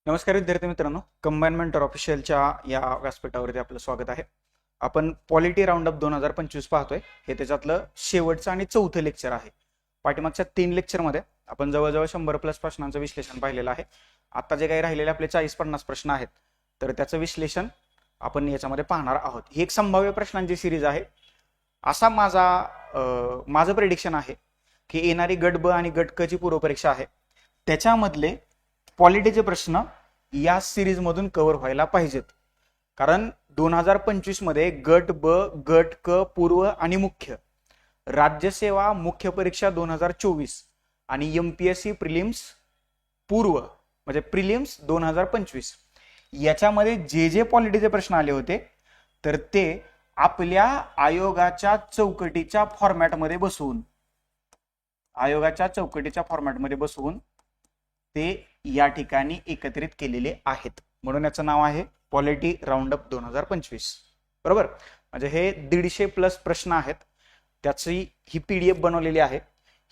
नमस्कार विद्यार्थी मित्रांनो, कंबाईन मेंटर ऑफिशियलच्या या व्यासपीठावरती आपलं स्वागत आहे. आपण पॉलिटी राऊंड अप 2025 पाहतोय. हे त्याच्यातलं शेवटचं आणि चौथं लेक्चर आहे. पाठीमागच्या 3 लेक्चरमध्ये आपण जवळजवळ 100+ प्रश्नांचं विश्लेषण पाहिलेलं आहे. आता जे काही राहिलेले आपले 40-50 प्रश्न आहेत, तर त्याचं विश्लेषण आपण याच्यामध्ये पाहणार आहोत. ही एक संभाव्य प्रश्नांची सिरीज आहे. असा माझं प्रेडिक्शन आहे की येणारी गट ब आणि गट क ची पूर्वपरीक्षा आहे, त्याच्यामधले पॉलिटीचे प्रश्न या सिरीज मधून कव्हर व्हायला पाहिजेत. कारण 2025 मध्ये गट ब, गट क पूर्व आणि मुख्य, राज्यसेवा मुख्य परीक्षा 2024 आणि एमपीएससी प्रिलिम्स पूर्व म्हणजे प्रिलिम्स 2025 याच्यामध्ये जे पॉलिटीचे प्रश्न आले होते, तर ते आपल्या आयोगाच्या चौकटीच्या फॉर्मॅटमध्ये बसवून ते या ठिकाणी एकत्रित केलेले आहेत. म्हणून याचं नाव आहे पॉलिटी राऊंड अप 2025. बरोबर. म्हणजे हे 150+ प्रश्न आहेत. त्याची ही पीडीएफ बनवलेली आहे.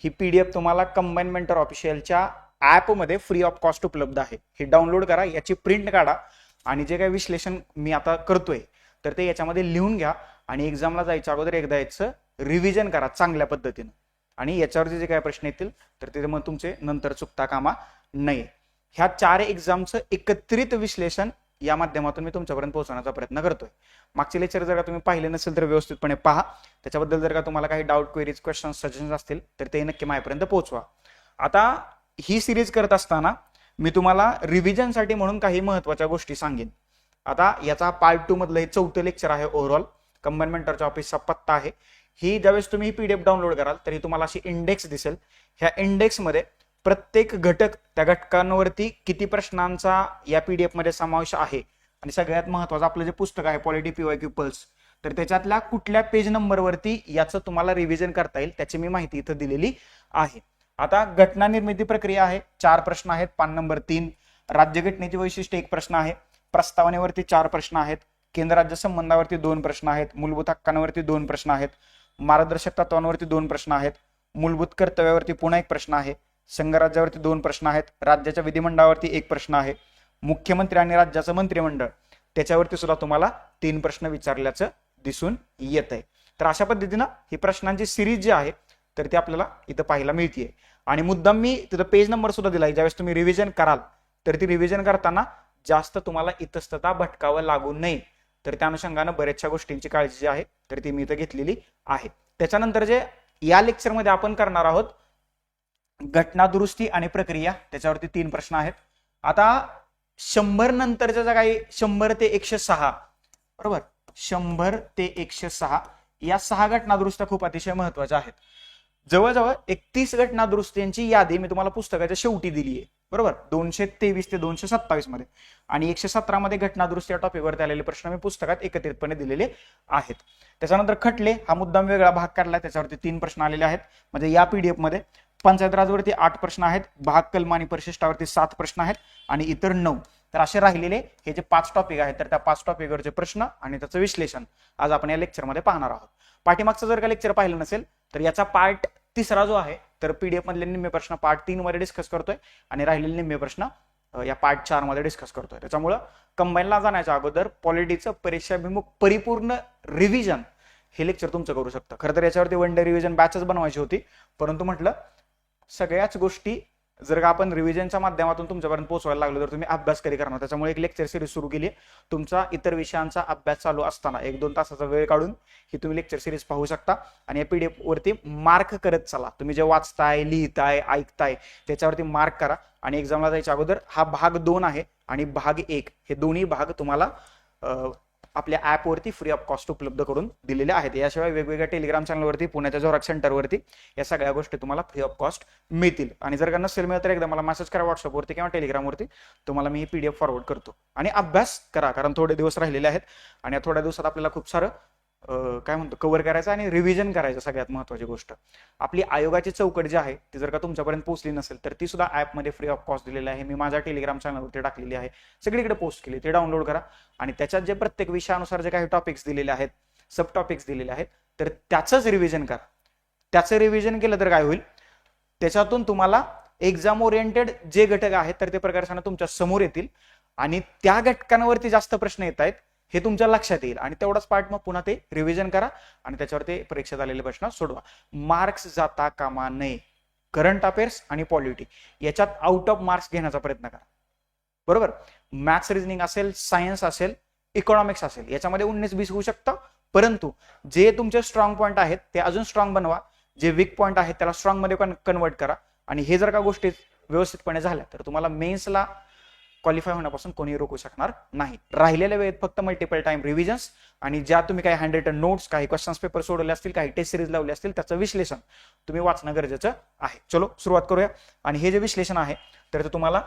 ही पीडीएफ तुम्हाला कंबाईन मेंटर ऑफिशियलच्या ऍपमध्ये फ्री ऑफ कॉस्ट उपलब्ध आहे. हे डाउनलोड करा, याची प्रिंट काढा आणि जे काही विश्लेषण मी आता करतोय तर ते याच्यामध्ये लिहून घ्या आणि एक्झामला जायच्या अगोदर एकदा याचं रिव्हिजन करा चांगल्या पद्धतीनं. आणि याच्यावरती जे काही प्रश्न येतील तर ते मग तुमचे नंतर चुकता कामा नये. ह्या 4 एक्झामचं एकत्रित विश्लेषण या माध्यमातून मी तुमच्यापर्यंत पोहोचवण्याचा प्रयत्न करतोय. मागचे लेक्चर जर का तुम्ही पाहिले नसेल तर व्यवस्थितपणे पहा. त्याच्याबद्दल जर का तुम्हाला काही डाऊट, क्वेरीज, क्वेश्चन, सजेशन्स असतील तर ते नक्की माझ्यापर्यंत पोहोचवा. आता ही सिरीज करत असताना मी तुम्हाला रिव्हिजनसाठी म्हणून काही महत्वाच्या गोष्टी सांगेन. आता याचा पार्ट 2 मधलं हे 4थं लेक्चर आहे. ओव्हरऑल कंबाईन मेंटरच्या ऑफिसचा पत्ता आहे. ही ज्यावेळेस तुम्ही पीडीएफ डाउनलोड कराल तरी तुम्हाला अशी इंडेक्स दिसेल. ह्या इंडेक्समध्ये प्रत्येक घटक, त्या घटकांवरती किती प्रश्नांचा या पीडीएफ मध्ये समावेश आहे आणि सगळ्यात महत्वाचं आपलं जे पुस्तक आहे पॉलिटी पीवायक्यू पल्स, तर त्याच्यातल्या कुठल्या पेज नंबरवरती याचं तुम्हाला रिव्हिजन करता येईल त्याची मी माहिती इथं दिलेली आहे. आता घटना निर्मिती प्रक्रिया आहे, 4 प्रश्न आहेत. पान नंबर 3. राज्यघटनेची वैशिष्ट्ये 1 प्रश्न आहे. प्रस्तावनेवरती 4 प्रश्न आहेत. केंद्र राज्य संबंधावरती 2 प्रश्न आहेत. मूलभूत हक्कांवरती 2 प्रश्न आहेत. मार्गदर्शक तत्वांवरती 2 प्रश्न आहेत. मूलभूत कर्तव्यावरती पुन्हा 1 प्रश्न आहे. संघराज्यावरती 2 प्रश्न आहेत. राज्याच्या विधिमंडळावरती 1 प्रश्न आहे. मुख्यमंत्री आणि राज्याचं मंत्रिमंडळ त्याच्यावरती सुद्धा तुम्हाला 3 प्रश्न विचारल्याचं दिसून येत आहे. तर अशा पद्धतीनं ही प्रश्नांची सिरीज जी आहे तर ती आपल्याला इथं पाहायला मिळते. आणि मुद्दाम मी तिथं पेज नंबर सुद्धा दिलाय. ज्यावेळेस तुम्ही रिव्हिजन कराल तर ती रिव्हिजन करताना जास्त तुम्हाला इतस्तता भटकावं लागू नये, तर त्या अनुषंगानं बऱ्याचशा गोष्टींची काळजी जी आहे तर ती मी इथं घेतलेली आहे. त्याच्यानंतर जे या लेक्चरमध्ये आपण करणार आहोत घटना दुरुस्ती आणि प्रक्रिया, त्याच्यावरती 3 प्रश्न आहेत. आता 100 नंतरच्या ज्या काही 100 ते 106, बरोबर, 100 ते 106 या 6 घटना दुरुस्त्या खूप अतिशय महत्वाच्या आहेत. जवळजवळ 31 घटना दुरुस्त्यांची यादी मी तुम्हाला पुस्तकाच्या शेवटी दिली आहे. बरोबर, 223 ते 227 मध्ये आणि 117 मध्ये घटना दुरुस्ती या टॉपिकवरती आलेले प्रश्न मी पुस्तकात एकत्रितपणे दिलेले आहेत. त्याच्यानंतर खटले हा मुद्दाम वेगळा भाग काढला, त्याच्यावरती 3 प्रश्न आलेले आहेत. म्हणजे या पीडीएफ मध्ये पंचायत राजवरती 8 प्रश्न आहेत. भाग कलम आणि परिशिष्टावरती 7 प्रश्न आहेत आणि इतर 9. तर असे राहिलेले हे जे 5 टॉपिक आहेत तर त्या 5 टॉपिकवरचे प्रश्न आणि त्याचं विश्लेषण आज आपण या लेक्चरमध्ये पाहणार आहोत. पाठीमागचं जर का लेक्चर पाहिलं नसेल तर याचा पार्ट 3 जो आहे तर पीडीएफ मधले निम्मे प्रश्न पार्ट 3 मध्ये डिस्कस करतोय आणि राहिलेले निम्मे प्रश्न या पार्ट 4 मध्ये डिस्कस करतोय. त्याच्यामुळं कंबाईनला जाण्याच्या अगोदर पॉलिटीचं परीक्षाभिमुख परिपूर्ण रिव्हिजन हे लेक्चर तुमचं करू शकतं. खरं तर याच्यावरती 1 डे रिव्हिजन बॅचच बनवायची होती, परंतु म्हटलं सगळ्याच गोष्टी जर का आपण रिव्हिजनच्या माध्यमातून तुमच्यापर्यंत पोहोचवायला लागलो तर तुम्ही अभ्यास कधी करणार. त्याच्यामुळे एक लेक्चर सिरीज सुरू केली. तुमचा इतर विषयांचा अभ्यास चालू असताना 1-2 तासाचा वेळ काढून ही तुम्ही लेक्चर सिरीज पाहू शकता आणि या पीडीएफ वरती मार्क करत चला. तुम्ही जे वाचताय, लिहिताय, ऐकताय त्याच्यावरती मार्क करा आणि एक्झामला जायच्या अगोदर हा भाग 2 आहे आणि भाग 1 हे दोन्ही भाग तुम्हाला आपल्या ऍपवरती फ्री ऑफ कॉस्ट उपलब्ध करून दिलेले आहेत. याशिवाय वेगवेगळ्या टेलिग्राम चॅनलवरती, पुण्याच्या झेरॉक्स सेंटरवरती या सगळ्या गोष्टी तुम्हाला फ्री ऑफ कॉस्ट मिळतील. आणि जर का नसेल मिळत तर एकदा मला मेसेज करा व्हॉट्सअपवरती किंवा टेलिग्रामवरती, तुम्हाला मी ही पीडीएफ फॉरवर्ड करतो. आणि अभ्यास करा, कारण थोडे दिवस राहिलेले आहेत आणि या थोड्या दिवसात आपल्याला खूप सारं काय म्हणतो कव्हर करायचं आणि रिव्हिजन करायचं. सगळ्यात महत्वाची गोष्ट आपली आयोगाची चौकट जी आहे ती जर का तुमच्यापर्यंत पोहोचली नसेल तर ती सुद्धा ऍपमध्ये फ्री ऑफ कॉस्ट दिलेली आहे. मी माझ्या टेलिग्राम चॅनलवरती टाकलेली आहे, सगळीकडे पोस्ट केली. ते डाउनलोड करा आणि त्याच्यात जे प्रत्येक विषयानुसार जे काही टॉपिक्स दिलेले आहेत, सब टॉपिक्स दिलेले आहेत, तर त्याचंच रिव्हिजन करा. त्याचं रिव्हिजन केलं तर काय होईल, त्याच्यातून तुम्हाला एक्झाम ओरिएंटेड जे घटक आहेत तर ते प्रकर्षाने तुमच्या समोर येतील आणि त्या घटकांवरती जास्त प्रश्न येत आहेत हे तुमच्या लक्षात येईल आणि तेवढाच पार्ट मग पुन्हा ते रिव्हिजन करा आणि त्याच्यावर ते परीक्षेत आलेले प्रश्न सोडवा. मार्क्स जाता कामा नये. करंट अफेअर्स आणि पॉलिटी याच्यात आउट ऑफ मार्क्स घेण्याचा प्रयत्न करा. बरोबर. मॅथ्स रिझनिंग असेल, सायन्स असेल, इकॉनॉमिक्स असेल, याच्यामध्ये 19-20 होऊ शकतं, परंतु जे तुमचे स्ट्रॉंग पॉईंट आहेत ते अजून स्ट्रॉंग बनवा, जे वीक पॉईंट आहेत त्याला स्ट्रॉंग मध्ये कन्वर्ट करा आणि हे जर का गोष्टी व्यवस्थितपणे झाल्या तर तुम्हाला मेन्सला क्वालिफाय होण्यापासून कोणी रोखू शकणार नाही. राहिलेल्या वेळेत फक्त मल्टिपल टाइम रिव्हिजन्स आणि ज्या तुम्ही काही हँड रिटन नोट्स, काही क्वेश्चन्स पेपर सोडवले असतील, काही टेस्ट सिरीज लावले असतील त्याचं विश्लेषण तुम्ही वाचणं गरजेचं आहे. चलो सुरुवात करूया. आणि हे जे विश्लेषण आहे तर ते तुम्हाला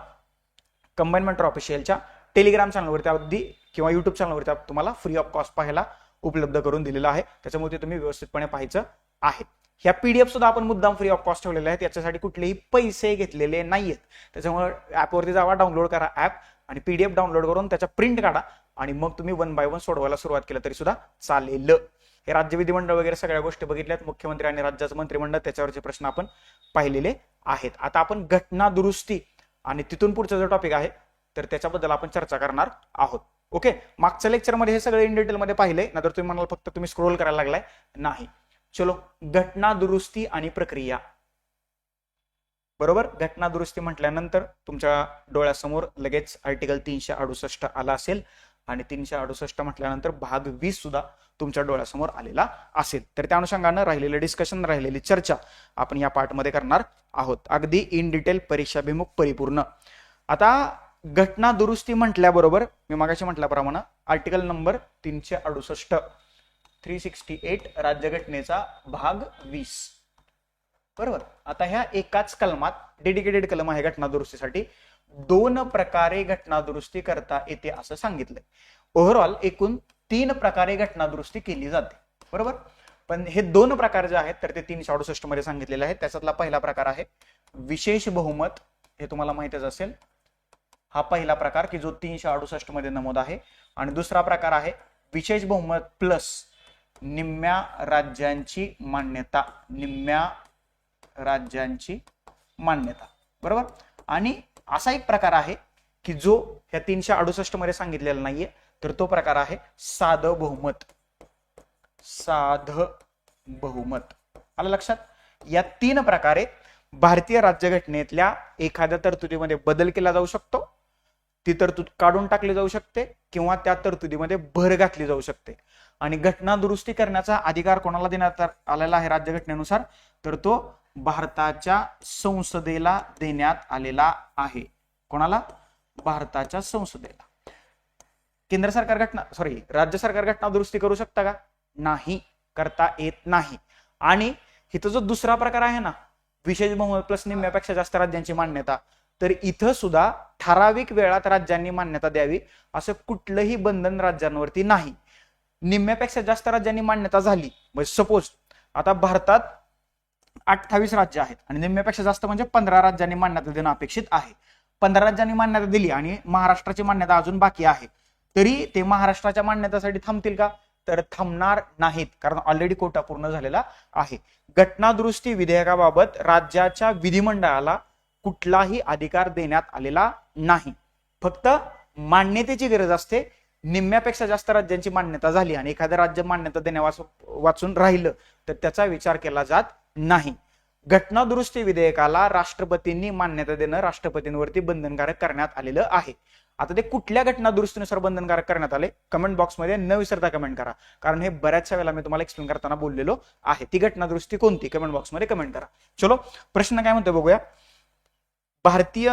कंबाईन मेंटर ऑफिशियलच्या टेलिग्राम चॅनलवरती अगदी किंवा युट्यूब चॅनलवरती तुम्हाला फ्री ऑफ कॉस्ट पाहायला उपलब्ध करून दिलेलं आहे. त्याच्यामुळे ते तुम्ही व्यवस्थितपणे पाहायचं आहे. ह्या पीडीएफ सुद्धा आपण मुद्दाम फ्री ऑफ कॉस्ट ठेवलेले आहेत, याच्यासाठी कुठलेही पैसे घेतलेले नाहीयेत. त्याच्यामुळे ऍपवरती जावा, डाउनलोड करा ऍप आणि पीडीएफ डाउनलोड करून त्याच्या प्रिंट काढा आणि मग तुम्ही 1 बाय 1 सोडवायला सुरुवात केलं तरी सुद्धा चालेल. हे राज्य विधिमंडळ वगैरे सगळ्या गोष्टी बघितल्यात, मुख्यमंत्री आणि राज्याचं मंत्रिमंडळ त्याच्यावरचे प्रश्न आपण पाहिलेले आहेत. आता आपण घटना दुरुस्ती आणि तिथून पुढचा जो टॉपिक आहे तर त्याच्याबद्दल आपण चर्चा करणार आहोत. ओके. मागच्या लेक्चरमध्ये हे सगळे इन डिटेलमध्ये पाहिले, नंतर तुम्ही म्हणाल फक्त तुम्ही स्क्रोल करायला लागलाय. नाही. चलो, घटना दुरुस्ती आणि प्रक्रिया. बरोबर. घटना दुरुस्ती म्हटल्यानंतर तुमच्या डोळ्यासमोर लगेच आर्टिकल 368 आला असेल आणि 368 म्हटल्यानंतर भाग 20 सुद्धा तुमच्या डोळ्यासमोर आलेला असेल. तर त्या अनुषंगानं राहिलेलं डिस्कशन, राहिलेली चर्चा आपण या पार्टमध्ये करणार आहोत, अगदी इन डिटेल, परीक्षाभिमुख, परिपूर्ण. आता घटना दुरुस्ती म्हटल्याबरोबर मी मागाशी म्हटल्याप्रमाणे आर्टिकल नंबर 368 राज्यघटनेचा भाग 20. बरोबर. आता ह्या एकाच कलमात, डेडिकेटेड कलम आहे घटना दुरुस्तीसाठी, 2 प्रकारे घटना दुरुस्ती करता येते असं सांगितलंय. ओव्हरऑल एकूण 3 प्रकारे घटना दुरुस्ती केली जाते. बरोबर. पण हे 2 प्रकार जे आहेत तर ते 368 मध्ये सांगितलेले आहेत. त्याच्यातला पहिला प्रकार आहे विशेष बहुमत. हे तुम्हाला माहितच असेल. हा पहिला प्रकार की जो 368 मध्ये नमूद आहे. आणि दुसरा प्रकार आहे विशेष बहुमत प्लस निम्म्या राज्यांची मान्यता. निम्म्या राज्यांची मान्यता. बरोबर. आणि असा एक प्रकार आहे की जो ह्या 368 मध्ये सांगितलेला नाहीये, तर तो प्रकार आहे साधं बहुमत. साधं बहुमत. आलं लक्षात. या 3 प्रकारे भारतीय राज्यघटनेतल्या एखाद्या तरतुदीमध्ये बदल केला जाऊ शकतो, ती तरतूद काढून टाकली जाऊ शकते किंवा त्या तरतुदीमध्ये भर घातली जाऊ शकते. आणि घटना दुरुस्ती करण्याचा अधिकार कोणाला देण्यात आलेला आहे राज्यघटनेनुसार, तर तो भारताच्या संसदेला देण्यात आलेला आहे. कोणाला? भारताच्या संसदेला. केंद्र सरकार राज्य सरकार घटना दुरुस्ती करू शकता का? नाही, करता येत नाही. आणि इथं जो दुसरा प्रकार आहे ना, विशेष बहुमत प्लस निम्म्यापेक्षा जास्त राज्यांची मान्यता, तर इथं सुद्धा ठराविक वेळात राज्यांनी मान्यता द्यावी असं कुठलंही बंधन राज्यांवरती नाही. निम्म्यापेक्षा जास्त राज्यांनी मान्यता झाली, म्हणजे सपोज आता भारतात 28 राज्य आहेत आणि निम्म्यापेक्षा जास्त म्हणजे 15 राज्यांनी मान्यता देणं अपेक्षित आहे. 15 राज्यांनी मान्यता दिली आणि महाराष्ट्राची मान्यता अजून बाकी आहे, तरी ते महाराष्ट्राच्या मान्यतेसाठी थांबतील का? तर थांबणार नाहीत, कारण ऑलरेडी कोटा पूर्ण झालेला आहे. घटना दुरुस्ती विधेयकाबाबत राज्याच्या विधिमंडळाला कुठलाही अधिकार देण्यात आलेला नाही. फक्त मान्यतेची गरज असते. निम्म्यापेक्षा जास्त राज्यांची मान्यता झाली आणि एखादं राज्य मान्यता देण्या वाचून राहिलं तर त्याचा विचार केला जात नाही. घटना दुरुस्ती विधेयकाला राष्ट्रपतींनी मान्यता देणं राष्ट्रपतींवरती बंधनकारक करण्यात आलेलं आहे. आता ते कुठल्या घटना दुरुस्तीनुसार बंधनकारक करण्यात आले, कमेंट बॉक्समध्ये न विसरता कमेंट करा, कारण हे बऱ्याचशा वेळेला मी तुम्हाला एक्सप्लेन करताना बोललेलो आहे. ती घटना दुरुस्ती कोणती, कमेंट बॉक्समध्ये कमेंट करा. चलो, प्रश्न काय म्हणतो बघूया. भारतीय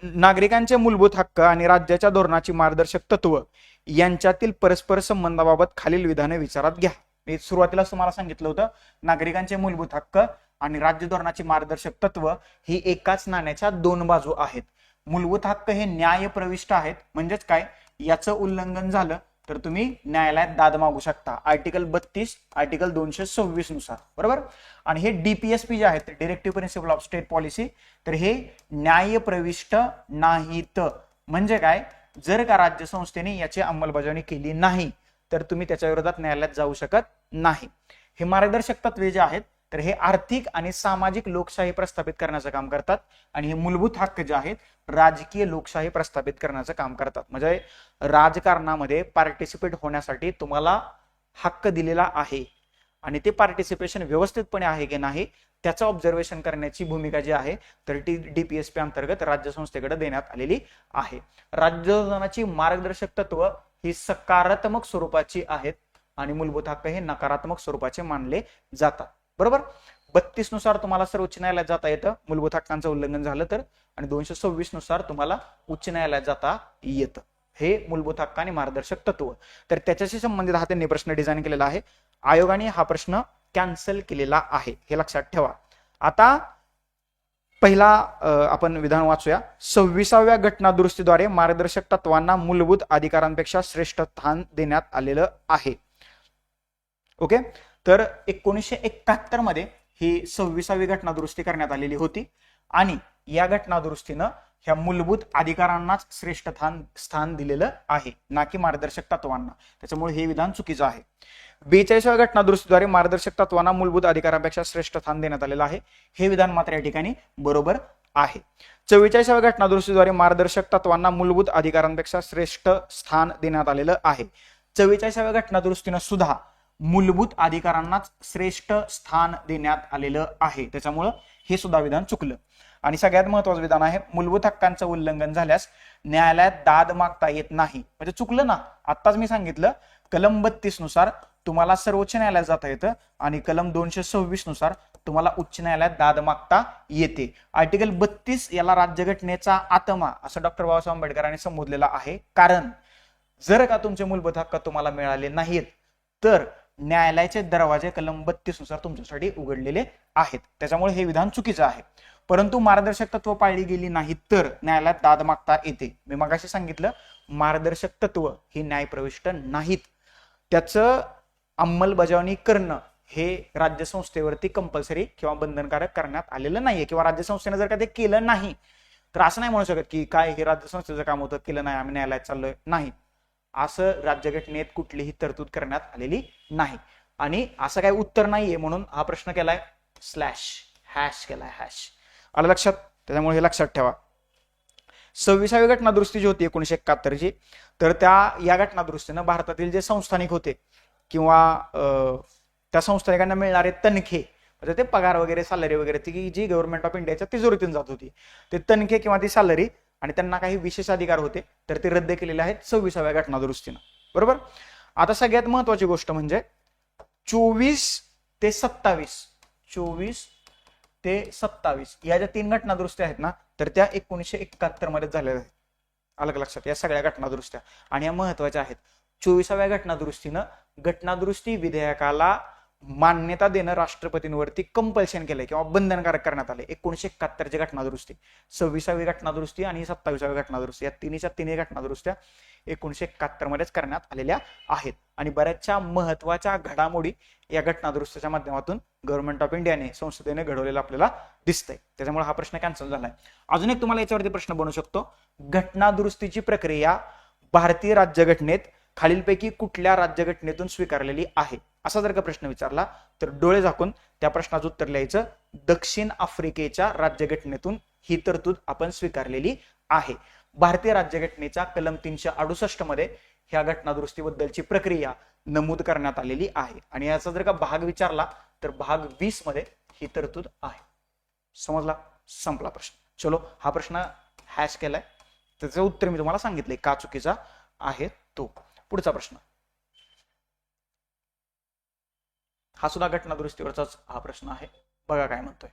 नागरिकांचे मूलभूत हक्क आणि राज्याच्या धोरणाची मार्गदर्शक तत्व यांच्यातील परस्पर संबंधाबाबत खालील विधाने विचारात घ्या. मी सुरुवातीलाच तुम्हाला सांगितलं होतं, नागरिकांचे मूलभूत हक्क आणि राज्य धोरणाची मार्गदर्शक तत्व ही एकाच नाण्याच्या 2 बाजू आहेत. मूलभूत हक्क हे न्याय प्रविष्ट आहेत, म्हणजेच काय, याचं उल्लंघन झालं तर तुम्ही न्यायालयात दाद मागू शकता, आर्टिकल 32, आर्टिकल 226 नुसार. बरोबर. आणि हे डीपीएसपी जे आहेत, directive principle of state policy, तर हे न्याय प्रविष्ट नाहीत. म्हणजे काय, जर का राज्य संस्थेने याची अंमलबजावणी केली नाही तर तुम्ही त्याच्या विरोधात न्यायालयात जाऊ शकत नाही. हे मार्गदर्शक तत्वे जे आहेत तर हे आर्थिक आणि सामाजिक लोकशाही प्रस्थापित करण्याचं काम करतात आणि हे मूलभूत हक्क जे आहेत राजकीय लोकशाही प्रस्थापित करण्याचं काम करतात. म्हणजे राजकारणामध्ये पार्टिसिपेट होण्यासाठी तुम्हाला हक्क दिलेला आहे आणि ते पार्टिसिपेशन व्यवस्थितपणे आहे की नाही त्याचं ऑब्झर्वेशन करण्याची भूमिका जी आहे तर ती DPSP अंतर्गत राज्य संस्थेकडे देण्यात आलेली आहे. राज्यधोरणाची मार्गदर्शक तत्व ही सकारात्मक स्वरूपाची आहेत आणि मूलभूत हक्क हे नकारात्मक स्वरूपाचे मानले जातात. बरोबर. 32 नुसार तुम्हाला सर्वोच्च न्यायालयात जाता येतं मूलभूत हक्कांचं उल्लंघन झालं तर, आणि 226 नुसार तुम्हाला उच्च न्यायालयात जाता येतं. हे मूलभूत हक्क आणि मार्गदर्शक तत्व. तर त्याच्याशी संबंधित हा त्यांनी प्रश्न डिझाईन केलेला आहे. आयोगाने हा प्रश्न कॅन्सल केलेला आहे हे लक्षात ठेवा. आता पहिला आपण विधान वाचूया. 26व्या घटना दुरुस्तीद्वारे मार्गदर्शक तत्वांना मूलभूत अधिकारांपेक्षा श्रेष्ठ स्थान देण्यात आलेलं आहे. ओके. तर 1971 मध्ये ही 26वी घटना दुरुस्ती करण्यात आलेली होती आणि या घटना दुरुस्तीनं ह्या मूलभूत अधिकारांनाच श्रेष्ठ स्थान दिलेलं आहे ना की मार्गदर्शक तत्वांना. त्याच्यामुळे हे विधान चुकीचं आहे. 42व्या घटना दुरुस्तीद्वारे मार्गदर्शक तत्वांना मूलभूत अधिकारांपेक्षा श्रेष्ठ स्थान देण्यात आलेलं आहे. हे विधान मात्र या ठिकाणी बरोबर आहे. 44व्या घटना दुरुस्तीद्वारे मार्गदर्शक तत्वांना मूलभूत अधिकारांपेक्षा श्रेष्ठ स्थान देण्यात आलेलं आहे. 44व्या घटना दुरुस्तीनं सुद्धा मूलभूत अधिकारांनाच श्रेष्ठ स्थान देण्यात आलेलं आहे. त्याच्यामुळं हे सुद्धा विधान चुकलं. आणि सगळ्यात महत्वाचं विधान आहे मूलभूत हक्कांचं उल्लंघन झाल्यास न्यायालयात दाद मागता येत नाही. म्हणजे चुकलं ना. आत्ताच मी सांगितलं कलम 32 नुसार तुम्हाला सर्वोच्च न्यायालयात जाता येतं आणि कलम 226 नुसार तुम्हाला उच्च न्यायालयात दाद मागता येते. आर्टिकल 32 याला राज्यघटनेचा आत्मा असं डॉक्टर बाबासाहेब आंबेडकरांनी संबोधलेला आहे. कारण जर का तुमचे मूलभूत हक्क तुम्हाला मिळाले नाहीत तर न्यायालयाचे दरवाजे कलम 32 नुसार तुमच्यासाठी उघडलेले आहेत. त्याच्यामुळे हे विधान चुकीचं आहे. परंतु मार्गदर्शक तत्व पाळली गेली नाही तर न्यायालयात दाद मागता येते. मी मगाशी सांगितलं मार्गदर्शक तत्व ही न्यायप्रविष्ट नाहीत. त्याचं अंमलबजावणी करणं हे राज्य संस्थेवरती कंपल्सरी किंवा बंधनकारक करण्यात आलेलं नाहीये. किंवा राज्य संस्थेने जर का ते केलं नाही तर असं नाही म्हणू शकत की काय हे राज्य संस्थेचं काम होतं केलं नाही आम्ही न्यायालयात चाललोय. नाही, असं राज्यघटनेत कुठलीही तरतूद करण्यात आलेली नाही. आणि असं काही उत्तर नाहीये म्हणून हा प्रश्न केलाय हॅश केलाय हॅश. आलं लक्षात. त्याच्यामुळे हे लक्षात ठेवा. 26वी घटना दुरुस्ती जी होती 1971 ची तर या घटना दुरुस्तीनं भारतातील जे संस्थानिक होते किंवा त्या संस्थानिकांना मिळणारे तनखे म्हणजे ते पगार वगैरे सॅलरी वगैरे ती जी गव्हर्नमेंट ऑफ इंडियाच्या तिजोरीतून जात होती ते तनखे किंवा ती सॅलरी आणि त्यांना काही विशेष अधिकार होते तर ते रद्द केलेले आहेत 26व्या घटना दुरुस्तीनं. बरोबर. आता सगळ्यात महत्वाची गोष्ट म्हणजे 24 ते 27 या ज्या 3 घटना दुरुस्त्या आहेत ना तर त्या 1971 मध्ये झालेल्या आहेत. अलग लक्षात. या सगळ्या घटना दुरुस्त्या आणि या महत्वाच्या आहेत. 24व्या घटना दुरुस्तीनं घटना दुरुस्ती विधेयकाला मान्यता देणं राष्ट्रपतींवरती कंपल्शन केलंय किंवा बंधनकारक करण्यात आले. 1971 ची घटना दुरुस्ती, 26वी घटना दुरुस्ती आणि 27व्या घटना दुरुस्ती या तिन्ही घटना दुरुस्त्या 1971 मध्येच करण्यात आलेल्या आहेत. आणि बऱ्याचशा महत्वाच्या घडामोडी या घटना दुरुस्तीच्या माध्यमातून गव्हर्नमेंट ऑफ इंडियाने संसदेने घडवलेला आपल्याला दिसतंय. त्याच्यामुळे हा प्रश्न कॅन्सल झालाय. अजून एक तुम्हाला याच्यावरती प्रश्न बनू शकतो. घटना दुरुस्तीची प्रक्रिया भारतीय राज्यघटनेत खालीलपैकी कुठल्या राज्यघटनेतून स्वीकारलेली आहे असा जर का प्रश्न विचारला तर डोळे झाकून त्या प्रश्नाचं उत्तर लिहायचं. दक्षिण आफ्रिकेच्या राज्यघटनेतून ही तरतूद आपण स्वीकारलेली आहे. भारतीय राज्यघटनेच्या कलम 368 मध्ये ह्या घटना दुरुस्तीबद्दलची प्रक्रिया नमूद करण्यात आलेली आहे. आणि याचा जर का भाग विचारला तर भाग 20 मध्ये ही तरतूद आहे. समजला. संपला प्रश्न. चलो हा प्रश्न हॅश केलाय. त्याचं उत्तर मी तुम्हाला सांगितले का चुकीचा आहे तो. पुढचा प्रश्न हा सुद्धा घटना दुरुस्तीवरचाच हा प्रश्न आहे. बघा काय म्हणतोय.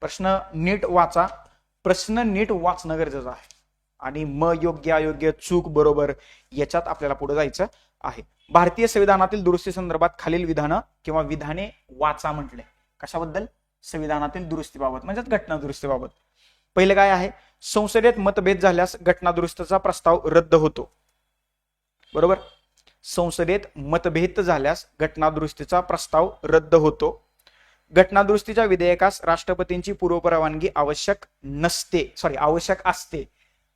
प्रश्न नीट वाचा. प्रश्न नीट वाचणं गरजेचं आहे आणि योग्य अयोग्य चूक बरोबर याच्यात आपल्याला पुढे जायचं आहे. भारतीय संविधानातील दुरुस्ती संदर्भात खालील विधानं किंवा विधाने वाचा म्हटले. कशाबद्दल? संविधानातील दुरुस्तीबाबत म्हणजेच घटना दुरुस्तीबाबत. पहिलं काय आहे? संसदेत मतभेद झाल्यास घटना दुरुस्तीचा प्रस्ताव रद्द होतो. बरोबर. संसदेत मतभेद झाल्यास घटना दुरुस्तीचा प्रस्ताव रद्द होतो. घटना दुरुस्तीच्या विधेयकास राष्ट्रपतींची पूर्वपरवानगी आवश्यक असते.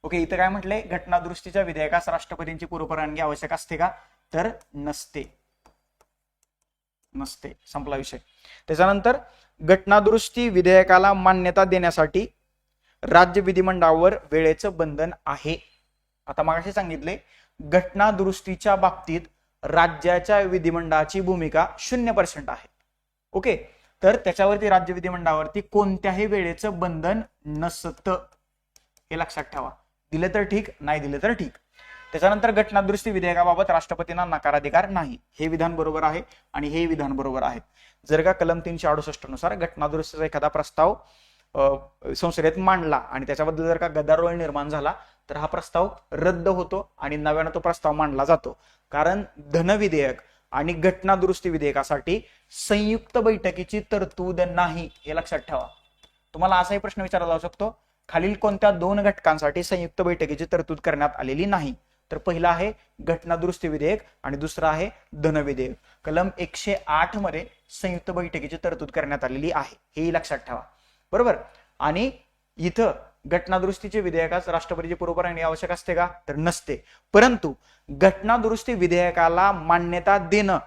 ओके. इथं काय म्हटलंय? घटना दुरुस्तीच्या विधेयकास राष्ट्रपतींची पूर्वपरवानगी आवश्यक असते का? तर नसते. संपला विषय. त्याच्यानंतर घटनादुरुस्ती विधेयकाला मान्यता देण्यासाठी राज्य विधिमंडळावर वेळेचं बंधन आहे. आता मागाशी सांगितले घटनादुरुस्तीच्या बाबतीत राज्याच्या विधिमंडळाची भूमिका 0% आहे. ओके, तर त्याच्यावरती राज्य विधिमंडळावरती कोणत्याही वेळेचं बंधन नसतं, हे लक्षात ठेवा. दिले तर ठीक, नाही दिले तर ठीक. त्याच्यानंतर घटनादुरुस्ती विधेयकाबाबत राष्ट्रपतींना नकाराधिकार नाही, हे विधान बरोबर आहे आणि हे विधान बरोबर आहे. जर का कलम 368 नुसार घटनादुरुस्तीचा एखादा प्रस्ताव संसदेत मांडला आणि त्याच्याबद्दल जर का गदारोळ निर्माण झाला तर हा प्रस्ताव रद्द होतो आणि नव्यानं तो प्रस्ताव मांडला जातो. कारण धन विधेयक आणि घटनादुरुस्ती विधेयकासाठी संयुक्त बैठकीची तरतूद नाही, हे लक्षात ठेवा. तुम्हाला असाही प्रश्न विचारला जाऊ शकतो, खालील कोणत्या 2 घटकांसाठी संयुक्त बैठकीची तरतूद करण्यात आलेली नाही? तर पहिला आहे घटनादुरुस्ती विधेयक आणि दुसरा आहे धन विधेयक. कलम 108 मध्ये संयुक्त बैठकीची तरतूद करण्यात आलेली आहे, हेही लक्षात ठेवा. बरोबर. आणि इथं घटनादुरुस्तीचे विधेयकास राष्ट्रपतीची पूर्वपरवानगी आवश्यक असते का? तर नसते. परंतु घटनादुरुस्ती विधेयकाला मान्यता देणं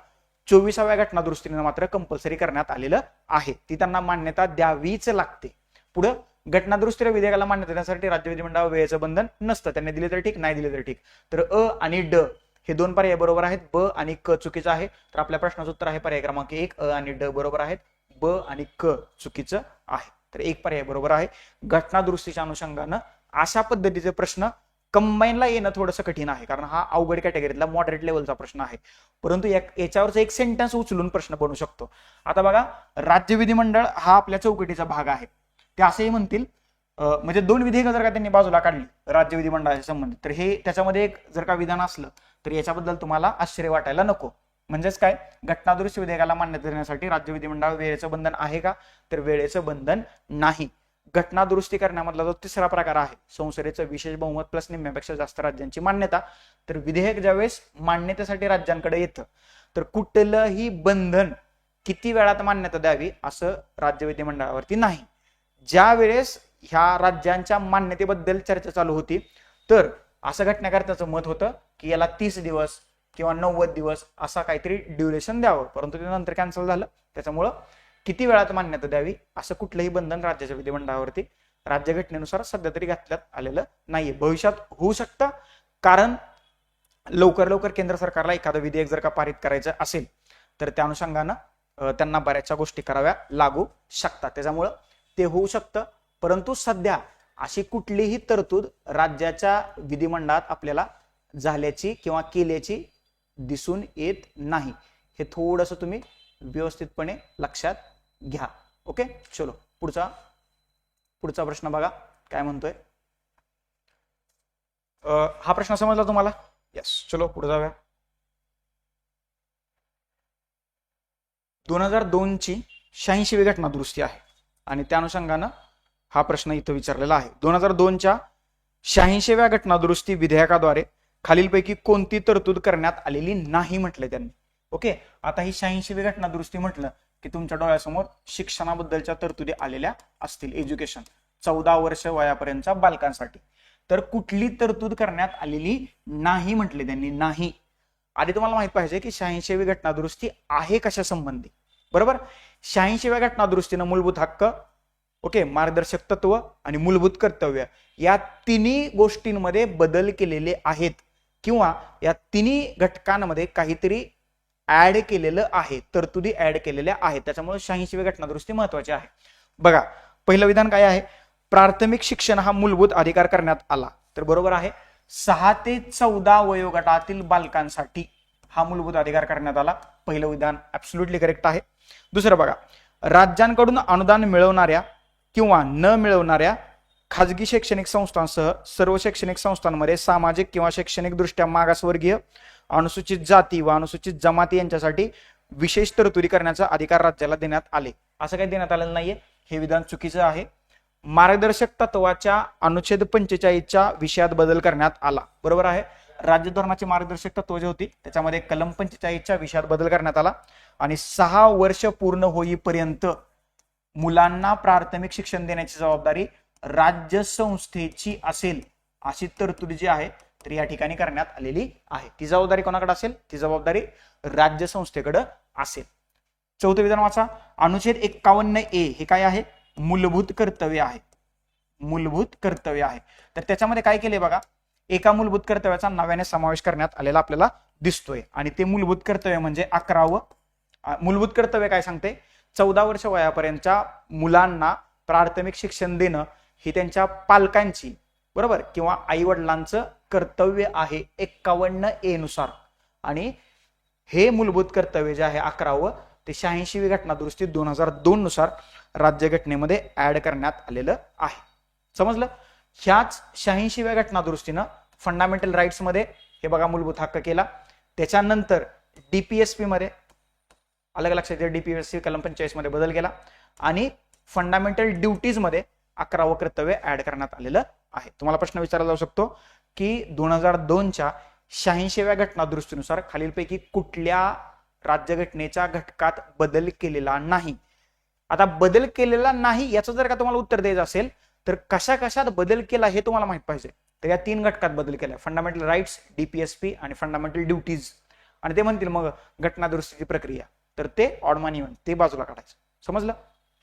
24व्या घटनादुरुस्तीने मात्र कंपल्सरी करण्यात आलेलं आहे. ती त्यांना मान्यता द्यावीच लागते. पुढे घटनादुरुस्ती विधेयकाला मान्यता देण्यासाठी राज्य विधिमंडळावर वेळेचं बंधन नसतं. त्यांनी दिले तर ठीक, नाही दिले तर ठीक. तर अ आणि ड हे 2 पर्याय बरोबर आहेत, ब आणि क चुकीचं आहे. तर आपल्या प्रश्नाचं उत्तर आहे पर्याय क्रमांक 1, अ आणि ड बरोबर आहेत, ब आणि क चुकीचं आहे. तर 1 पर्याय बरोबर आहे. घटनादुरुस्तीच्या अनुषंगानं अशा पद्धतीचे प्रश्न कंबाईनला येणं थोडंसं कठीण आहे, कारण हा अवघड कॅटेगरीतला मॉडरेट लेवलचा प्रश्न आहे. परंतु याच्यावरचा एक सेंटेन्स उचलून प्रश्न बनू शकतो. आता बघा, राज्य विधिमंडळ हा आपल्या चौकटीचा भाग आहे. ते असेही म्हणतील म्हणजे 2 विधेयक जर का त्यांनी बाजूला काढली राज्य विधिमंडळाशी संबंधित, तर हे त्याच्यामध्ये एक जर का विधान असलं तर याच्याबद्दल तुम्हाला आश्चर्य वाटायला नको. म्हणजेच काय, घटनादुरुस्ती विधेयकाला मान्यता देण्यासाठी राज्य विधिमंडळावर वेळेचं बंधन आहे का? तर वेळेचं बंधन नाही. घटनादुरुस्ती करण्यामधला जो 3रा प्रकार आहे संसदेचं विशेष बहुमत प्लस निम्म्यापेक्षा जास्त राज्यांची मान्यता, तर विधेयक ज्यावेळेस मान्यतेसाठी राज्यांकडे येतं तर कुठलंही बंधन किती वेळात मान्यता द्यावी असं राज्य विधिमंडळावरती नाही. ज्या वेळेस ह्या राज्यांच्या मान्यतेबद्दल चर्चा चालू होती तर असं घटनाकर्त्याचं मत होतं की याला 30 दिवस किंवा 90 दिवस असा काहीतरी ड्युरेशन द्यावं, परंतु ते नंतर कॅन्सल झालं. त्याच्यामुळं किती वेळात मान्यता द्यावी असं कुठलंही बंधन राज्याच्या विधिमंडळावरती राज्यघटनेनुसार सध्या तरी घातल्यात आलेलं नाहीये. भविष्यात होऊ शकतं, कारण लवकर केंद्र सरकारला एखादं विधेयक जर का पारित करायचं असेल तर त्या अनुषंगानं त्यांना बऱ्याचशा गोष्टी कराव्या लागू शकतात, त्याच्यामुळं ते होऊ शकतं. परंतु सध्या अशी कुठलीही तरतूद राज्याच्या विधिमंडळात आपल्याला झाल्याची किंवा केल्याची दिसून येत नाही. हे थोडंसं तुम्ही व्यवस्थितपणे लक्षात घ्या. ओके, चलो पुढचा प्रश्न बघा काय म्हणतोय. हा प्रश्न समजला तुम्हाला? यस, चलो पुढे जाऊया. 2002 ची 86वी घटना दुरुस्ती आहे आणि त्या अनुषंगानं हा प्रश्न इथं विचारलेला आहे. 2002च्या 86व्या घटना दुरुस्ती विधेयकाद्वारे खालीलपैकी कोणती तरतूद करण्यात आलेली नाही म्हटले त्यांनी. ओके, आता ही 86वी घटना दुरुस्ती म्हटलं की तुमच्या डोळ्यासमोर शिक्षणाबद्दलच्या तरतुदी आलेल्या असतील. एज्युकेशन 14 वर्ष वयापर्यंतच्या बालकांसाठी. तर कुठली तरतूद करण्यात आलेली नाही म्हटले त्यांनी, नाही. आधी तुम्हाला माहित पाहिजे की 86वी घटना दुरुस्ती आहे कशा संबंधी. बरोबर, 86व्या घटना दुरुस्तीनं मूलभूत हक्क, ओके, मार्गदर्शक तत्व आणि मूलभूत कर्तव्य या तिन्ही गोष्टींमध्ये बदल केलेले आहेत किंवा या तिन्ही घटकांमध्ये काहीतरी ऍड केलेलं आहे, तरतुदी ऍड केलेल्या आहेत. त्याच्यामुळे 86वी घटना दुरुस्ती महत्वाची आहे. बघा, पहिलं विधान काय आहे? प्राथमिक शिक्षण हा मूलभूत अधिकार करण्यात आला. तर बरोबर आहे. 6 ते 14 वयोगटातील बालकांसाठी हा मूलभूत अधिकार करण्यात आला. पहिलं विधान ऍब्सोल्युटली करेक्ट आहे. दुसरं बघा, राज्यांकडून अनुदान मिळवणाऱ्या किंवा न मिळवणाऱ्या खाजगी शैक्षणिक संस्थांसह सर्व शैक्षणिक संस्थांमध्ये सामाजिक किंवा शैक्षणिक दृष्ट्या मागासवर्गीय, अनुसूचित जाती व अनुसूचित जमाती यांच्यासाठी विशेष तरतुदी करण्याचा अधिकार राज्याला देण्यात आले. असं काही देण्यात आलेलं नाहीये, हे विधान चुकीचं आहे. मार्गदर्शक तत्वाच्या अनुच्छेद 45च्या विषयात बदल करण्यात आला. बरोबर आहे. राज्य धोरणाची मार्गदर्शक तत्व जी होती त्याच्यामध्ये कलम 45च्या विषयात बदल करण्यात आला आणि 6 वर्ष पूर्ण होईपर्यंत मुलांना प्राथमिक शिक्षण देण्याची जबाबदारी राज्य संस्थेची असेल अशी तरतूद जी आहे तर या ठिकाणी करण्यात आलेली आहे. ती जबाबदारी कोणाकडे असेल? ती जबाबदारी राज्य संस्थेकडे असेल. चौथं विधान वाचा. अनुच्छेद 51A हे काय आहे? मूलभूत कर्तव्य आहे. मूलभूत कर्तव्य आहे. तर त्याच्यामध्ये काय केले बघा, एका मूलभूत कर्तव्याचा नव्याने समावेश करण्यात आलेला आपल्याला दिसतोय. आणि ते मूलभूत कर्तव्य म्हणजे 11वं मूलभूत कर्तव्य काय सांगते? 14 वर्ष वयापर्यंतच्या मुलांना प्राथमिक शिक्षण देणं ही त्यांच्या पालकांची, बरोबर, किंवा आई वडिलांचं कर्तव्य आहे 51A नुसार. आणि हे मूलभूत कर्तव्य जे आहे 11वं ते 86वी घटना दुरुस्ती 2002 नुसार राज्यघटनेमध्ये ऍड करण्यात आलेलं आहे. समजलं? ह्याच 86व्या घटना दुरुस्तीनं फंडामेंटल राईट्स मध्ये हे बघा मूलभूत हक्क केला. त्याच्यानंतर डीपीएसपी मध्ये अलग लक्षात घ्या, डीपीएसपी कलम 45 मध्ये बदल केला आणि फंडामेंटल ड्युटीज मध्ये 11वं कर्तव्य ऍड करण्यात आलेलं आहे. तुम्हाला प्रश्न विचारला जाऊ शकतो की 2002च्या 86व्या घटना दुरुस्तीनुसार खालीलपैकी कुठल्या राज्यघटनेच्या घटकात बदल केलेला नाही? आता बदल केलेला नाही याचं जर का तुम्हाला उत्तर द्यायचं असेल तर कशा कशात बदल केला हे तुम्हाला माहित पाहिजे. तर या 3 घटकात बदल केला, फंडामेंटल राईट्स, डीपीएसपी आणि फंडामेंटल ड्युटीज. आणि ते म्हणतील मग घटना दुरुस्तीची प्रक्रिया, तर ते ऑड मान इव्हन ते बाजूला काढायचं. समजलं?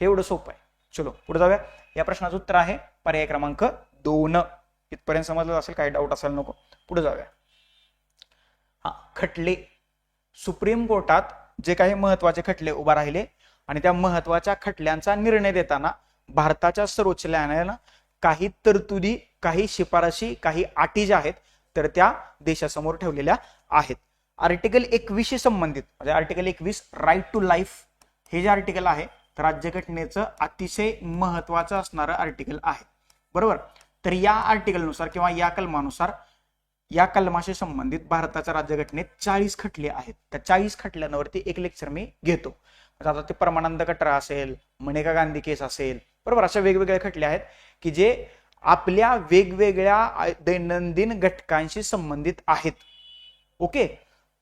हे एवढं सोपं आहे. चलो पुढे जाऊया. या प्रश्नाचं उत्तर आहे पर्याय क्रमांक 2. इथपर्यंत समजलं असेल, काही डाऊट असायला नको. पुढे जाऊया. खटले. सुप्रीम कोर्टात जे काही महत्वाचे खटले उभा राहिले आणि त्या महत्वाच्या खटल्यांचा निर्णय देताना भारताच्या सर्वोच्च न्यायालयानं काही तरतुदी, काही शिफारशी, काही अटी ज्या आहेत तर त्या देशासमोर ठेवलेल्या आहेत. आर्टिकल 21 संबंधित म्हणजे आर्टिकल 21 राईट टू लाईफ हे जे आर्टिकल आहे तर राज्यघटनेचं अतिशय महत्वाचं असणारं आर्टिकल आहे, बरोबर. तर या आर्टिकलनुसार किंवा या कलमानुसार, या कलमाशी संबंधित भारताच्या राज्यघटनेत 40 खटले आहेत. त्या 40 खटल्यांवरती एक लेक्चर मी घेतो. आता ते परमानंद कटरा असेल, मनेका गांधी केस असेल, बरोबर, अशा वेगवेगळे खटले आहेत की जे आपल्या वेगवेगळ्या दैनंदिन घटकांशी संबंधित आहेत. ओके.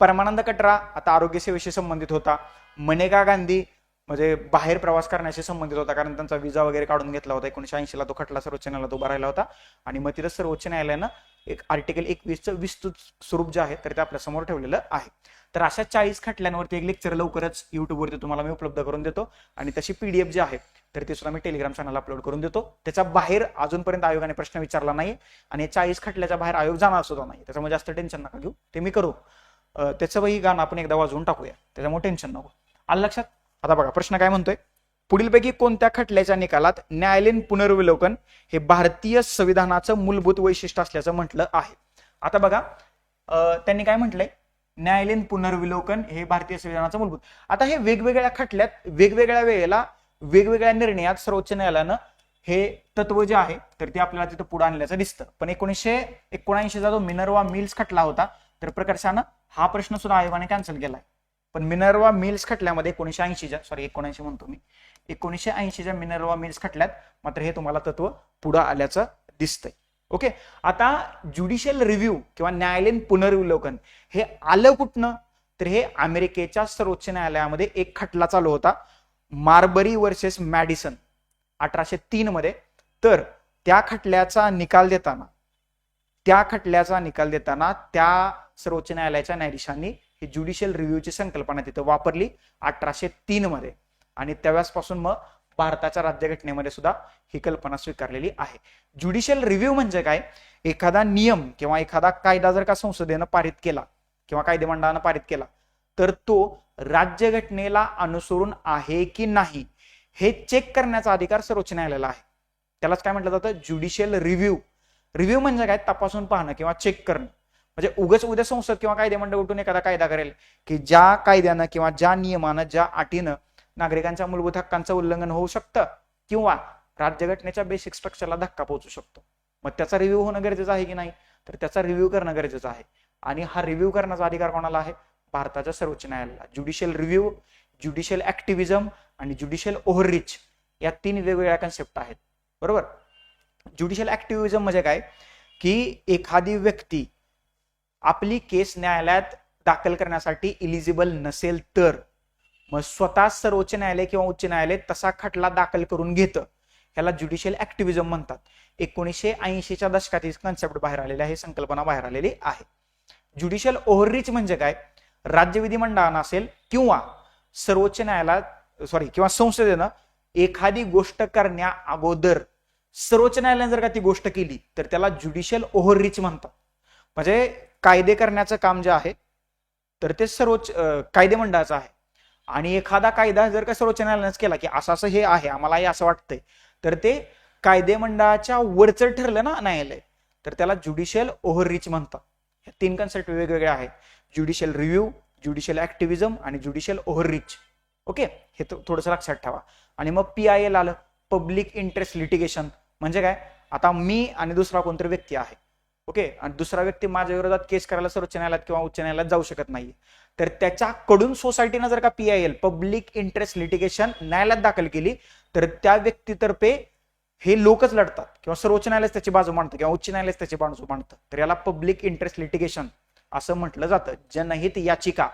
परमानंद कटरा आता आरोग्य सेवेशी संबंधित होता. मनेका गांधी म्हणजे बाहेर प्रवास करण्याशी संबंधित होता, कारण त्यांचा विजा वगैरे काढून घेतला होता. 1980ला तो खटला सर्वोच्च न्यायालयात उभा राहिला होता आणि मग तिथं सर्वोच्च न्यायालयानं एक आर्टिकल 21चं विस्तृत स्वरूप जे आहे तर ते आपल्या समोर ठेवलेलं आहे. तर अशा 40 खटल्यांवरती एक लेक्चर लवकरच युट्यूबवरती तुम्हाला मी उपलब्ध करून देतो आणि तशी पीडीएफ जी आहे तर ते सुद्धा मी टेलिग्राम चॅनलला अपलोड करून देतो. त्याच्या बाहेर अजूनपर्यंत आयोगाने प्रश्न विचारला नाही आणि 40 खटल्याच्या बाहेर आयोग जाणार सुद्धा नाही. त्याच्यामुळे जास्त टेन्शन नका घेऊ, ते मी करू. त्याचं वही गाणं आपण एकदा वाजवून टाकूया, त्याच्यामुळे टेन्शन नको. आलं लक्षात? आता बघा प्रश्न काय म्हणतोय. पुढीलपैकी कोणत्या खटल्याच्या निकालात न्यायालयीन पुनर्विलोकन हे भारतीय संविधानाचं मूलभूत वैशिष्ट्य असल्याचं म्हटलं आहे? आता बघा त्यांनी काय म्हटलंय, न्यायालयीन पुनर्विलोकन हे भारतीय संविधानाचं मूलभूत. आता हे वेगवेगळ्या खटल्यात वेगवेगळ्या वेळेला वेगवेगळ्या निर्णयात सर्वोच्च न्यायालयानं हे तत्व जे आहे तर ते आपल्याला तिथं पुढे आणल्याचं दिसतं. पण 1979चा जो मिनर्वा मिल्स खटला होता तर प्रकर्षानं हा प्रश्न सुद्धा आयोगाने कॅन्सल केलाय. पण मिनर्वा मिल्स खटल्यामध्ये 1980च्या मिनर्वा मिल्स खटल्यात मात्र हे तुम्हाला तत्व पुढे आल्याचं दिसतंय. ओके. आता ज्युडिशियल रिव्ह्यू किंवा न्यायालयीन पुनर्विलोकन हे आलं कुठनं? तर हे अमेरिकेच्या सर्वोच्च न्यायालयामध्ये एक खटला चालू होता, मार्बरी वर्सेस मॅडिसन 1803 मध्ये. तर त्या खटल्याचा निकाल देताना त्या सर्वोच्च न्यायालयाच्या न्यायाधीशांनी ही ज्युडिशियल रिव्ह्यूची संकल्पना तिथं वापरली 1803 मध्ये आणि त्यावेळेसपासून मग भारताच्या राज्यघटनेमध्ये सुद्धा ही कल्पना स्वीकारलेली आहे. ज्युडिशियल रिव्ह्यू म्हणजे काय? एखादा नियम किंवा एखादा कायदा जर का संसदेनं पारित केला किंवा कायदेमंडळानं पारित केला तर तो राज्यघटनेला अनुसरून आहे की नाही हे चेक करण्याचा अधिकार सर्वोच्च न्यायालयाला आहे. त्यालाच काय म्हटलं जातं? Judicial review. रिव्ह्यू म्हणजे काय? तपासून पाहणं किंवा चेक करणं. म्हणजे उगाच उद्या संसद किंवा कायदेमंडळ उठून एखादा कायदा करेल की ज्या कायद्यानं किंवा ज्या नियमानं ज्या अटीनं नागरिकांच्या मूलभूत हक्कांचं उल्लंघन होऊ शकतं किंवा राज्यघटनेच्या बेसिक स्ट्रक्चरला धक्का पोहोचू शकतो, मग त्याचा रिव्ह्यू होणं गरजेचं आहे की नाही? तर त्याचा रिव्ह्यू करणं गरजेचं आहे. आणि हा रिव्ह्यू करण्याचा अधिकार कोणाला आहे? भारताच्या सर्वोच्च न्यायालयाला. ज्युडिशियल रिव्ह्यू, ज्युडिशियल ऍक्टिव्हिजम आणि ज्युडिशियल ओव्हररीच या 3 वेगवेगळ्या कन्सेप्ट आहेत, बरोबर. ज्युडिशियल ऍक्टिव्हिजम म्हणजे काय की एखादी व्यक्ती आपली केस न्यायालयात दाखल करण्यासाठी इलिजिबल नसेल तर मग स्वतः सर्वोच्च न्यायालय किंवा उच्च न्यायालय तसा खटला दाखल करून घेतं. ह्याला ज्युडिशियल ऍक्टिव्हिजम म्हणतात. 1980च्या दशकात ही कन्सेप्ट बाहेर आलेली आहे, संकल्पना बाहेर आलेली आहे. ज्युडिशियल ओव्हररीच म्हणजे काय? राज्य विधिमंडळानं असेल किंवा सर्वोच्च न्यायालयात किंवा संसदेनं एखादी गोष्ट करण्या अगोदर सर्वोच्च न्यायालयाने जर का ती गोष्ट केली तर त्याला ज्युडिशियल ओव्हररीच म्हणतात. म्हणजे कायदे करण्याचं काम जे आहे तर ते सर्वोच्च कायदे मंडळाचं आहे. आणि एखादा कायदा जर का सर्वोच्च न्यायालयानेच केला की असं असं हे आहे, आम्हाला हे असं वाटतंय, तर ते कायदे मंडळाच्या वरचं ठरलं ना न्यायालय, तर त्याला ज्युडिशियल ओव्हररीच म्हणतात. हे 3 कन्सेप्ट वेगवेगळे आहेत: ज्युडिशियल रिव्ह्यू, ज्युडिशियल ऍक्टिव्हिजम आणि ज्युडिशियल ओव्हररीच. ओके, हे थोडंसं लक्षात ठेवा. आणि मग PIL आलं, पब्लिक इंटरेस्ट लिटिगेशन. म्हणजे काय, आता मी आणि दुसरा कोणतरी व्यक्ती आहे, ओके, आणि दुसरा व्यक्ती माझ्या विरोधात केस करायला सर्वोच्च न्यायालयात किंवा उच्च न्यायालयात जाऊ शकत नाही, तर त्याच्याकडून सोसायटीनं जर का PIL, पब्लिक इंटरेस्ट लिटिगेशन, न्यायालयात दाखल केली तर त्या व्यक्तीतर्फे हे लोकच लढतात किंवा सर्वोच्च न्यायालय त्याची बाजू मांडतं किंवा उच्च न्यायालय त्याची बाजू मांडतं, तर याला पब्लिक इंटरेस्ट लिटिगेशन असं म्हटलं जातं. जनहित याचिका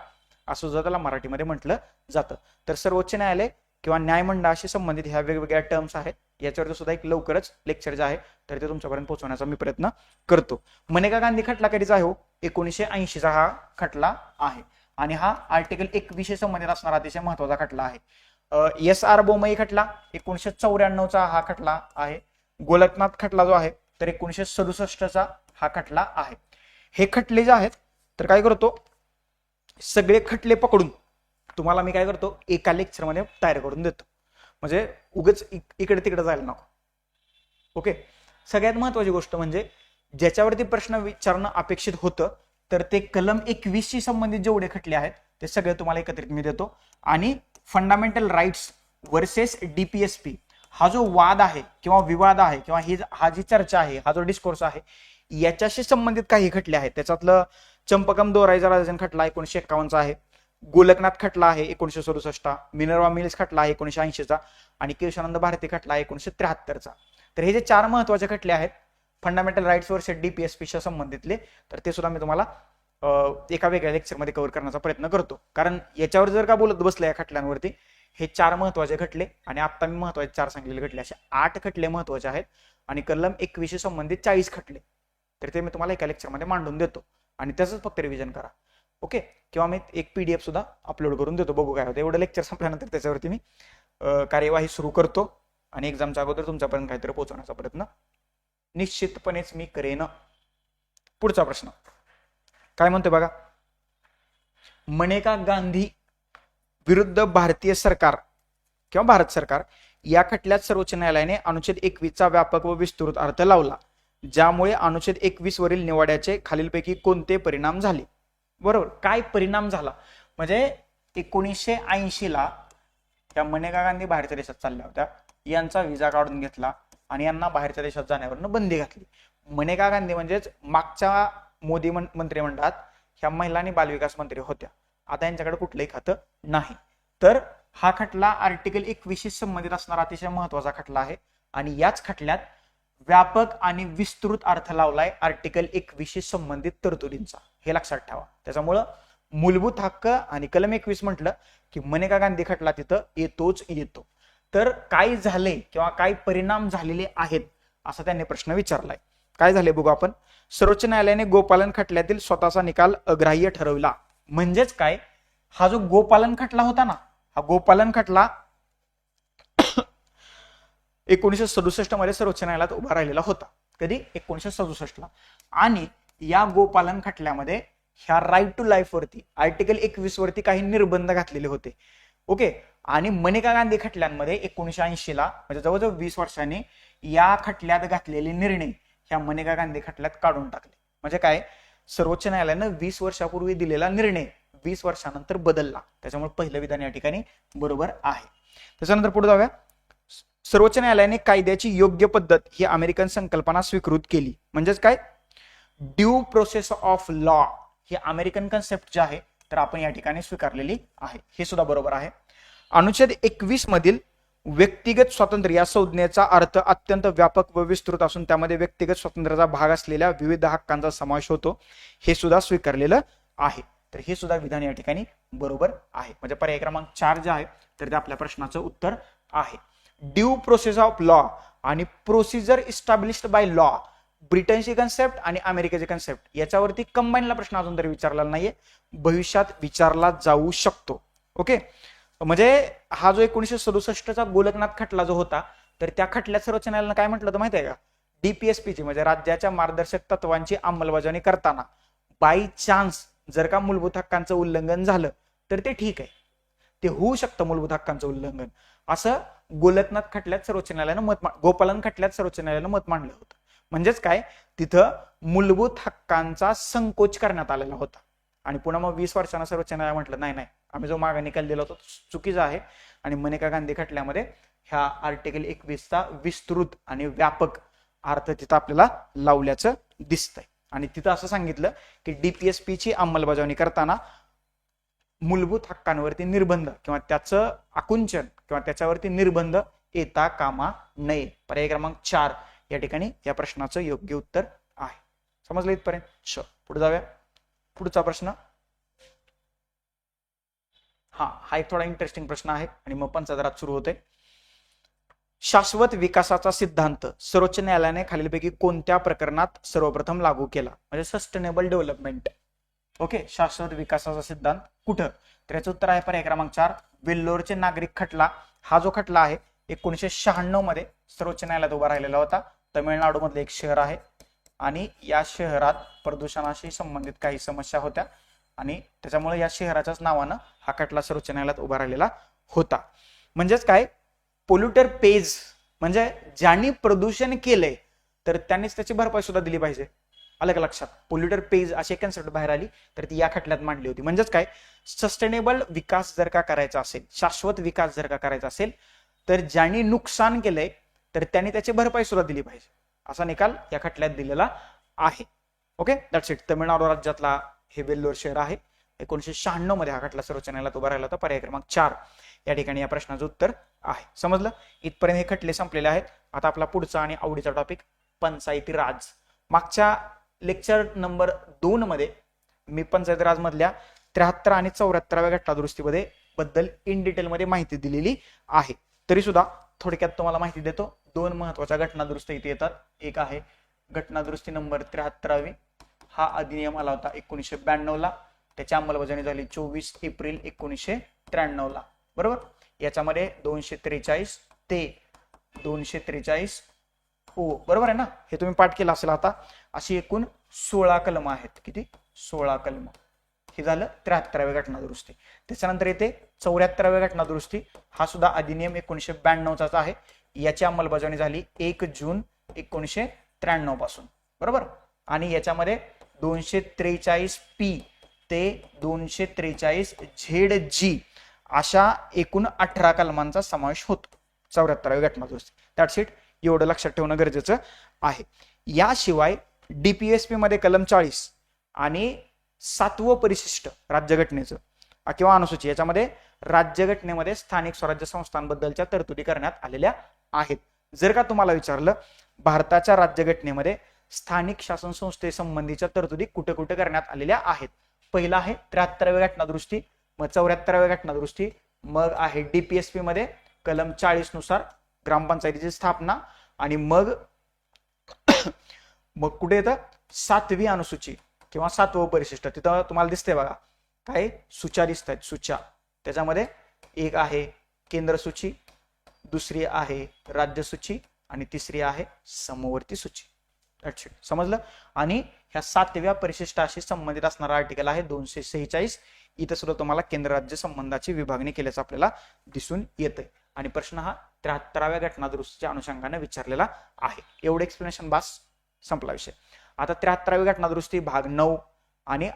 असं सुद्धा त्याला मराठीमध्ये म्हटलं जातं. तर सर्वोच्च न्यायालय किंवा न्यायमंडळाशी संबंधित ह्या वेगवेगळ्या टर्म्स आहेत. याच्यावर सुद्धा एक लवकरच लेक्चर जे आहे तर ते तुमच्यापर्यंत पोहोचवण्याचा मी प्रयत्न करतो. मनेका गांधी खटला कधीचा आहे हो? 1980चा हा खटला आहे आणि हा आर्टिकल 21 संबंधित असणारा अतिशय महत्वाचा खटला आहे. SR बोमई खटला 1994चा हा खटला आहे. गोलकनाथ खटला जो आहे तर 1967चा हा खटला आहे. हे खटले जे आहेत तर काय करतो, सगळे खटले पकडून तुम्हाला मी काय करतो एका लेक्चरमध्ये तयार करून देतो, म्हणजे उगच इकडे तिकडे जायला नको. ओके, सगळ्यात महत्वाची गोष्ट म्हणजे ज्याच्यावरती प्रश्न विचारणं अपेक्षित होतं तर ते कलम 21 शी संबंधित जेवढे खटले आहेत ते सगळे तुम्हाला एकत्रित मी देतो. आणि फंडामेंटल राईट्स वर्सेस DPSP हा जो वाद आहे किंवा विवाद आहे किंवा हा जी चर्चा आहे, हा जो डिस्कोर्स आहे, याच्याशी संबंधित काही खटले आहेत. त्याच्यातलं चंपकम दोराईजा खटला 1951चा आहे, गोलकनाथ खटला आहे 1967, मिनर्वा मिल्स खटला आहे 1980चा आणि केशवानंद भारती खटला आहे 1973चा. तर हे जे 4 महत्वाचे खटले आहेत फंडामेंटल राईट्स वर्सेस DPSP संबंधितले, तर ते सुद्धा मी तुम्हाला एका वेगळ्या लेक्चरमध्ये कव्हर करण्याचा प्रयत्न करतो. कारण याच्यावर जर का बोलत बसलं या खटल्यांवरती, हे 4 महत्वाचे खटले आणि आता मी महत्वाचे 4 सांगितलेले खटले असे 8 खटले महत्वाचे आहेत आणि कलम 21 संबंधित 40 खटले, तर ते मी तुम्हाला एका लेक्चरमध्ये मांडून देतो आणि त्याचंच फक्त रिव्हिजन करा. ओके, किंवा मी एक PDF सुद्धा अपलोड करून देतो, बघू काय होतं. एवढं लेक्चर संपल्यानंतर त्याच्यावरती मी कार्यवाही सुरू करतो आणि एक्झामच्या अगोदर तुमच्यापर्यंत काहीतरी पोहोचवण्याचा प्रयत्न निश्चितपणेच मी करेन. पुढचा प्रश्न काय म्हणतोय बघा, मनेका गांधी विरुद्ध भारतीय सरकार किंवा भारत सरकार या खटल्यात सर्वोच्च न्यायालयाने अनुच्छेद 21चा व्यापक व विस्तृत अर्थ लावला, ज्यामुळे अनुच्छेद 21 वरील निवाड्याचे खालीलपैकी कोणते परिणाम झाले. बरोबर, काय परिणाम झाला म्हणजे 1980ला त्या मनेका गांधी बाहेरच्या देशात चालल्या होत्या, यांचा व्हिसा काढून घेतला आणि यांना बाहेरच्या देशात जाण्यावरून बंदी घातली. मनेका गांधी म्हणजेच मागच्या मोदी मंत्रिमंडळात ह्या महिला आणि बालविकास मंत्री होत्या, आता यांच्याकडे कुठलंही खातं नाही. तर हा खटला आर्टिकल 21 संबंधित असणारा अतिशय महत्वाचा खटला आहे आणि याच खटल्यात व्यापक आणि विस्तृत अर्थ लावलाय आर्टिकल 21 संबंधित तरतुदींचा, हे लक्षात ठेवा. त्याच्यामुळं मूलभूत हक्क आणि कलम 21 म्हटलं की मनेका गांधी खटला तिथं येतोच येतो. तर काय झाले किंवा काय परिणाम झालेले आहेत असा त्यांनी प्रश्न विचारलाय. काय झाले बघू आपण. सर्वोच्च न्यायालयाने गोपालन खटल्यातील स्वतःचा निकाल अग्राह्य ठरवला. म्हणजेच काय, हा जो गोपालन खटला होता ना, हा गोपालन खटला 1967 मध्ये सर्वोच्च न्यायालयात उभा राहिलेला होता. कधी? 1967ला. आणि या गोपालन खटल्यामध्ये ह्या राईट टू लाईफ वरती आर्टिकल 21 वरती काही निर्बंध घातलेले होते. ओके, आणि मनेका गांधी खटल्यांमध्ये 1980ला म्हणजे जवळजवळ 20 वर्षांनी या खटल्यात घातलेले निर्णय ह्या मनेका गांधी खटल्यात काढून टाकले. म्हणजे काय, सर्वोच्च न्यायालयानं 20 वर्षापूर्वी दिलेला निर्णय 20 वर्षानंतर बदलला. त्याच्यामुळे पहिलं विधान या ठिकाणी बरोबर आहे. त्याच्यानंतर पुढे जाऊया. सर्वोच्च न्यायालयाने कायद्याची योग्य पद्धत ही अमेरिकन संकल्पना स्वीकृत केली. म्हणजेच काय, ड्यू प्रोसेस ऑफ लॉ ही अमेरिकन कन्सेप्ट जी आहे तर आपण या ठिकाणी स्वीकारलेली आहे, हे सुद्धा बरोबर आहे. अनुच्छेद 21 मधील व्यक्तिगत स्वातंत्र्य या संज्ञेचा अर्थ अत्यंत व्यापक व विस्तृत असून त्यामध्ये व्यक्तिगत स्वातंत्र्याचा भाग असलेल्या विविध हक्कांचा समावेश होतो, हे सुद्धा स्वीकारलेलं आहे. तर हे सुद्धा विधान या ठिकाणी बरोबर आहे. म्हणजे पर्याय क्रमांक 4 जे आहे तर ते आपल्या प्रश्नाचं उत्तर आहे. ड्यू प्रोसेस ऑफ लॉ आणि प्रोसिजर इस्टॅब्लिश्ड बाय लॉ, ब्रिटनची कन्सेप्ट आणि अमेरिकेची कन्सेप्ट याच्यावरती कंबाईनला प्रश्न अजून तरी विचारलेला नाहीये, भविष्यात विचारला जाऊ शकतो. ओके, म्हणजे हा जो 1967चा गोलकनाथ खटला जो होता, तर त्या खटल्यात सर्वोच्च न्यायालयानं काय म्हटलं होतं माहिती आहे का? डीपीएसपीची म्हणजे राज्याच्या मार्गदर्शक तत्वांची अंमलबजावणी करताना बाय चान्स जर का मूलभूत हक्कांचं उल्लंघन झालं तर ते ठीक आहे, ते होऊ शकतं मूलभूत हक्कांचं उल्लंघन, असं गोलकनाथ खटल्यात सर्वोच्च न्यायालयानं गोपालन खटल्यात सर्वोच्च न्यायालयानं मत मांडलं होतं. म्हणजेच काय, तिथं मूलभूत हक्कांचा संकोच करण्यात आलेला होता. आणि पुन्हा मग 20 वर्षांना सर्वोच्च न्यायालय म्हटलं नाही नाही, आम्ही जो मागे निकाल दिला होता चुकीचा आहे. आणि मनेका गांधी खटल्यामध्ये ह्या आर्टिकल 21चा विस्तृत आणि व्यापक अर्थ तिथं आपल्याला लावल्याचं दिसतंय. आणि तिथं असं सांगितलं की डीपीएसपीची अंमलबजावणी करताना मूलभूत हक्कांवरती निर्बंध किंवा त्याचं आकुंचन किंवा त्याच्यावरती निर्बंध येता कामा नये. पर्याय क्रमांक 4 या ठिकाणी या प्रश्नाचं योग्य उत्तर आहे. समजलं इथपर्यंत? पुढे जाऊया. पुढचा प्रश्न, हा एक थोडा इंटरेस्टिंग प्रश्न आहे आणि मग पंचायत सुरू होते. शाश्वत विकासाचा सिद्धांत सर्वोच्च न्यायालयाने खालीलपैकी कोणत्या प्रकरणात सर्वप्रथम लागू केला? म्हणजे सस्टेनेबल डेव्हलपमेंट. ओके, शाश्वत विकासाचा सिद्धांत कुठं? तर याचं उत्तर आहे पर्याय क्रमांक 4 वेल्लोरचे नागरिक खटला. हा जो खटला आहे 1996 मध्ये सर्वोच्च न्यायालयात उभा राहिलेला होता. तमिळनाडू मधलं एक शहर आहे आणि या शहरात प्रदूषणाशी संबंधित काही समस्या होत्या आणि त्याच्यामुळे या शहराच्याच नावानं हा खटला सर्वोच्च न्यायालयात उभा राहिलेला होता. म्हणजेच काय, पोल्युटर पेज, म्हणजे ज्यांनी प्रदूषण केलंय तर त्यांनीच त्याची भरपाई सुद्धा दिली पाहिजे. आलं का लक्षात? पोल्युटर पेज अशी कन्सेप्ट बाहेर आली तर ती या खटल्यात मांडली होती. म्हणजेच काय, सस्टेनेबल विकास जर का करायचा असेल, शाश्वत विकास जर का करायचा असेल तर ज्यांनी नुकसान केलंय तर त्यांनी त्याची भरपाई सुद्धा दिली पाहिजे, असा निकाल या खटल्यात दिलेला आहे. Okay, that's it. तमिळनाडू राज्यातला हे वेल्लोर शहर आहे. 1996 मध्ये हा खटला सर्वोच्च न्यायालयात उभा राहिला होता. पर्याय क्रमांक 4 या ठिकाणी या प्रश्नाचं उत्तर आहे. समजलं? इथपर्यंत हे खटले संपलेले आहेत. आता आपला पुढचा आणि आवडीचा टॉपिक पंचायती राज. मागच्या लेक्चर नंबर 2 मध्ये मी पंचायती राज मधल्या 73 आणि 74व्या घटनादुरुस्तीमध्ये बद्दल इन डिटेल मध्ये माहिती दिलेली आहे. तरी सुद्धा थोडक्यात तुम्हाला माहिती देतो. 2 महत्वाच्या घटनादुरुस्ती इथे येतात. एक आहे घटनादुरुस्ती नंबर 73वी. हा अधिनियम आला होता 1992 ला. त्याची अंमलबजावणी झाली 24 एप्रिल 1993 ला. बरोबर. याच्यामध्ये 243 ते 243 हो बरोबर आहे ना, हे तुम्ही पाठ केलं असेल आता. अशी एकूण 16 कलम आहेत. किती? 16 कलम. हे झालं 73व्या घटनादुरुस्ती. त्याच्यानंतर येते 74व्या घटनादुरुस्ती. हा सुद्धा अधिनियम 1992चा आहे. याची अंमलबजावणी झाली 1 जून 1993 पासून. बरोबर. आणि याच्यामध्ये 243 पी ते 243 ZG अशा एकूण 18 कलमांचा समावेश होतो 74व्या घटनादुरुस्ती. That's it. एवढं लक्षात ठेवणं गरजेचं आहे. याशिवाय डीपीएसपी मध्ये कलम 40 आणि 7वं परिशिष्ट राज्यघटनेचं किंवा अनुसूची, याच्यामध्ये राज्यघटनेमध्ये स्थानिक स्वराज्य संस्थांबद्दलच्या तरतुदी करण्यात आलेल्या आहेत. जर का तुम्हाला विचारलं भारताच्या राज्यघटनेमध्ये स्थानिक शासन संस्थेसंबंधीच्या तरतुदी कुठे कुठे करण्यात आलेल्या आहेत, पहिला आहे 73व्या घटनादुरुस्ती, मग 74व्या घटनादुरुस्ती, मग आहे डीपीएसपी मध्ये कलम 40 नुसार ग्रामपंचायतीची स्थापना, आणि मग कुठे येतं 7वी अनुसूची किंवा 7वं परिशिष्ट. तिथं तुम्हाला दिसते बघा काय सूच्या दिसत आहेत. सूच्या त्याच्यामध्ये एक आहे केंद्र सूची, दुसरी आहे राज्य सूची आणि तिसरी आहे समवर्ती सूची. समजलं? आणि ह्या 7व्या परिशिष्टाशी संबंधित असणारा आर्टिकल आहे 246. इथं सुद्धा तुम्हाला केंद्र राज्य संबंधाची विभागणी केल्याचं आपल्याला दिसून येतंय. आणि प्रश्न हा 73व्या घटनादुरुस्तीच्या अनुषंगाने विचारलेला आहे. एवढं एक्सप्लेनेशन बास, संपला विषय. आता 73वी घटनादुरुस्ती भाग 9 आणि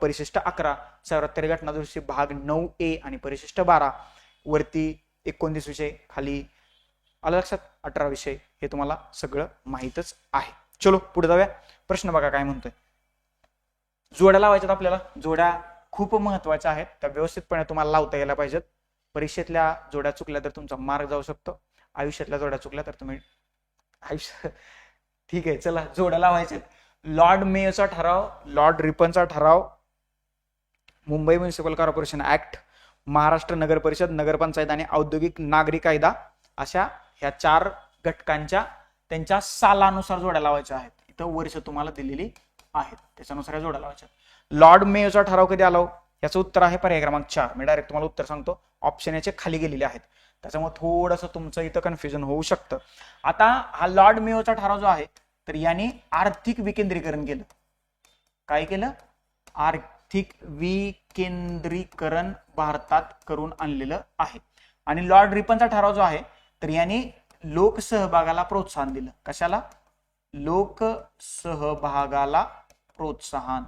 परिशिष्ट 11, 74वी घटनादुरुस्ती भाग 9A आणि परिशिष्ट 12, वरती 19 विषय, खाली आलं लक्षात 18 विषय. हे तुम्हाला सगळं माहीतच आहे. चलो पुढे जाऊया. प्रश्न बघा काय म्हणतोय. जोड्या लावायच्यात आपल्याला. जोड्या खूप महत्वाच्या आहेत, त्या व्यवस्थितपणे तुम्हाला लावता यायला पाहिजेत. परीक्षेतल्या जोड्या चुकल्या तर तुमचा मार्क जाऊ शकतो, आयुष्यातल्या जोड्या चुकल्या तर तुम्ही आयुष्य ठीक आहे. चला जोड्या लावायच्यात. लॉर्ड मेयोचा ठराव, लॉर्ड रिपनचा ठराव, Mumbai municipal corporation act, Maharashtra नगर परिषद, नगरपंचायत आणि औद्योगिक नागरी कायदा, अशा ह्या 4 घटकांच्या त्यांच्या सालानुसार जोड्या लावायच्या आहेत. इथं वर्ष तुम्हाला दिलेली आहेत, त्याच्यानुसार जोड्या लावायच्या. लॉर्ड मेयोचा ठराव कधी आला? याचं उत्तर आहे पर्याय क्रमांक 4. मी डायरेक्ट तुम्हाला उत्तर सांगतो. ऑप्शन याचे खाली गेलेले आहेत, त्याच्यामुळे थोडंसं तुमचं इथं कन्फ्युजन होऊ शकतं. आता हा लॉर्ड मेयोचा ठराव जो आहे तर याने आर्थिक विकेंद्रीकरण केलं. काय केलं? आर्थिक विकेंद्रीकरण भारतात करून आणलेलं आहे. आणि लॉर्ड रिपनचा ठराव जो आहे तर याने लोकसहभागाला प्रोत्साहन दिलं. कशाला? लोकसहभागाला प्रोत्साहन.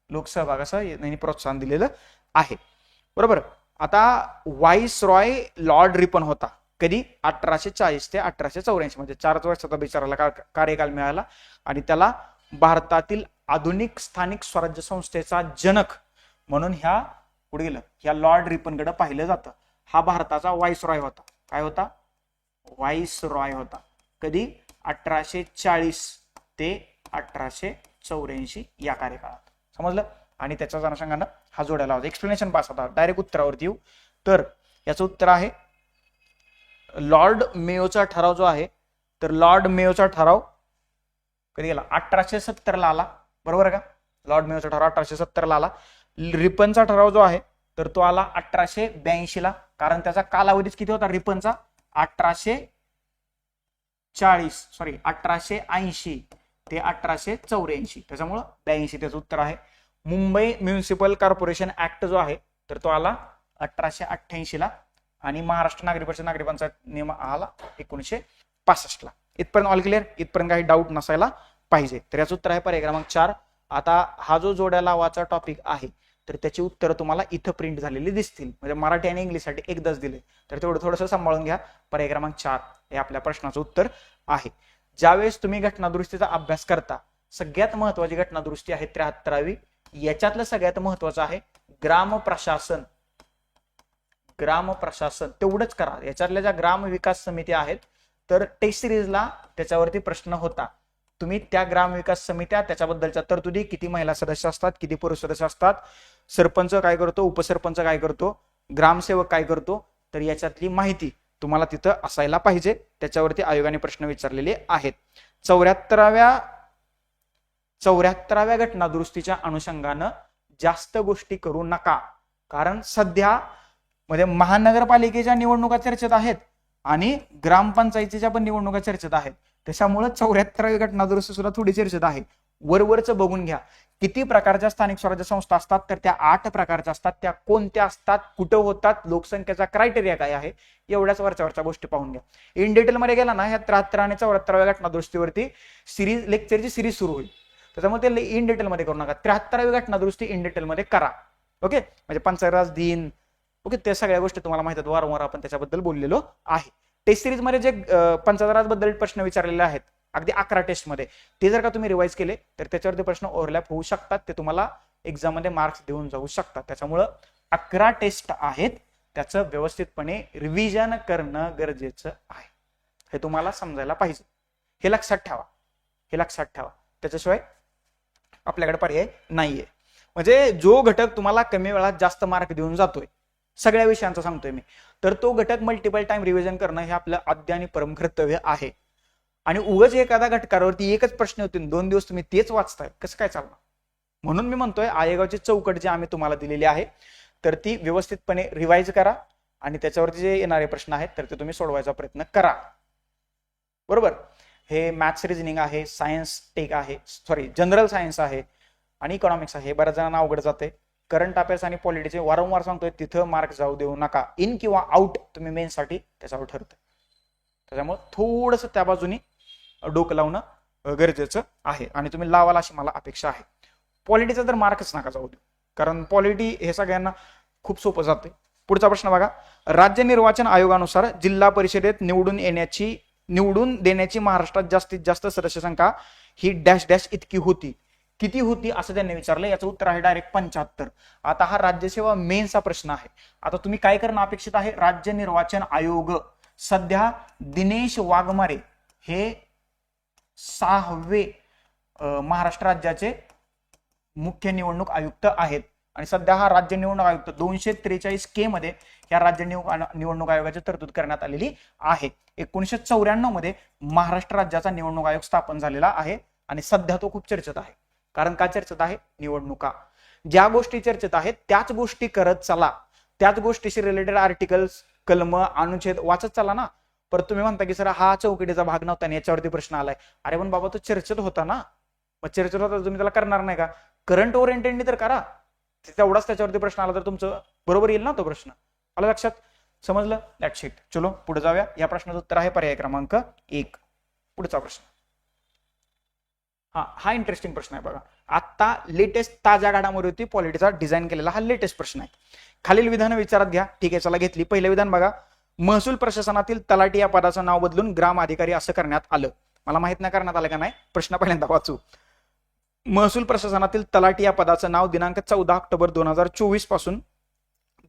लोकसहभागाचं यांनी प्रोत्साहन दिलेलं आहे. बरोबर. आता व्हाईस रॉय लॉर्ड रिपन होता कधी? 1840 ते 1884 म्हणजे 4 वर्षाचा बिचाराला कार्यकाल मिळाला आणि त्याला भारतातील आधुनिक स्थानिक स्वराज्य संस्थेचा जनक म्हणून ह्या पुढे गेलं, ह्या लॉर्ड रिपनकडे पाहिलं जातं. हा भारताचा व्हाईस रॉय होता. काय होता? व्हाईस रॉय होता. कधी? 1840 ते 1884 या कार्यकाळात. समजलं? आणि त्याच्याच अनुषंगानं हा जोड्याला होता. एक्सप्लेनेशन पास होता. डायरेक्ट उत्तरावरती येऊ तर याचं उत्तर आहे लॉर्ड मेयोचा ठराव जो आहे तर लॉर्ड मेयोचा ठराव कधी गेला? 1870 ला आला. बरोबर का? लॉर्ड मेयोचा ठराव 1870 ला आला. रिपनचा ठराव जो आहे तर तो आला 1882 ला. कारण त्याचा कालावधीच किती होता रिपनचा? 1880 ते 1884. त्याच्यामुळं 82 त्याचं उत्तर आहे. मुंबई म्युनिसिपल कॉर्पोरेशन ऍक्ट जो आहे तर तो आला 1888 ला आणि महाराष्ट्र नागरी परिषद नागरी पंचायत नियम आला 1965 ला. इथपर्यंत ऑल क्लिअर? इथपर्यंत काही डाऊट नसायला पाहिजे. तर याचं उत्तर आहे पर्याय क्रमांक 4. आता हा जो जोड्या लावाचा टॉपिक आहे तर त्याची उत्तरं तुम्हाला इथं प्रिंट झालेली दिसतील. म्हणजे मराठी आणि इंग्लिशसाठी एकदाच दिले तर तेवढं थोडंसं सांभाळून घ्या. पर्याय क्रमांक 4 हे आपल्या प्रश्नाचं उत्तर आहे. ज्यावेळेस तुम्ही घटनादुरुस्तीचा अभ्यास करता सगळ्यात महत्वाची घटनादुरुस्ती आहे 73वी. याच्यातलं सगळ्यात महत्वाचं आहे ग्रामप्रशासन. तेवढंच करा. याच्यातल्या ज्या ग्राम विकास समिती आहेत तर टेस्ट सिरीजला त्याच्यावरती प्रश्न होता. तुम्ही त्या ग्राम विकास समित्या, त्याच्याबद्दलच्या तरतुदी, किती महिला सदस्य असतात, किती पुरुष सदस्य असतात, सरपंच काय करतो, उपसरपंच काय करतो, ग्रामसेवक काय करतो, तर याच्यातली माहिती तुम्हाला तिथं असायला पाहिजे. त्याच्यावरती आयोगाने प्रश्न विचारलेले आहेत. 74व्या घटनादुरुस्तीच्या अनुषंगानं जास्त गोष्टी करू नका. कारण सध्या मध्ये महानगरपालिकेच्या निवडणुका चर्चेत आहेत आणि ग्रामपंचायतीच्या पण निवडणुका चर्चेत आहेत. त्याच्यामुळे 74वी घटनादुरुस्ती सुद्धा थोडी चर्चेत आहे. वरवरचं बघून घ्या. किती प्रकारच्या स्थानिक स्वराज्य संस्था असतात तर त्या 8 प्रकारच्या असतात. त्या कोणत्या असतात, कुठं होतात, लोकसंख्येचा क्रायटेरिया काय आहे, एवढ्याच वरच्या गोष्टी पाहून घ्या. इन डिटेल मध्ये गेला ना ह्या 73 आणि 74व्या घटनादुरुस्तीवरती लेक्चरची सिरीज सुरू होईल. त्याच्यामुळे ते इन डिटेल मध्ये करू नका. 73वी घटनादुरुस्ती इन डिटेल मध्ये करा. ओके. म्हणजे पंचायत दिन ओके त्या सगळ्या गोष्टी तुम्हाला माहिती आहेत. वारंवार आपण त्याच्याबद्दल बोललेलो आहे. टेस्ट सिरीज मध्ये जे पंचायत राज बद्दल प्रश्न विचारलेले आहेत अगदी 11 टेस्ट मध्ये ते जर का तुम्ही रिवाइज केले तर त्याच्यावरती प्रश्न ओव्हरलॅप होऊ शकतात. ते तुम्हाला एक्झाम मध्ये मार्क्स देऊन जाऊ शकतात. त्याच्यामुळं 11 टेस्ट आहेत, त्याचं व्यवस्थितपणे रिव्हिजन करणं गरजेचं आहे. हे तुम्हाला समजायला पाहिजे. हे लक्षात ठेवा. त्याच्याशिवाय आपल्याकडे पर्याय नाहीये. म्हणजे जो घटक तुम्हाला कमी वेळात जास्त मार्क देऊन जातोय, सगळ्या विषयांचा सांगतोय मी, तर तो घटक मल्टिपल टाइम रिव्हिजन करणं हे आपलं आद्य आणि परम कर्तव्य आहे. आणि उगाच एखाद्या घटकावरती एकच प्रश्न होते 2 दिवस तुम्ही तेच वाचताय, कसं काय चालणार? म्हणून मी म्हणतोय आयोगाची चौकट जी आम्ही तुम्हाला दिलेली आहे तर ती व्यवस्थितपणे रिवाइज करा आणि त्याच्यावरती जे येणारे प्रश्न आहेत तर ते तुम्ही सोडवायचा प्रयत्न करा. बरोबर. हे मॅथ्स रिजनिंग आहे, सायन्स टेक आहे, जनरल सायन्स आहे आणि इकॉनॉमिक्स आहे. बऱ्याच जणांना अवघड जाते. करंट अफेअर्स आणि पॉलिटिक्स वारंवार सांगतोय तिथं मार्क जाऊ देऊ नका. इन किंवा आउट तुम्ही मेन्ससाठी त्याच्यावर ठरतं. त्याच्यामुळे थोडंसं त्या बाजूनी डोकं लावणं गरजेचं आहे आणि तुम्ही लावाल अशी मला अपेक्षा आहे. पॉलिटीचा तर मार्कच नका जाऊ देऊ, कारण पॉलिटी हे सगळ्यांना खूप सोपं जाते. पुढचा प्रश्न बघा. राज्य निर्वाचन आयोगानुसार जिल्हा परिषदेत निवडून देण्याची महाराष्ट्रात जास्तीत जास्त सदस्य संख्या ही डॅश डॅश इतकी होती. किती होती असं त्यांनी विचारलं. याचं उत्तर आहे डायरेक्ट 75. आता हा राज्यसेवा मेन्सचा प्रश्न आहे. आता तुम्ही काय करणं अपेक्षित आहे. राज्य निर्वाचन आयोग सध्या दिनेश वाघमारे हे 6वे महाराष्ट्र राज्याचे मुख्य निवडणूक आयुक्त आहेत आणि सध्या हा राज्य निवडणूक आयुक्त 243K मध्ये या राज्य निवडणूक आयोगाची तरतूद करण्यात आलेली आहे. 1994 मध्ये महाराष्ट्र राज्याचा निवडणूक आयोग स्थापन झालेला आहे आणि सध्या तो खूप चर्चेत आहे. कारण का चर्चेत आहे. निवडणुका. ज्या गोष्टी चर्चेत आहेत त्याच गोष्टी करत चला, त्याच गोष्टीशी रिलेटेड आर्टिकल्स, कलम, अनुच्छेद वाचत चला ना. परत तुम्ही म्हणता की सर हा चौकटीचा भाग नव्हता आणि याच्यावरती प्रश्न आलाय. अरे पण बाबा तो चर्चेत होता ना, मग चर्चेत होता तुम्ही त्याला करणार नाही का? करंट ओरिएंटेडनी तर करा, तेवढाच त्याच्यावरती प्रश्न आला तर तुमचं बरोबर येईल ना तो प्रश्न. आलं लक्षात? समजलं? That's it. चलो पुढे जाऊया. या प्रश्नाचं उत्तर आहे पर्याय क्रमांक 1. पुढचा प्रश्न. हा इंटरेस्टिंग प्रश्न आहे बघा. आता लेटेस्ट ताज्या घडामोडीवरती पॉलिटीचा डिझाईन केलेला हा लेटेस्ट प्रश्न आहे. खालील विधान विचारात घ्या. ठीक आहे, चला घेतली. पहिलं विधान बघा. महसूल प्रशासनातील तलाठी या पदाचं नाव बदलून ग्राम अधिकारी असं करण्यात आलं. मला माहित नाही करण्यात आलं का नाही, प्रश्न पहिल्यांदा वाचू. महसूल प्रशासनातील तलाठी या पदाचं नाव दिनांक 14 ऑक्टोबर 2024 पासून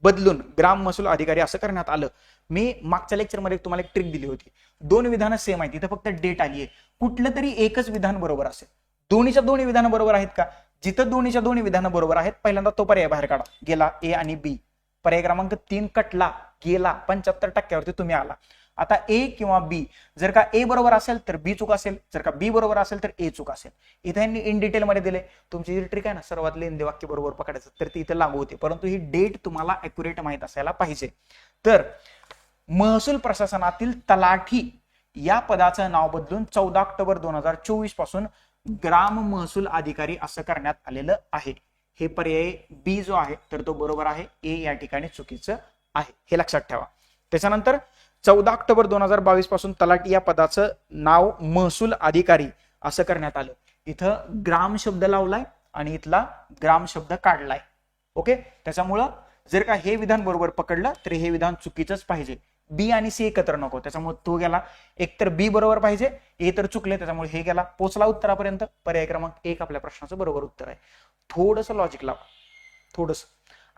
बदलून ग्राम महसूल अधिकारी असं करण्यात आलं. मी मागच्या लेक्चरमध्ये तुम्हाला एक ट्रिक दिली होती. दोन विधानं सेम आहेत, इथं फक्त डेट आली आहे. कुठलं तरी एकच विधान बरोबर असेल. दोन्हीच्या दोन्ही विधानं बरोबर आहेत का? जिथं दोन्हीच्या दोन्ही विधानं बरोबर आहेत पहिल्यांदा तो पर्याय बाहेर काढा. गेला ए आणि बी. पर्याय क्रमांक 3 कटला, गेला. 75% तुम्ही आला. आता ए किंवा बी, जर का ए बरोबर असेल तर बी चूक असेल, जर का बी बरोबर असेल तर ए चूक असेल. इथे यांनी इन डिटेल मध्ये दिले. तुमची जी ट्रिक आहे ना सर्वात लेंदी वाक्य बरोबर पकडायचं, तर ती इथे लागू होते. परंतु ही डेट तुम्हाला अॅक्युरेट माहित असायला पाहिजे. तर महसूल प्रशासनातील तलाठी या पदाचं नाव बदलून 14 ऑक्टोबर 2024 पासून ग्राम महसूल अधिकारी असं करण्यात आलेलं आहे. हे पर्याय बी जो आहे तर तो बरोबर आहे, ए या ठिकाणी चुकीचं आहे, हे लक्षात ठेवा. त्याच्यानंतर 14 ऑक्टोबर 2022 पासून तलाठी या पदाचं नाव महसूल अधिकारी असं करण्यात आलं. इथं ग्राम शब्द लावलाय आणि इथला ग्राम शब्द काढलाय. ओके, त्याच्यामुळं जर का हे विधान बरोबर पकडलं तर हे विधान चुकीचंच पाहिजे. बी आणि सी एकत्र नको, त्याच्यामुळे तो गेला. एक तर बी बरोबर पाहिजे, ए तर चुकले, त्याच्यामुळे हे गेला. पोचला उत्तरापर्यंत. पर्याय क्रमांक 1 आपल्या प्रश्नाचं बरोबर उत्तर आहे. थोडस लॉजिक लावा, थोडस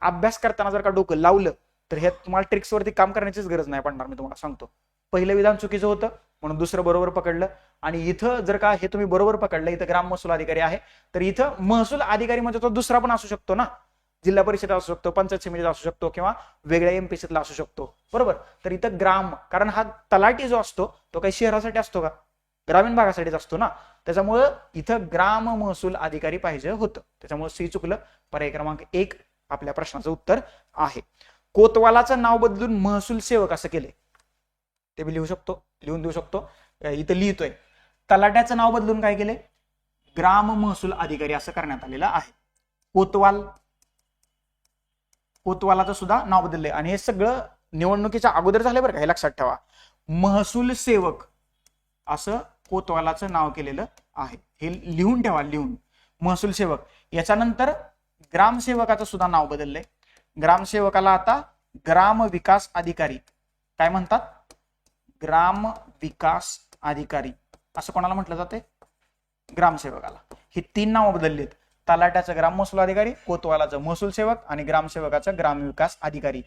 अभ्यास करताना जर का डोकं लावलं तर हे तुम्हाला ट्रिक्सवरती काम करण्याचीच गरज नाही पडणार. मी तुम्हाला सांगतो, पहिलं विधान चुकीचं होतं म्हणून दुसरं बरोबर पकडलं. आणि इथं जर का हे तुम्ही बरोबर पकडलं, इथं ग्राम महसूल अधिकारी आहे, तर इथं महसूल अधिकारी म्हणजे तो दुसरा पण असू शकतो ना. जिल्हा परिषद असू शकतो, पंचायत समितीचा असू शकतो, किंवा वेगळ्या एमपीसीतला असू शकतो. बरोबर. तर इथं ग्राम, कारण हा तलाठी जो असतो तो काही शहरासाठी असतो का? ग्रामीण भागासाठीच असतो ना. त्याच्यामुळं इथं ग्राम महसूल अधिकारी पाहिजे होतं. त्याच्यामुळे सी चुकलं. पर्याय क्रमांक 1 आपल्या प्रश्नाचं उत्तर आहे. कोतवालाचं नाव बदलून महसूल सेवक असं केले, ते मी लिहू शकतो, लिहून देऊ शकतो. इथं लिहितोय. तलाट्याचं नाव बदलून काय केले? ग्राम महसूल अधिकारी असं करण्यात आलेलं आहे. कोतवालाचं सुद्धा नाव बदलले. आणि हे सगळं निवडणुकीच्या अगोदर झाले बरं का, हे लक्षात ठेवा. महसूल सेवक असं कोतवालाचं नाव केलेलं आहे, हे लिहून ठेवा, लिहून. महसूल सेवक. याच्यानंतर ग्रामसेवकाचं सुद्धा नाव बदललंय. ग्रामसेवकाला आता ग्राम विकास अधिकारी काय म्हणतात? ग्राम विकास अधिकारी असं कोणाला म्हटलं जाते? ग्रामसेवकाला. ही 3 नावं बदललीत. तलाट्याचं ग्राम महसूल अधिकारी, कोतवालाचं महसूल सेवक आणि ग्रामसेवकाचं ग्राम विकास अधिकारी.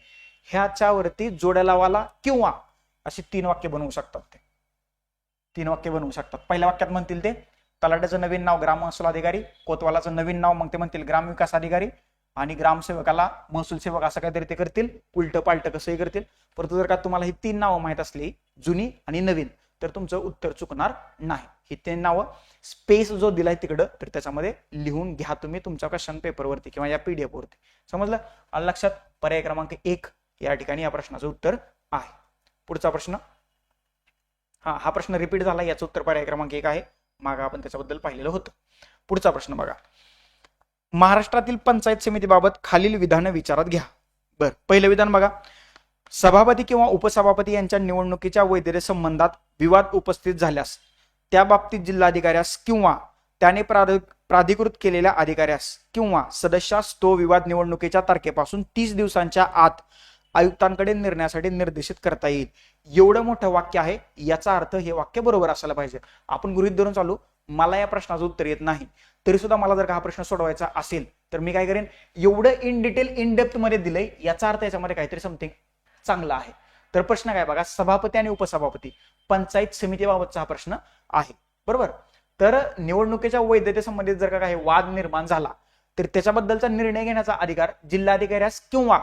ह्याच्यावरती जोड्या लावाला किंवा अशी 3 वाक्य बनवू शकतात. ते 3 वाक्य बनवू शकतात. पहिल्या वाक्यात म्हणतील ते तलाट्याचं नवीन नाव ग्राम महसूल अधिकारी, कोतवालाचं नवीन नाव मग ते म्हणतील ग्राम विकास अधिकारी, आणि ग्रामसेवकाला महसूल सेवक असं काहीतरी ते करतील. उलट पालट कसंही करतील. परंतु जर का तुम्हाला ही 3 नावं माहित असली, जुनी आणि नवीन, तर तुमचं उत्तर चुकणार नाही. ही 3 नावं स्पेस जो दिलाय तिकडं तर त्याच्यामध्ये लिहून घ्या तुम्ही तुमच्या क्वेश्चन पेपरवरती किंवा या पीडीएफ वरती. समजलं? आलं लक्षात? पर्याय क्रमांक 1 या ठिकाणी या प्रश्नाचं उत्तर आहे. पुढचा प्रश्न. हा प्रश्न रिपीट झाला. याचं उत्तर पर्याय क्रमांक 1 आहे. मागं आपण त्याच्याबद्दल पाहिलेलं होतं. पुढचा प्रश्न बघा. महाराष्ट्रातील पंचायत समितीबाबत खालील विधानं विचारात घ्या. बरं, पहिलं विधान बघा. सभापती किंवा उपसभापती यांच्या निवडणुकीच्या वैधते संबंधात विवाद उपस्थित झाल्यास त्या बाबतीत जिल्हाधिकाऱ्यास किंवा त्याने प्राधिकृत केलेल्या अधिकाऱ्यास किंवा सदस्यास तो विवाद निवडणुकीच्या तारखेपासून 30 दिवसांच्या आत आयुक्तांकडे निर्णयासाठी निर्देशित करता येईल. एवढं मोठं वाक्य आहे. याचा अर्थ हे वाक्य बरोबर असायला पाहिजे. आपण गृहीत धरून चालू, मला या प्रश्नाचं उत्तर येत नाही तरी सुद्धा मला जर का हा प्रश्न सोडवायचा असेल तर मी काय करेन, एवढं इन डिटेल इन डेप्थ मध्ये दिलंय, याचा अर्थ याच्यामध्ये काहीतरी समथिंग चांगला आहे. तर प्रश्न काय बघा, सभापती आणि उपसभापती पंचायत समितीबाबतचा हा प्रश्न आहे. बरोबर. तर निवडणुकीच्या वैधते संबंधित जर का काही वाद निर्माण झाला तर त्याच्याबद्दलचा निर्णय घेण्याचा अधिकार जिल्हाधिकाऱ्यास किंवा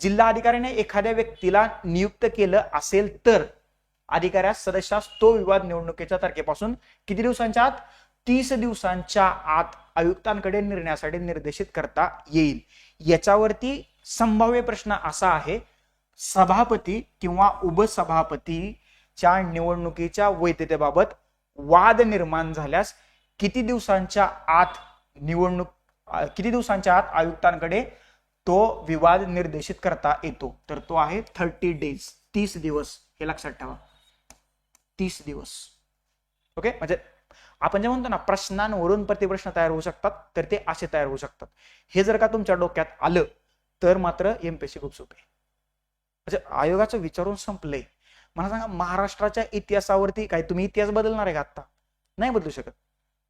जिल्हाधिकाऱ्याने एखाद्या व्यक्तीला नियुक्त केलं असेल तर अधिकाऱ्यास सदस्यास तो विवाद निवडणुकीच्या तारखेपासून किती दिवसांच्या आत? 30 दिवसांच्या आत आयुक्तांकडे निर्णयासाठी निर्देशित करता येईल. याच्यावरती संभाव्य प्रश्न असा आहे, सभापती किंवा उपसभापतीच्या निवडणुकीच्या वैधतेबाबत वाद निर्माण झाल्यास किती दिवसांच्या आत आयुक्तांकडे तो विवाद निर्देशित करता येतो? तर तो आहे 30 डेज, 30 दिवस. हे लक्षात ठेवा, 30 दिवस. ओके, म्हणजे आपण जे म्हणतो ना प्रश्नांवरून प्रतिप्रश्न तयार होऊ शकतात, तर ते असे तयार होऊ शकतात. हे जर का तुमच्या डोक्यात आलं तर मात्र एमपीएससी खूप सोपे. म्हणजे आयोगाचं विचारून संपलंय. मला सांगा, महाराष्ट्राच्या इतिहासावरती काय तुम्ही इतिहास बदलणार आहे का आता? नाही बदलू शकत.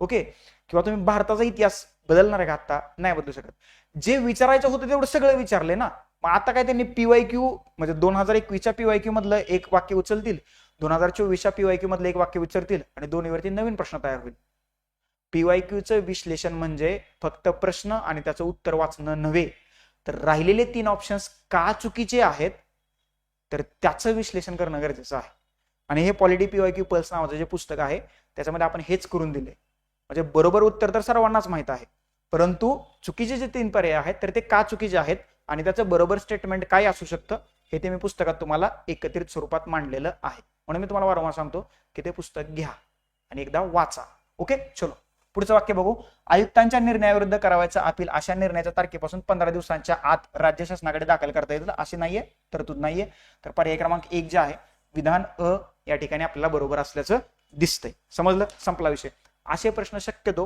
ओके, किंवा तुम्ही भारताचा इतिहास बदलणार आहे का आता? नाही बदलू शकत. जे विचारायचं होतं तेवढं सगळं विचारले ना. मग आता काय त्यांनी पीवायक्यू म्हणजे 2021च्या पीवायक्यू मधलं एक वाक्य उचलतील, 2024च्या पीवायक्यू मधलं एक वाक्य विचारतील आणि दोन्हीवरती नवीन प्रश्न तयार होईल. पीवायक्यूचं विश्लेषण म्हणजे फक्त प्रश्न आणि त्याचं उत्तर वाचणं नव्हे, तर राहिलेले 3 ऑप्शन्स का चुकीचे आहेत तर त्याचं विश्लेषण करणं गरजेचं आहे. आणि हे पॉलिटी पीवायक्यू पल्स नावाचं जे पुस्तक आहे त्याच्यामध्ये आपण हेच करून दिले. म्हणजे बरोबर उत्तर तर सर्वांनाच माहित आहे, परंतु चुकीचे जे 3 पर्याय आहेत तर ते का चुकीचे आहेत आणि त्याचं बरोबर स्टेटमेंट काय असू शकतं हे ते मी पुस्तकात तुम्हाला एकत्रित स्वरूपात मांडलेलं आहे. म्हणून मी तुम्हाला वारंवार सांगतो की ते पुस्तक घ्या आणि एकदा वाचा. ओके, चलो पुढचं वाक्य बघू. आयुक्तांच्या निर्णयाविरुद्ध करावयाचं अपील अशा निर्णयाच्या तारखेपासून 15 दिवसांच्या आत राज्य शासनाकडे दाखल करता येईल अशी नाहीये, तरतूद नाहीये. तर पर्याय क्रमांक 1 जे आहे विधान अ या ठिकाणी आपल्याला बरोबर असल्याचं दिसतंय. समजलं, संपला विषय. असे प्रश्न शक्यतो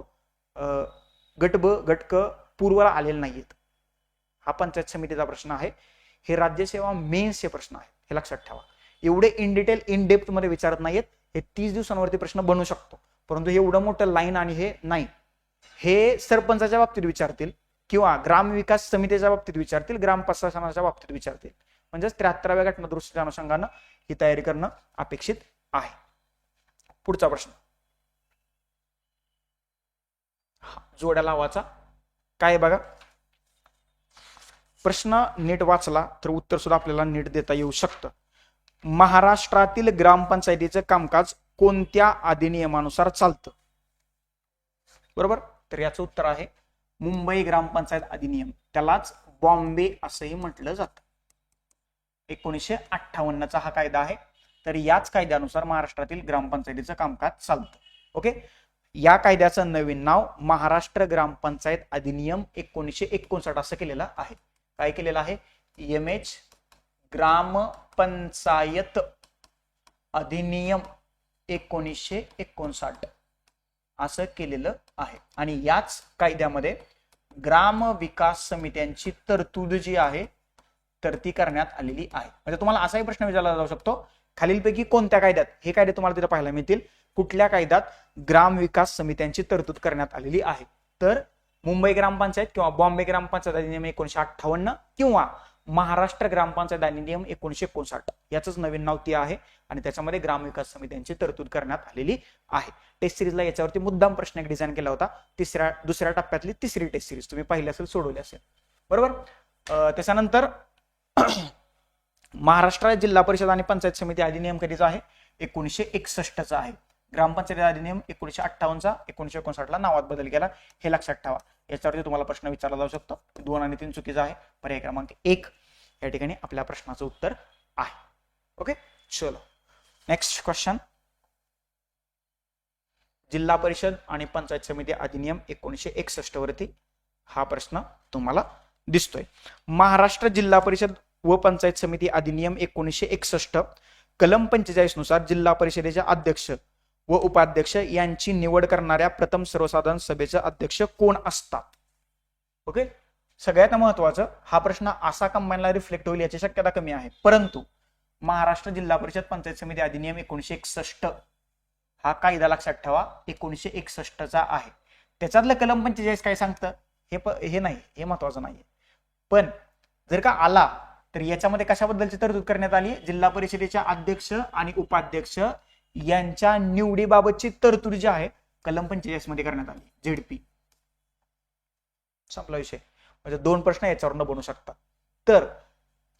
गट ब गट क पूर्वला आलेले नाहीयेत. हा पंचायत समितीचा प्रश्न आहे. हे राज्यसेवा मेन्सचे प्रश्न आहेत, हे लक्षात ठेवा. एवढे इन डिटेल इन डेप्थ मध्ये विचारत नाहीयेत. हे 30 दिवसांवरती प्रश्न बनू शकतो, परंतु हे एवढं मोठं लाईन आणि हे नाही. हे सरपंचाच्या बाबतीत विचारतील किंवा ग्रामविकास समितीच्या बाबतीत विचारतील, ग्राम प्रशासनाच्या बाबतीत विचारतील. म्हणजेच 73व्या घटनादुरुस्तीच्या अनुषंगानं ही तयारी करणं अपेक्षित आहे. पुढचा प्रश्न जोड्या लावाचा काय बघा. प्रश्न नीट वाचला तर उत्तर सुद्धा आपल्याला नीट देता येऊ शकतं. महाराष्ट्रातील ग्रामपंचायतीचं कामकाज कोणत्या अधिनियमानुसार चालतं? बरोबर, तर याचं उत्तर आहे मुंबई ग्रामपंचायत अधिनियम. त्यालाच बॉम्बे असंही म्हटलं जातं. 1958चा हा कायदा आहे. तर याच कायद्यानुसार महाराष्ट्रातील ग्रामपंचायतीचं कामकाज चालतं. ओके, या कायद्याचं नवीन नाव महाराष्ट्र ग्रामपंचायत अधिनियम 1959 असं केलेलं आहे. काय केलेलं आहे? MH ग्रामपंचायत अधिनियम 1959 असं केलेलं आहे. आणि याच कायद्यामध्ये ग्राम विकास समित्यांची तरतूद जी आहे तर ती करण्यात आलेली आहे. म्हणजे तुम्हाला असाही प्रश्न विचारला जाऊ शकतो, खालीलपैकी कोणत्या कायद्यात, हे कायदे तुम्हाला तिथे पाहायला मिळतील, कुठल्या कायद्यात ग्राम विकास समित्यांची तरतूद करण्यात आलेली आहे? तर मुंबई ग्रामपंचायत किंवा बॉम्बे ग्रामपंचायत अधिनियम 1958 किंवा महाराष्ट्र ग्रामपंचायत अधिनियम 1959 याचंच नवीन नाव ती आहे आणि त्याच्यामध्ये ग्रामविकास समित्यांची तरतूद करण्यात आलेली आहे. टेस्ट सिरीजला याच्यावरती मुद्दाम प्रश्न एक डिझाईन केला होता. दुसऱ्या टप्प्यातली तिसरी टेस्ट सिरीज तुम्ही पाहिली असेल, सोडवली असेल. बरोबर. त्याच्यानंतर महाराष्ट्र जिल्हा परिषद आणि पंचायत समिती अधिनियम कधीचा आहे? 1961चा आहे. ग्रामपंचायत अधिनियम 1958चा 1959ला नावात बदल केला, हे लक्षात ठेवा. याच्यावरती तुम्हाला प्रश्न विचारला जाऊ शकतो. 2 आणि 3 चुकीचा आहे. पर्याय क्रमांक 1 या ठिकाणी आपल्या प्रश्नाचं उत्तर आहे. ओके, चलो नेक्स्ट क्वेश्चन. जिल्हा परिषद आणि पंचायत समिती अधिनियम 1961 वरती हा प्रश्न तुम्हाला दिसतोय. महाराष्ट्र जिल्हा परिषद व पंचायत समिती अधिनियम 1961 कलम 45 नुसार जिल्हा परिषदेचे अध्यक्ष व उपाध्यक्ष यांची निवड करणाऱ्या प्रथम सर्वसाधारण सभेचे अध्यक्ष कोण असतात? ओके, सगळ्यात महत्वाचं, हा प्रश्न असा कंबाईनला रिफ्लेक्ट होईल याची शक्यता कमी आहे, परंतु महाराष्ट्र जिल्हा परिषद पंचायत समिती अधिनियम 1961 हा कायदा लक्षात ठेवा 1961चा आहे. त्याच्यातलं कलम 45 काय सांगतं हे नाही, हे महत्वाचं नाहीये. पण जर का आला तर याच्यामध्ये कशाबद्दलची तरतूद करण्यात आली? जिल्हा परिषदेच्या अध्यक्ष आणि उपाध्यक्ष यांच्या निवडीबाबतची तरतूद जी आहे कलम 45 मध्ये करण्यात आली. ZP. संपला विषय. म्हणजे 2 प्रश्न याच्यावरून बनू शकतात. तर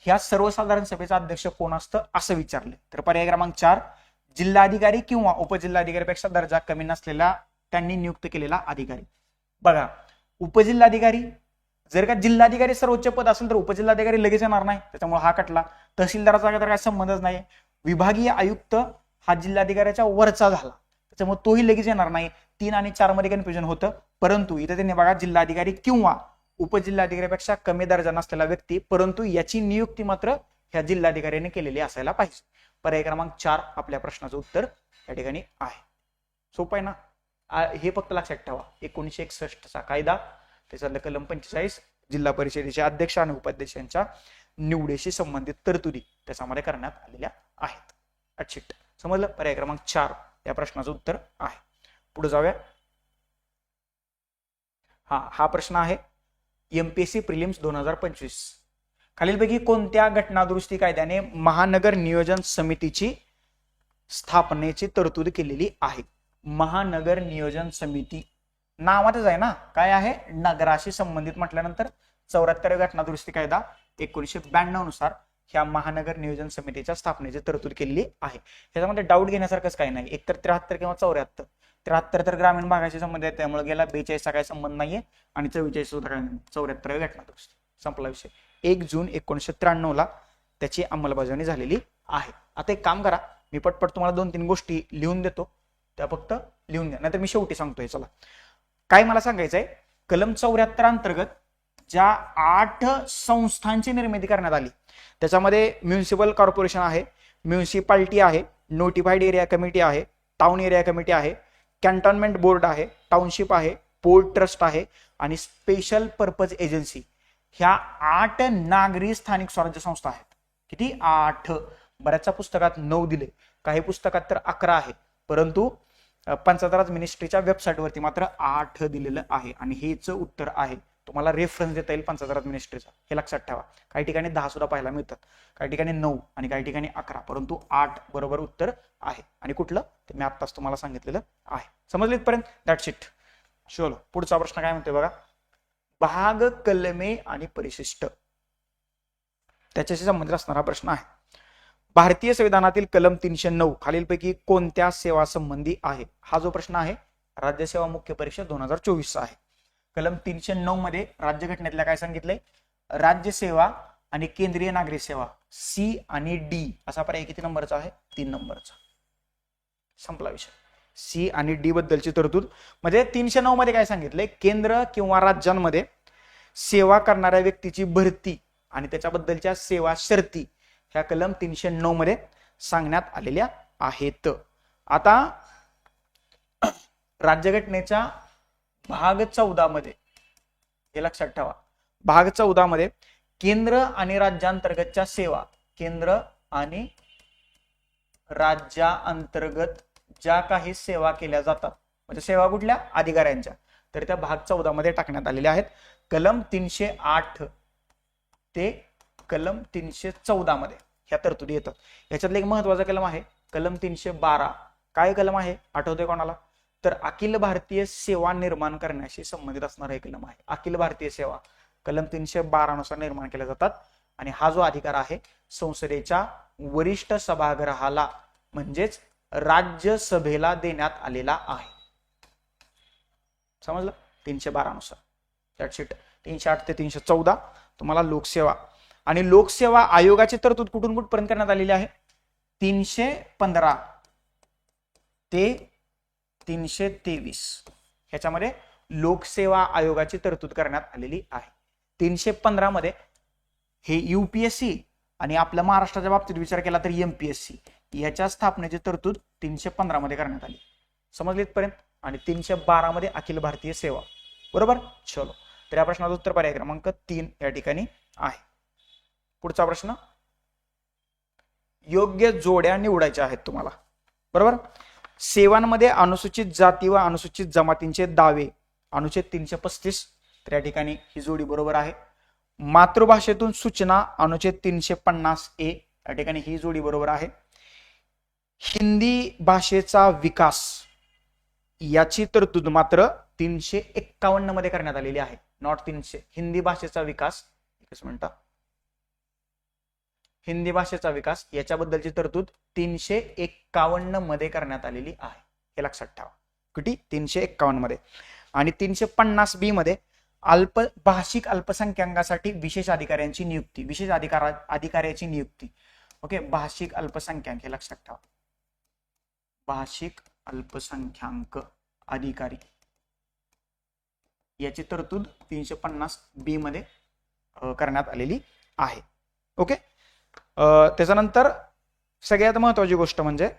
ह्या सर्वसाधारण सभेचा अध्यक्ष कोण असतं असं विचारले तर पर्याय क्रमांक 4 जिल्हाधिकारी किंवा उपजिल्हाधिकारीपेक्षा दर्जा कमी नसलेला त्यांनी नियुक्त केलेला अधिकारी. बघा, उपजिल्हाधिकारी, जर का जिल्हाधिकारी सर्वोच्च पद असेल तर उपजिल्हाधिकारी लगेच येणार नाही, त्याच्यामुळे हा कटला. तहसीलदाराचा तर काय संबंधच नाही. विभागीय आयुक्त हा जिल्हाधिकाऱ्याच्या वरचा झाला, त्याच्यामुळे तोही लगेच येणार नाही. 3 आणि 4 मध्ये कन्फ्युजन होतं, परंतु इथे त्यांनी बघा जिल्हाधिकारी किंवा उपजिल्हाधिकाऱ्यापेक्षा कमी दर्जा नसलेला व्यक्ती, परंतु याची नियुक्ती मात्र ह्या जिल्हाधिकाऱ्याने केलेली असायला पाहिजे. पर्याय क्रमांक 4 आपल्या प्रश्नाचं उत्तर या ठिकाणी आहे. सोपं आहे ना. हे फक्त लक्षात ठेवा, 1961 चा कायदा, त्याच्यातलं कलम 45 जिल्हा परिषदेचे अध्यक्ष आणि उपाध्यक्षांच्या निवडीशी संबंधित तरतुदी त्याच्यामध्ये करण्यात आलेल्या आहेत. अच्छिट, समजलं. पर्याय क्रमांक 4 या प्रश्नाचं उत्तर आहे. पुढे जाऊया. हा प्रश्न आहे एमपीएससी प्रिलिम्स 2025. खालीलपैकी कोणत्या घटनादुरुस्ती कायद्याने महानगर नियोजन समितीची स्थापनेची तरतूद केलेली आहे? महानगर नियोजन समिती नावातच आहे ना, काय आहे, नगराशी संबंधित म्हटल्यानंतर 74 घटनादुरुस्ती कायदा 1992 नुसार ह्या महानगर नियोजन समितीच्या स्थापनेची तरतूद केलेली आहे. ह्याच्यामध्ये डाऊट घेण्यासारखंच काही नाही. एकतर 73 किंवा 74. 73 तर ग्रामीण भागाशी संबंध आहे, त्यामुळे गेला 42चा काही संबंध नाहीये, आणि 44 सुद्धा काय नाही. 74 घटनादुरुस्ती, संपला विषय. 1 जून 1993 ला त्याची अंमलबजावणी झालेली आहे. आता एक काम करा, मी पटपट तुम्हाला 2-3 गोष्टी लिहून देतो, त्या फक्त लिहून द्या, नाहीतर मी शेवटी सांगतोय. चला, काय मला सांगायचंय, कलम 74 अंतर्गत ज्या 8 संस्थांची निर्मिती करण्यात आली, त्याच्यामध्ये म्युनिसिपल कॉर्पोरेशन आहे, म्युनिसिपालिटी आहे, नोटिफाईड एरिया कमिटी आहे, टाउन एरिया कमिटी आहे, कॅन्टोन्मेंट बोर्ड आहे, टाउनशिप आहे, पोर्ट ट्रस्ट आहे आणि स्पेशल पर्पज एजन्सी. ह्या 8 नागरी स्थानिक स्वराज्य संस्था आहेत. किती? 8. बऱ्याचशा पुस्तकात 9 दिले, काही पुस्तकात तर 11 आहे, परंतु पंचायत राज मिनिस्ट्रीच्या वेबसाईटवरती मात्र 8 दिलेलं आहे, आणि हेच उत्तर आहे. तुम्हाला रेफरन्स देता येईल पंचायत राज मिनिस्ट्रीचा, हे लक्षात ठेवा. काही ठिकाणी 10 सुद्धा पाहायला मिळतात, काही ठिकाणी 9 आणि काही ठिकाणी 11, परंतु 8 बरोबर उत्तर आहे. आणि कुठलं ते मी आत्ताच तुम्हाला सांगितलेलं आहे. समजले इथपर्यंत? That's it. चलो, पुढचा प्रश्न काय म्हणतोय बघा. भाग, कलमे आणि परिशिष्ट त्याच्याशी संबंधित असणारा प्रश्न आहे. भारतीय संविधानातील कलम 309 खालीलपैकी कोणत्या सेवा संबंधी आहे? हा जो प्रश्न आहे राज्यसेवा मुख्य परीक्षा 2024 चा आहे. कलम 309 मध्ये राज्यघटनेतल्या काय सांगितलंय? राज्यसेवा आणि केंद्रीय नागरिक सेवा, सी आणि डी असा पर्याय किती नंबरचा आहे? 3 नंबरचा. संपला विषय. सी आणि डी बद्दलची तरतूद म्हणजे 309 मध्ये काय सांगितलंय? केंद्र किंवा राज्यांमध्ये सेवा करणाऱ्या व्यक्तीची भरती आणि त्याच्याबद्दलच्या सेवा शर्ती ह्या कलम 309 मध्ये सांगण्यात आलेल्या आहेत. आता राज्यघटनेच्या भाग 14 मध्ये हे लक्षात ठेवा, भाग 14 मध्ये केंद्र आणि राज्यांतर्गतच्या सेवा, केंद्र आणि राज्यांतर्गत ज्या काही सेवा केल्या जातात, म्हणजे सेवा कुठल्या? अधिकाऱ्यांच्या, तर त्या भाग 14 मध्ये टाकण्यात आलेल्या आहेत. कलम 308 ते कलम 314 मध्ये ह्या तरतुदी येतात. याच्यातलं एक महत्वाचा कलम आहे कलम 312. काय कलम आहे आठवतोय कोणाला? तर अखिल भारतीय सेवा निर्माण करण्याशी संबंधित असणारा हे कलम आहे. अखिल भारतीय सेवा कलम 312 नुसार निर्माण केल्या जातात, आणि हा जो अधिकार आहे संसदेच्या वरिष्ठ सभागृहाला म्हणजेच राज्यसभेला देण्यात आलेला आहे. समजलं? 312 नुसार. That's it. 308 ते 314 तुम्हाला लोकसेवा आणि लोकसेवा आयोगाची तरतूद कुठून कुठपर्यंत करण्यात आलेली आहे? 315 ते 323 ह्याच्यामध्ये लोकसेवा आयोगाची तरतूद करण्यात आलेली आहे. 315 मध्ये हे युपीएससी आणि आपल्या महाराष्ट्राच्या बाबतीत विचार केला तर एमपीएससी याच्या स्थापनेची तरतूद 315 मध्ये करण्यात आली. समजले इथपर्यंत? आणि 312 मध्ये अखिल भारतीय सेवा. बरोबर. चलो, तर या प्रश्नाचं उत्तर पर्याय क्रमांक 3 या ठिकाणी आहे. पुढचा प्रश्न, योग्य जोड्या निवडायच्या आहेत तुम्हाला. बरोबर. सेवांमध्ये अनुसूचित जाती व अनुसूचित जमातींचे दावे, अनुच्छेद 335, तर या ठिकाणी ही जोडी बरोबर आहे. मातृभाषेतून सूचना, अनुच्छेद 350A, या ठिकाणी ही जोडी बरोबर आहे. हिंदी भाषेचा विकास याची तरतूद मात्र 351 मध्ये करण्यात आलेली आहे. नॉट 300. हिंदी भाषेचा विकास, एकच मिनिट, हिंदी भाषेचा विकास याच्याबद्दलची तरतूद 351 मध्ये करण्यात आलेली आहे. हे लक्षात ठेवा. किती? 351 मध्ये. आणि 350 बी मध्ये भाषिक अल्पसंख्याकांसाठी विशेष अधिकाऱ्यांची नियुक्ती, विशेष अधिकाऱ्याची नियुक्ती. ओके, भाषिक अल्पसंख्याक हे लक्षात ठेवा, भाषिक अल्पसंख्याक अधिकारी याची तरतूद 350 बी मध्ये करण्यात आलेली आहे. ओके, त्याच्यानंतर सगळ्यात महत्वाची गोष्ट म्हणजे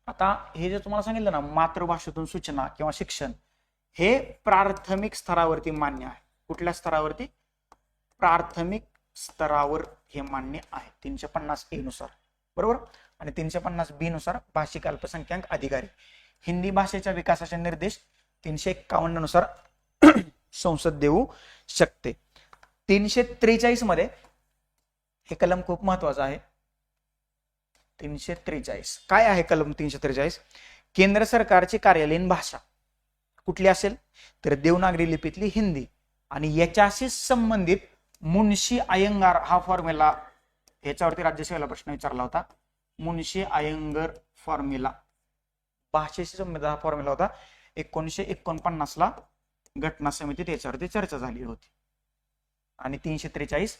आता हे जे तुम्हाला सांगितलं ना, मातृभाषेतून सूचना किंवा शिक्षण, हे प्राथमिक स्तरावरती मान्य आहे. कुठल्या स्तरावरती? प्राथमिक स्तरावर हे मान्य आहे 350 ए नुसार, बरोबर. आणि 350 बी नुसार भाषिक अल्पसंख्याक अधिकारी, हिंदी भाषेच्या विकासाचे निर्देश 351 नुसार संसद देऊ शकते. 343 मध्ये हे कलम खूप महत्वाचं आहे. 343 काय आहे? कलम 343, केंद्र सरकारची कार्यालयीन भाषा कुठली असेल तर देवनागरी लिपीतली हिंदी, आणि याच्याशी संबंधित मुन्शी अय्यंगार हा फॉर्म्युला, याच्यावरती राज्यसेवेला प्रश्न विचारला होता. मुन्शी अय्यंगार फॉर्म्युला, भाषेशी संबंधित हा फॉर्म्युला होता. 1949 ला घटना समितीत याच्यावरती चर्चा झाली होती. आणि 343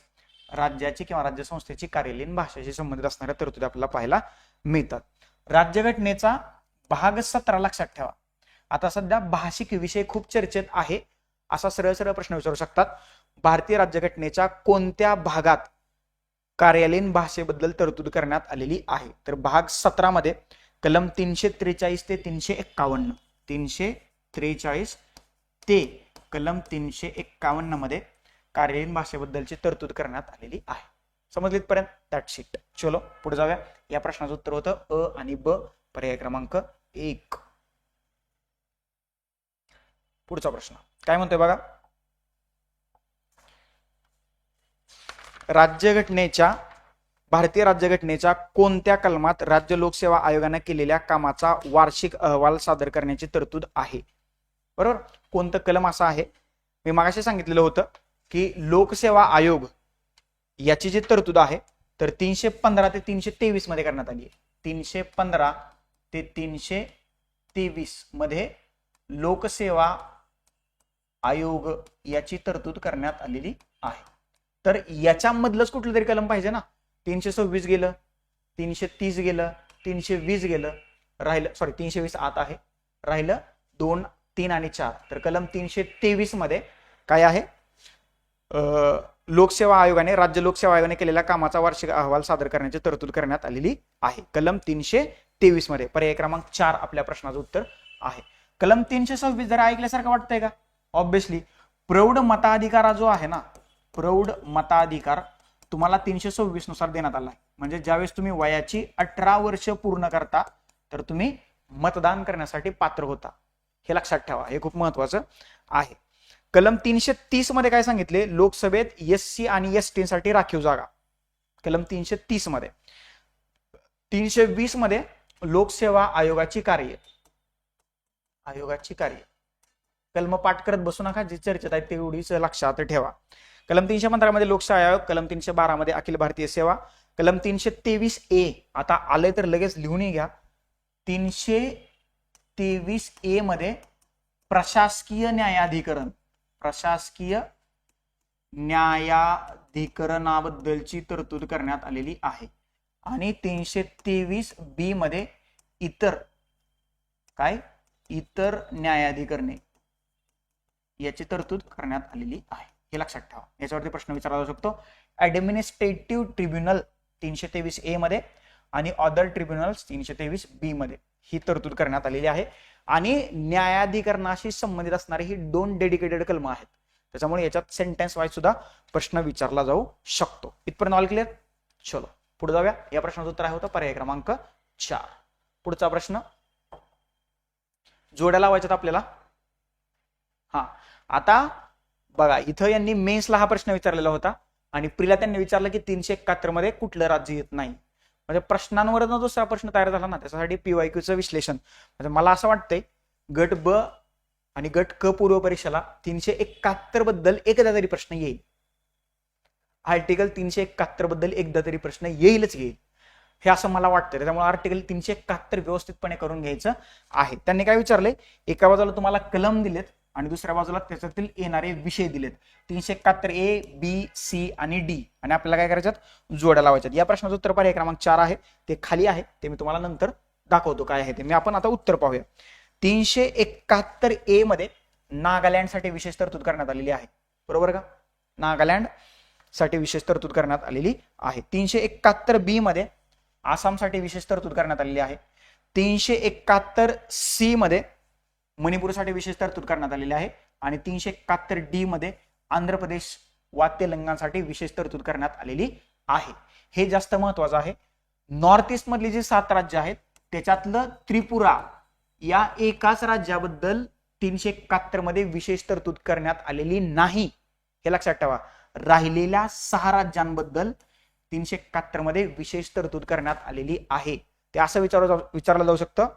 राज्याची किंवा राज्य संस्थेची कार्यालयीन भाषेशी संबंधित असणाऱ्या तरतुदी आपल्याला पाहायला मिळतात. राज्यघटनेचा भाग 17 लक्षात ठेवा. आता सध्या भाषिक विषय खूप चर्चेत आहे, असा सरळ सरळ प्रश्न विचारू शकतात. भारतीय राज्यघटनेच्या कोणत्या भागात कार्यालयीन भाषेबद्दल तरतूद करण्यात आलेली आहे? तर भाग 17 मध्ये कलम 343 ते 351, 343 ते कलम 351 मध्ये कार्यालयीन भाषेबद्दलची तरतूद करण्यात आलेली आहे. समजलीत पर्यंत? That sheet. चलो पुढे जाऊया. या प्रश्नाचं उत्तर होतं अ आणि ब, पर्याय क्रमांक 1. पुढचा प्रश्न काय म्हणतोय बघा. भारतीय राज्यघटनेच्या कोणत्या कलमात राज्य लोकसेवा आयोगाने केलेल्या कामाचा वार्षिक अहवाल सादर करण्याची तरतूद आहे? बरोबर, कोणतं कलम असं आहे? मी मागाशी सांगितलेलं होतं की लोकसेवा आयोग याची जी तरतूद आहे तर 315 ते 323 मध्ये करण्यात आली आहे. 315 ते 323 मध्ये लोकसेवा आयोग याची तरतूद करण्यात आलेली आहे. तर याच्यामधलंच कुठलं तरी कलम पाहिजे ना. 326 गेलं, 330 गेलं, 320 गेलं, राहिलं 320 आत आहे, राहिलं 2, 3 आणि 4. तर कलम 323 मध्ये काय आहे? लोकसेवा आयोगाने, राज्य लोकसेवा आयोगाने केलेल्या कामाचा वार्षिक अहवाल सादर करण्याची तरतूद करण्यात आलेली आहे. कलम 323 मध्ये पर्याय क्रमांक 4 आपल्या प्रश्नाचं उत्तर आहे. कलम 326 जरा ऐकल्यासारखं वाटतंय का? ऑब्विसली प्रौढ मताधिकार जो आहे ना, प्रौढ मताधिकार तुम्हाला 326 नुसार देण्यात आला आहे. म्हणजे ज्यावेळेस तुम्ही वयाची 18 वर्ष पूर्ण करता तर तुम्ही मतदान करण्यासाठी पात्र होता. हे लक्षात ठेवा, हे खूप महत्वाचं आहे. कलम 330 मध्ये काय सांगितले? लोकसभेत एससी आणि एसटी साठी राखीव जागा. कलम 330 मध्ये. 320 मध्ये लोकसेवा आयोगाची कार्य, कलम पाठ करत बसू नका, जी चर्चेत आहे तेवढीच लक्षात ठेवा. कलम 315 मध्ये लोकसेवा आयोग, कलम 312 मध्ये अखिल भारतीय सेवा, कलम 323 ए आता आले तर लगेच लिहून घ्या. 323 ए मध्ये प्रशासकीय न्यायाधिकरण, प्रशासकीय न्यायाधिकरणाबद्दलची तरतूद करण्यात आलेली आहे. आणि 323 बी मध्ये इतर न्यायाधिकरणे याची तरतूद करण्यात आलेली आहे. हे लक्षात ठेवा, याच्यावरती प्रश्न विचारला जाऊ शकतो. ऍडमिनिस्ट्रेटिव्ह ट्रिब्युनल 323 ए मध्ये आणि अदर ट्रिब्युनल्स 323 बी मध्ये ही तरतूद करण्यात आलेली आहे. आणि न्यायाधिकरणाशी संबंधित असणारे ही 2 डेडिकेटेड कलम आहेत. त्याच्यामुळे याच्यात सेंटेन्स वाईज सुद्धा प्रश्न विचारला जाऊ शकतो. इथपर्यंत ऑल क्लिअर? चलो पुढे जाऊया. या प्रश्नाचं उत्तर आहे होतं पर्याय क्रमांक 4. पुढचा प्रश्न जोड्या लावायच्यात आपल्याला. आता बघा, इथं यांनी मेन्सला हा प्रश्न विचारलेला होता आणि प्रीला त्यांनी विचारलं की 371 मध्ये कुठलं राज्य येत नाही. म्हणजे प्रश्नांवर दुसरा प्रश्न तयार झाला ना, त्याच्यासाठी पीवायक्यूचं विश्लेषण. म्हणजे मला असं वाटतंय गट ब आणि गट क पूर्व परीक्षेला 371 बद्दल एकदा तरी प्रश्न येईल. आर्टिकल 371 बद्दल एकदा तरी प्रश्न येईल. हे असं मला वाटतं. त्यामुळे आर्टिकल 371 व्यवस्थितपणे करून घ्यायचं आहे. त्यांनी काय विचारले, एका बाजूला तुम्हाला कलम दिलेत आणि दुसऱ्या बाजूला त्याच्यातील येणारे विषय दिलेत. 371 ए, बी, सी आणि डी, आणि आपल्याला काय करायच्यात, जोड्या लावायच्यात. या प्रश्नाचं उत्तर पर्याय क्रमांक 4 आहे. ते खाली आहे, ते मी तुम्हाला नंतर दाखवतो काय आहे ते. मी आपण आता उत्तर पाहूया. 371 ए मध्ये नागालँडसाठी विशेष तरतूद करण्यात आलेली आहे. बरोबर का? नागालँड साठी विशेष तरतूद करण्यात आलेली आहे. 371 बी मध्ये आसामसाठी विशेष तरतूद करण्यात आलेली आहे. 371 सी मध्ये मणिपूरसाठी विशेष तरतूद करण्यात आलेली आहे. आणि 371 डी मध्ये आंध्र प्रदेश व तेलंगणासाठी विशेष तरतूद करण्यात आलेली आहे. हे जास्त महत्वाचं आहे. नॉर्थ ईस्ट मधली जी 7 राज्य आहेत त्याच्यातलं त्रिपुरा या एकाच राज्याबद्दल 371 मध्ये विशेष तरतूद करण्यात आलेली नाही, हे लक्षात ठेवा. राहिलेल्या 6 राज्यांबद्दल 371 मध्ये विशेष तरतूद करण्यात आलेली आहे. ते असं विचारलं जाऊ शकतं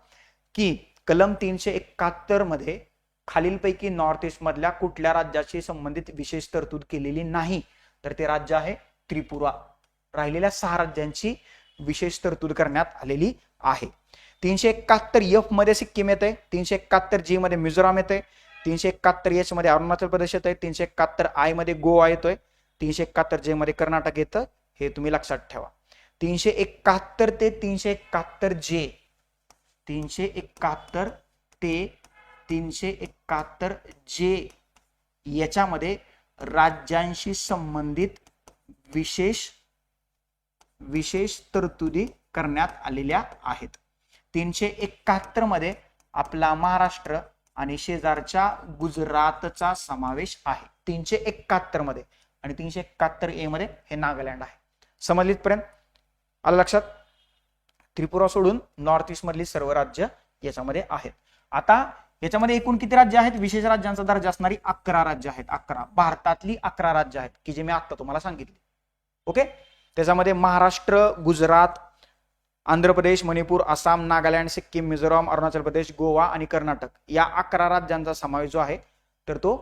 की कलम 371 मध्ये खालीलपैकी नॉर्थ ईस्ट मधल्या कुठल्या राज्याशी संबंधित विशेष तरतूद केलेली नाही, तर ते राज्य आहे त्रिपुरा. राहिलेल्या 6 राज्यांची विशेष तरतूद करण्यात आलेली आहे. 371 एफ मध्ये सिक्कीम येते, 371 जी मध्ये मिझोराम येते, 371 एच मध्ये अरुणाचल प्रदेश येतोय, 371 आय मध्ये गोवा येतोय, 371 जे मध्ये कर्नाटक येतं. हे तुम्ही लक्षात ठेवा. 371 ते 371 जे, 371 ते 371 जे याच्यामध्ये राज्यांशी संबंधित विशेष तरतुदी करण्यात आलेल्या आहेत. 371 मध्ये आपला महाराष्ट्र आणि शेजारच्या गुजरातचा समावेश आहे 371 मध्ये. आणि 371 ए मध्ये हे नागालँड आहे. समजलीत पर्यंत? आलं लक्षात? त्रिपुरा सोडून नॉर्थ ईस्ट मधली सर्व राज्य याच्यामध्ये आहेत. आता याच्यामध्ये एकूण किती राज्य आहेत? विशेष राज्यांचा दर्जा असणारी 11 राज्य आहेत. 11 भारतातली 11 राज्य आहेत की जे मी आता तुम्हाला सांगितले. ओके, त्याच्यामध्ये महाराष्ट्र, गुजरात, आंध्र प्रदेश, मणिपूर, आसाम, नागालँड, सिक्कीम, मिझोराम, अरुणाचल प्रदेश, गोवा आणि कर्नाटक या 11 राज्यांचा समावेश जो आहे तर तो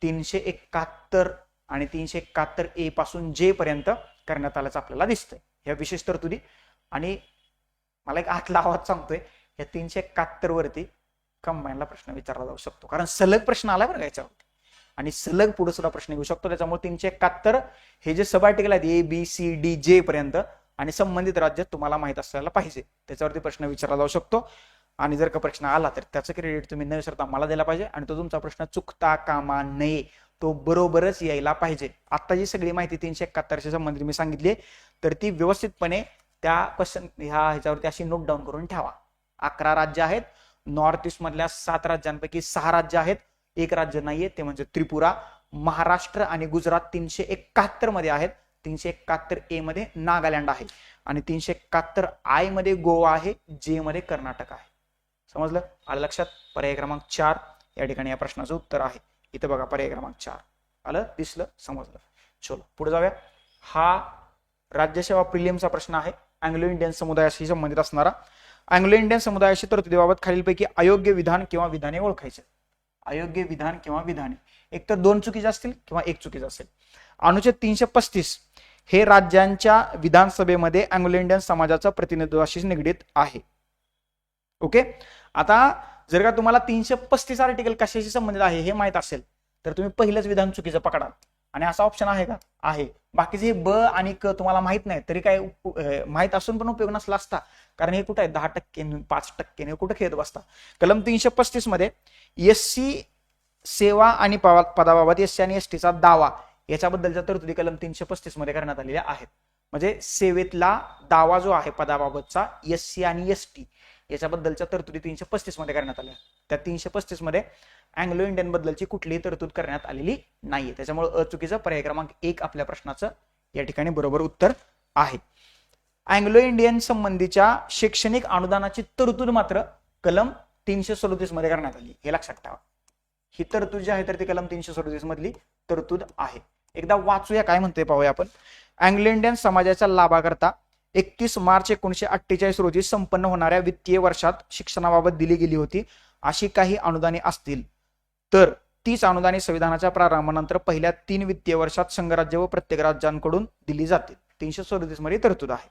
371 आणि 371 ए पासून जे पर्यंत करण्यात आल्याचं आपल्याला दिसतंय. ह्या विशेष तरतुदी. आणि मला एक आतला आवाज सांगतोय, या 371 वरती कंबाईनला प्रश्न विचारला जाऊ शकतो, कारण सलग प्रश्न आला बरं का याच्यावरती, आणि सलग पुढे सुद्धा प्रश्न येऊ शकतो. त्याच्यामुळे 371 हे जे सब आर्टिकल आहेत ए, बी, सी, डी, जे पर्यंत आणि संबंधित राज्य तुम्हाला माहित असायला पाहिजे, त्याच्यावरती प्रश्न विचारला जाऊ शकतो. आणि जर का प्रश्न आला तर त्याचं क्रेडिट तुम्ही न विसरता मला द्यायला पाहिजे, आणि तो तुमचा प्रश्न चुकता कामा नये, तो बरोबरच यायला पाहिजे. आता जी सगळी माहिती 371 संबंधित मी सांगितली तर ती व्यवस्थितपणे त्या क्वेश्चन ह्याच्यावरती अशी नोट डाऊन करून ठेवा. 11 राज्य आहेत. नॉर्थ ईस्ट मधल्या 7 राज्यांपैकी 6 राज्य आहेत, एक राज्य नाहीये, ते म्हणजे त्रिपुरा. महाराष्ट्र आणि गुजरात 371 मध्ये आहेत. 371 ए मध्ये नागालँड आहे आणि 371 आय मध्ये गोवा आहे, जे मध्ये कर्नाटक आहे. समजलं? आलं लक्षात? पर्याय क्रमांक 4 या ठिकाणी या प्रश्नाचं उत्तर आहे. इथं बघा पर्याय क्रमांक 4 आलं, दिसलं, समजलं. चलो पुढे जाऊया. हा राज्यसेवा प्रिलियमचा प्रश्न आहे, अँग्लो इंडियन समुदायाशी संबंधित असणारा. अँग्लो इंडियन समुदायाशी तरतुदीबाबत खालीलपैकी अयोग्य विधान किंवा विधाने ओळखायचे. अयोग्य विधान किंवा विधाने, एक तर 2 चुकीचे असतील किंवा 1 चुकीचं असेल. अनुच्छेद 335 हे राज्यांच्या विधानसभेमध्ये अँग्लो इंडियन समाजाच्या प्रतिनिधित्वाशी निगडीत आहे. ओके, आता जर का तुम्हाला 335 आर्टिकल कशाशी संबंधित आहे हे माहित असेल तर तुम्ही पहिलंच विधान चुकीचं पकडा. आणि असा ऑप्शन आहे का? आहे. बाकीचे हे ब आणि क तुम्हाला माहित नाही तरी काय माहित असून पण उपयोग नसला असता, कारण हे कुठे आहे 10% 5% कुठे खेळत बसता. कलम 335 मध्ये एससी सेवा आणि पदाबाबत एससी आणि एसटीचा दावा याच्याबद्दलच्या तरतुदी कलम 335 मध्ये करण्यात आलेल्या आहेत. म्हणजे सेवेतला दावा जो आहे पदाबाबतचा एससी आणि एसटी याच्याबद्दलच्या तरतुदी 335 मध्ये करण्यात आल्या. त्या 335 मध्ये अँग्लो इंडियन बद्दलची कुठलीही तरतूद करण्यात आलेली नाहीये. त्याच्यामुळे अचुकीचं पर्याय क्रमांक 1 आपल्या प्रश्नाचं या ठिकाणी बरोबर उत्तर आहे. अँग्लो इंडियन संबंधीच्या शैक्षणिक अनुदानाची तरतूद मात्र कलम 337 मध्ये करण्यात आली, हे लक्षात ठेवा. ही तरतूद जी आहे तर ती कलम 337 मधली तरतूद आहे. एकदा वाचूया काय म्हणते पाहूया आपण. अँग्लो इंडियन समाजाच्या लाभाकरता 31 मार्च 1948 रोजी संपन्न होणाऱ्या वित्तीय वर्षात शिक्षणाबाबत दिली गेली होती अशी काही अनुदाने असतील तर तीच अनुदाने संविधानाच्या प्रारंभानंतर पहिल्या 3 वित्तीय वर्षात संघराज्य व प्रत्येक राज्यांकडून दिली जातील. 337 मध्ये तरतूद आहे.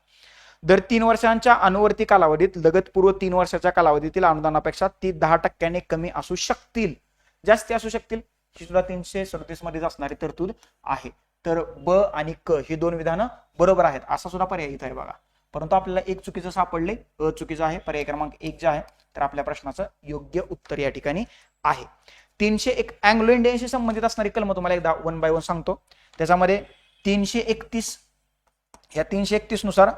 दर 3 वर्षांच्या अनुवर्ती कालावधीत लगतपूर्व 3 वर्षाच्या कालावधीतील अनुदानापेक्षा ती 10% कमी असू शकतील, जास्ती असू शकतील. ही सुद्धा 337 मध्येच असणारी तरतूद आहे. तर ब आणि क ही दोन विधानं बरोबर आहेत असा सुद्धा पर्याय इथं आहे बघा. परंतु आपल्याला एक चुकीचं सापडले, अ चुकीचं आहे, पर्याय क्रमांक 1 जे आहे तर आपल्या प्रश्नाचं योग्य उत्तर या ठिकाणी आहे. 301 अँग्लो इंडियनशी संबंधित असणारी कलम तुम्हाला एकदा 1 बाय 1 सांगतो. त्याच्यामध्ये 331 या 331 नुसार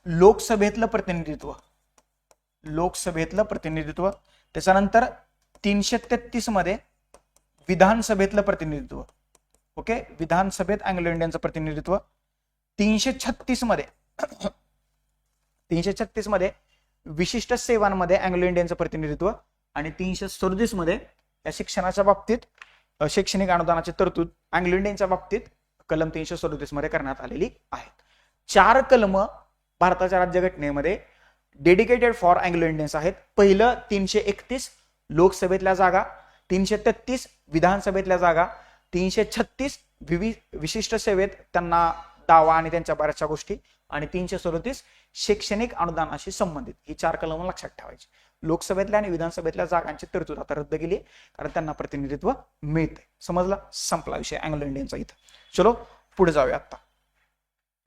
लोकसभेतलं प्रतिनिधित्व, त्याच्यानंतर 333 मध्ये विधानसभेतलं प्रतिनिधित्व, ओके, विधानसभेत अँग्लो इंडियनचं प्रतिनिधित्व, 336 मध्ये विशिष्ट सेवांमध्ये अँग्लो इंडियनचं प्रतिनिधित्व आणि 337 मध्ये या शिक्षणाच्या बाबतीत शैक्षणिक अनुदानाची तरतूद अँग्लो इंडियनच्या बाबतीत कलम 337 मध्ये करण्यात आलेली आहेत. 4 कलम भारताच्या राज्यघटनेमध्ये डेडिकेटेड फॉर अँग्लो इंडियन्स आहेत. पहिलं 331 लोकसभेतल्या जागा, 333 विधानसभेतल्या जागा, 336 विशिष्ट सेवेत त्यांना दावा आणि त्यांच्या बऱ्याचशा गोष्टी आणि 337 शैक्षणिक अनुदानाशी संबंधित. ही 4 कलम लक्षात ठेवायची. लोकसभेतल्या आणि विधानसभेतल्या जागांची तरतूद आता रद्द केली कारण त्यांना प्रतिनिधित्व मिळते. समजला, संपला विषय अँग्लो इंडियनचा इथं. चलो पुढे जाऊया. आता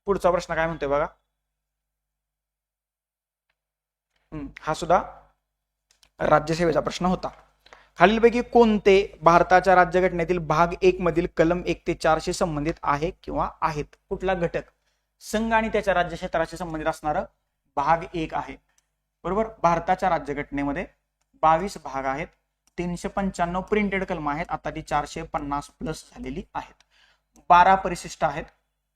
पुढचा प्रश्न काय म्हणतोय बघा. हा सुद्धा राज्यसेवेचा प्रश्न होता. खालीलपैकी कोणते भारताच्या राज्यघटनेतील भाग 1 मधील कलम 1 ते 4 शी संबंधित आहे किंवा आहेत? कुठला घटक संघ आणि त्याच्या राज्य क्षेत्राशी संबंधित असणारं भाग 1 आहे. बरोबर. भारताच्या राज्यघटनेमध्ये 22 भाग आहेत, 395 प्रिंटेड कलम आहेत, आता ती 450 प्लस झालेली आहेत. 12 परिशिष्ट आहेत.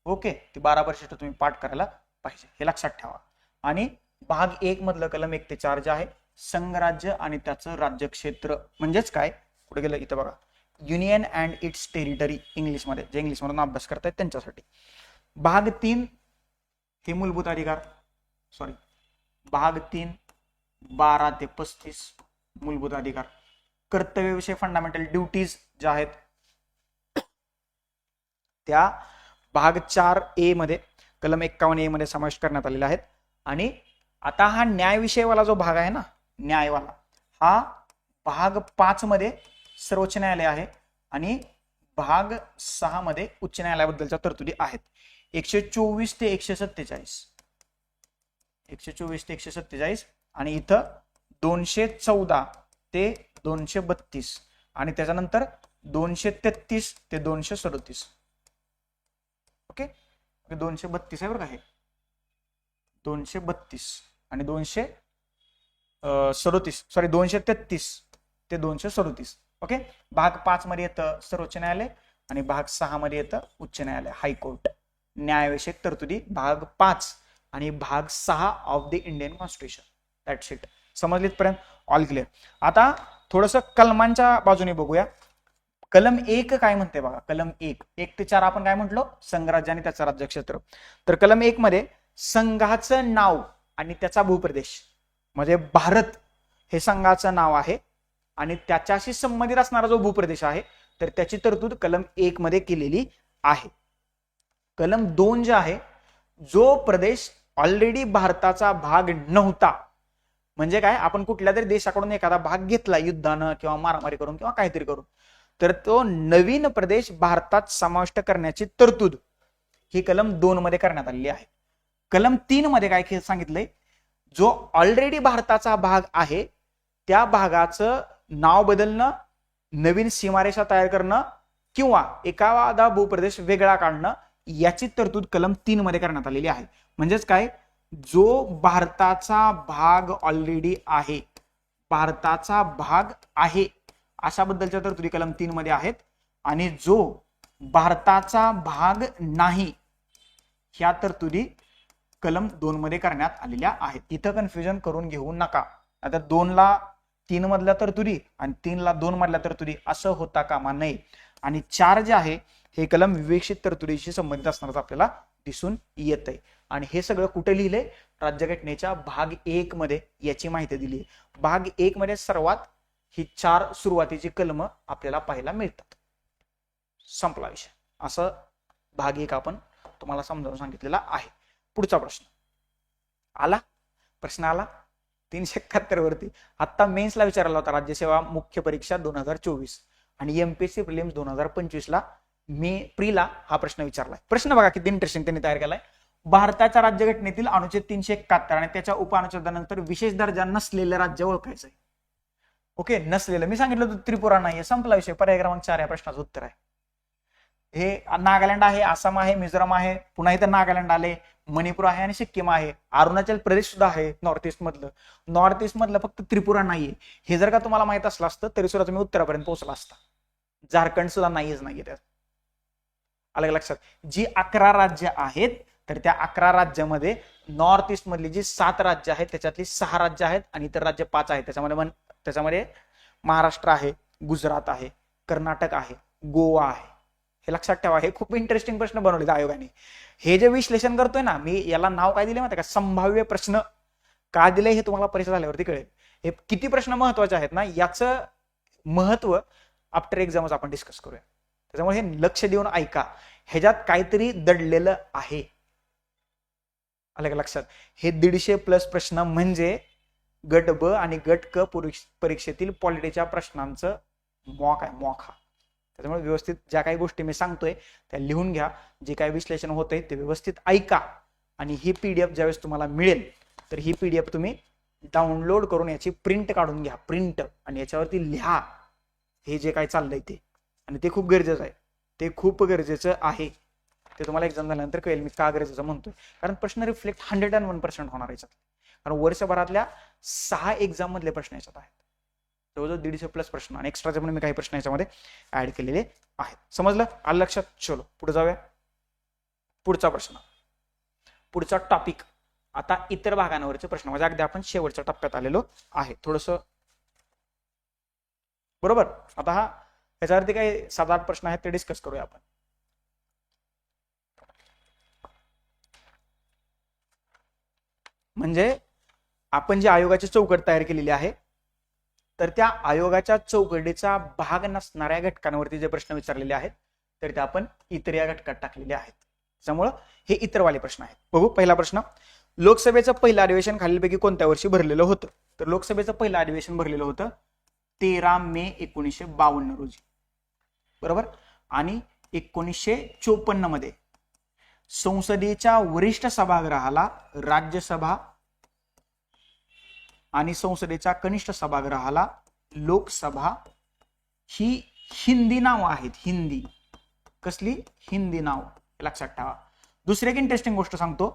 ओके, ती 12 परिशिष्ट तुम्ही पाठ करायला पाहिजे, हे लक्षात ठेवा. आणि भाग 1 मधलं कलम 1 ते 4 जे आहे संघराज्य आणि त्याचं राज्यक्षेत्र म्हणजेच काय, पुढे गेलं इथं बघा, युनियन अँड इट्स टेरिटरी इंग्लिशमध्ये, जे इंग्लिश मधून अभ्यास करतायत त्यांच्यासाठी. भाग 3 हे मूलभूत अधिकार, सॉरी भाग 3 12 ते 35 मूलभूत अधिकार. कर्तव्यविषय फंडामेंटल ड्युटीज ज्या आहेत त्या भाग 4A मध्ये कलम 51A मध्ये समाविष्ट करण्यात आलेले आहेत. आणि आता हा न्यायविषयवाला जो भाग आहे ना, न्यायवाला, हा भाग 5 मध्ये सर्वोच्च न्यायालय आहे आणि भाग 6 मध्ये उच्च न्यायालयाबद्दलच्या तरतुदी आहेत. 124 ते 147, 124 ते 147 आणि इथं 214 ते 232 आणि त्याच्यानंतर 233 ते 237. ओके, 232 आहे बरं का, हे 232 आणि 237, सॉरी 233 ते 237. ओके, भाग 5 मध्ये येतं सर्वोच्च न्यायालय आणि भाग 6 मध्ये येतं उच्च न्यायालय, हायकोर्ट. न्यायविषयक तरतुदी भाग 5 आणि भाग 6 of the Indian constitution. That's it. समजलीत पर्यंत ऑल क्लिअर. आता थोडस कलमांच्या बाजूने बघूया. कलम 1 काय म्हणते बघा. कलम 1 ते 4 आपण काय म्हटलो, संघराज्य आणि त्याचं राज्यक्षेत्र. तर कलम 1 मध्ये संघाचं नाव आणि त्याचा भूप्रदेश, म्हणजे भारत हे संघाचं नाव आहे आणि त्याच्याशी संबंधित असणारा जो भूप्रदेश आहे तर त्याची तरतूद कलम 1 मध्ये केलेली आहे. कलम 2 जे आहे, जो प्रदेश ऑलरेडी भारताचा भाग नव्हता, म्हणजे काय, आपण कुठल्या तरी देशाकडून एखादा भाग घेतला युद्धानं किंवा मारामारी करून किंवा काहीतरी करून, तर तो नवीन प्रदेश भारतात समाविष्ट करण्याची तरतूद ही कलम 2 मध्ये करण्यात आलेली आहे. कलम 3 मध्ये काय सांगितलंय, जो ऑलरेडी भारताचा भाग आहे त्या भागाचं नाव बदलणं, नवीन सीमारेषा तयार करणं किंवा एखादा भूप्रदेश वेगळा काढणं याची तरतूद कलम 3 मध्ये करण्यात आलेली आहे. म्हणजेच काय, जो भारताचा भाग ऑलरेडी आहे, भारताचा भाग आहे अशाबद्दलच्या तरतुदी कलम 3 मध्ये आहेत आणि जो भारताचा भाग नाही ह्या तरतुदी कलम 2 मध्ये करण्यात आलेल्या आहेत. इथं कन्फ्युजन करून घेऊ नका. आता 2 ला 3 मधल्या तरतुदी आणि 3 ला 2 मधल्या तरतुदी असं होता कामा नये. आणि 4 जे आहे हे कलम विवेक्षित तरतुदीशी संबंधित असणारच आपल्याला दिसून येत आहे. आणि हे सगळं कुठे लिहिलंय, राज्यघटनेच्या भाग 1 मध्ये याची माहिती दिली. भाग 1 मध्ये सर्वात ही 4 सुरुवातीची कलम आपल्याला पाहायला मिळतात. संपला विषय. असं भाग 1 आपण तुम्हाला समजावून सांगितलेला आहे. पुढचा प्रश्न, आला प्रश्न आला 371 वरती. आता मेन्सला विचारला होता राज्यसेवा मुख्य परीक्षा 2024 आणि एमपीएससी प्रिलिम्स 2025 ला प्रीला हा प्रश्न विचारलाय. प्रश्न बघा किती इंटरेस्टिंग त्यांनी तयार केलाय. भारताच्या राज्यघटनेतील अनुच्छेद 371 आणि त्याच्या उपअनुच्छेदानंतर विशेष दर्जा नसलेलं राज्य ओळखायचंय. ओके, नसलेलं मी सांगितलं होतं त्रिपुरा नाहीये, संपला विषय. पर्याय क्रमांक 4 या प्रश्नाचं उत्तर आहे. हे नागालँड आहे, आसाम आहे, मिझोराम आहे, पुन्हा इथं नागालँड आले, मणिपूर आहे आणि सिक्कीम आहे, अरुणाचल प्रदेश सुद्धा आहे नॉर्थ ईस्ट मधलं. नॉर्थ ईस्ट मधलं फक्त त्रिपुरा नाहीये. हे जर का तुम्हाला माहित असलं असतं तरी सुद्धा तुम्ही उत्तरापर्यंत पोहोचला असता. झारखंड सुद्धा नाहीये त्यात. अलग लक्षात. जी 11 राज्य आहेत तर त्या 11 राज्यामध्ये नॉर्थ ईस्ट मधली जी 7 राज्य आहेत त्याच्यातली 6 राज्य आहेत आणि इतर राज्य 5 आहेत. त्याच्यामध्ये महाराष्ट्र आहे, गुजरात आहे, कर्नाटक आहे, गोवा आहे. हे लक्षात ठेवा. हे खूप इंटरेस्टिंग प्रश्न बनवले आयोगाने. हे जे विश्लेषण करतोय ना मी, याला नाव काय दिले माहिती का? संभाव्य प्रश्न. का दिले हे तुम्हाला परीक्षा झाल्यावरती कळेल. हे किती प्रश्न महत्वाचे आहेत ना, याचं महत्व आफ्टर एक्झामच आपण डिस्कस करूया. त्याच्यामुळे हे लक्ष देऊन ऐका. ह्याच्यात काहीतरी दडलेलं आहे. अलग लक्षात. हे 150+ प्रश्न म्हणजे गट ब आणि गट क परीक्षेतील पॉलिटीच्या प्रश्नांचं मॉक आहे, मॉक हा. त्याच्यामुळे व्यवस्थित ज्या काही गोष्टी मी सांगतोय त्या लिहून घ्या. जे काही विश्लेषण होतंय ते व्यवस्थित ऐका आणि ही पीडीएफ ज्यावेळेस तुम्हाला मिळेल तर ही पीडीएफ तुम्ही डाउनलोड करून याची प्रिंट काढून घ्या, प्रिंट, आणि याच्यावरती लिहा हे जे काही चाललंय ते. आणि ते खूप गरजेचं आहे. ते खूप गरजेचं आहे. ते तुम्हाला एक्झाम झाल्यानंतर कळेल मी का गरजेचं म्हणतोय. कारण प्रश्न रिफ्लेक्ट 101% होणार याच्यात. कारण वर्षभरातल्या 6 एक्झाम मधले प्रश्न याच्यात आहेत. जवळजवळ 150+ प्रश्न आणि एक्स्ट्राचे पण मी काही प्रश्न याच्यामध्ये ऍड केलेले आहेत. समजलं? आलं लक्षात? चलो पुढे जाऊया. पुढचा प्रश्न, पुढचा टॉपिक. आता इतर भागांवरचे प्रश्न. म्हणजे अगदी आपण शेवटच्या टप्प्यात आलेलो आहे थोडस. बरोबर. आता ह्याच्यावरती काही 7-8 प्रश्न आहेत ते डिस्कस करूया आपण. म्हणजे आपण जी आयोगाची चौकट तयार केलेली आहे तर त्या आयोगाच्या चौकटीचा भाग नसणाऱ्या घटकांवरती जे प्रश्न विचारलेले आहेत तर ते आपण इतर या घटकात टाकलेले आहेत. त्यामुळं हे इतरवाले प्रश्न आहेत. बघू. पहिला प्रश्न, लोकसभेचं पहिलं अधिवेशन खालीलपैकी कोणत्या वर्षी भरलेलं होतं? तर लोकसभेचं पहिलं अधिवेशन भरलेलं होतं 13 मे 1952 रोजी. बरोबर. आणि 1954 मध्ये संसदेच्या वरिष्ठ सभागृहाला राज्यसभा आणि संसदेच्या कनिष्ठ सभागृहाला लोकसभा ही हिंदी नाव आहेत. हिंदी. कसली? हिंदी नाव. लक्षात ठेवा. दुसरी एक इंटरेस्टिंग गोष्ट सांगतो.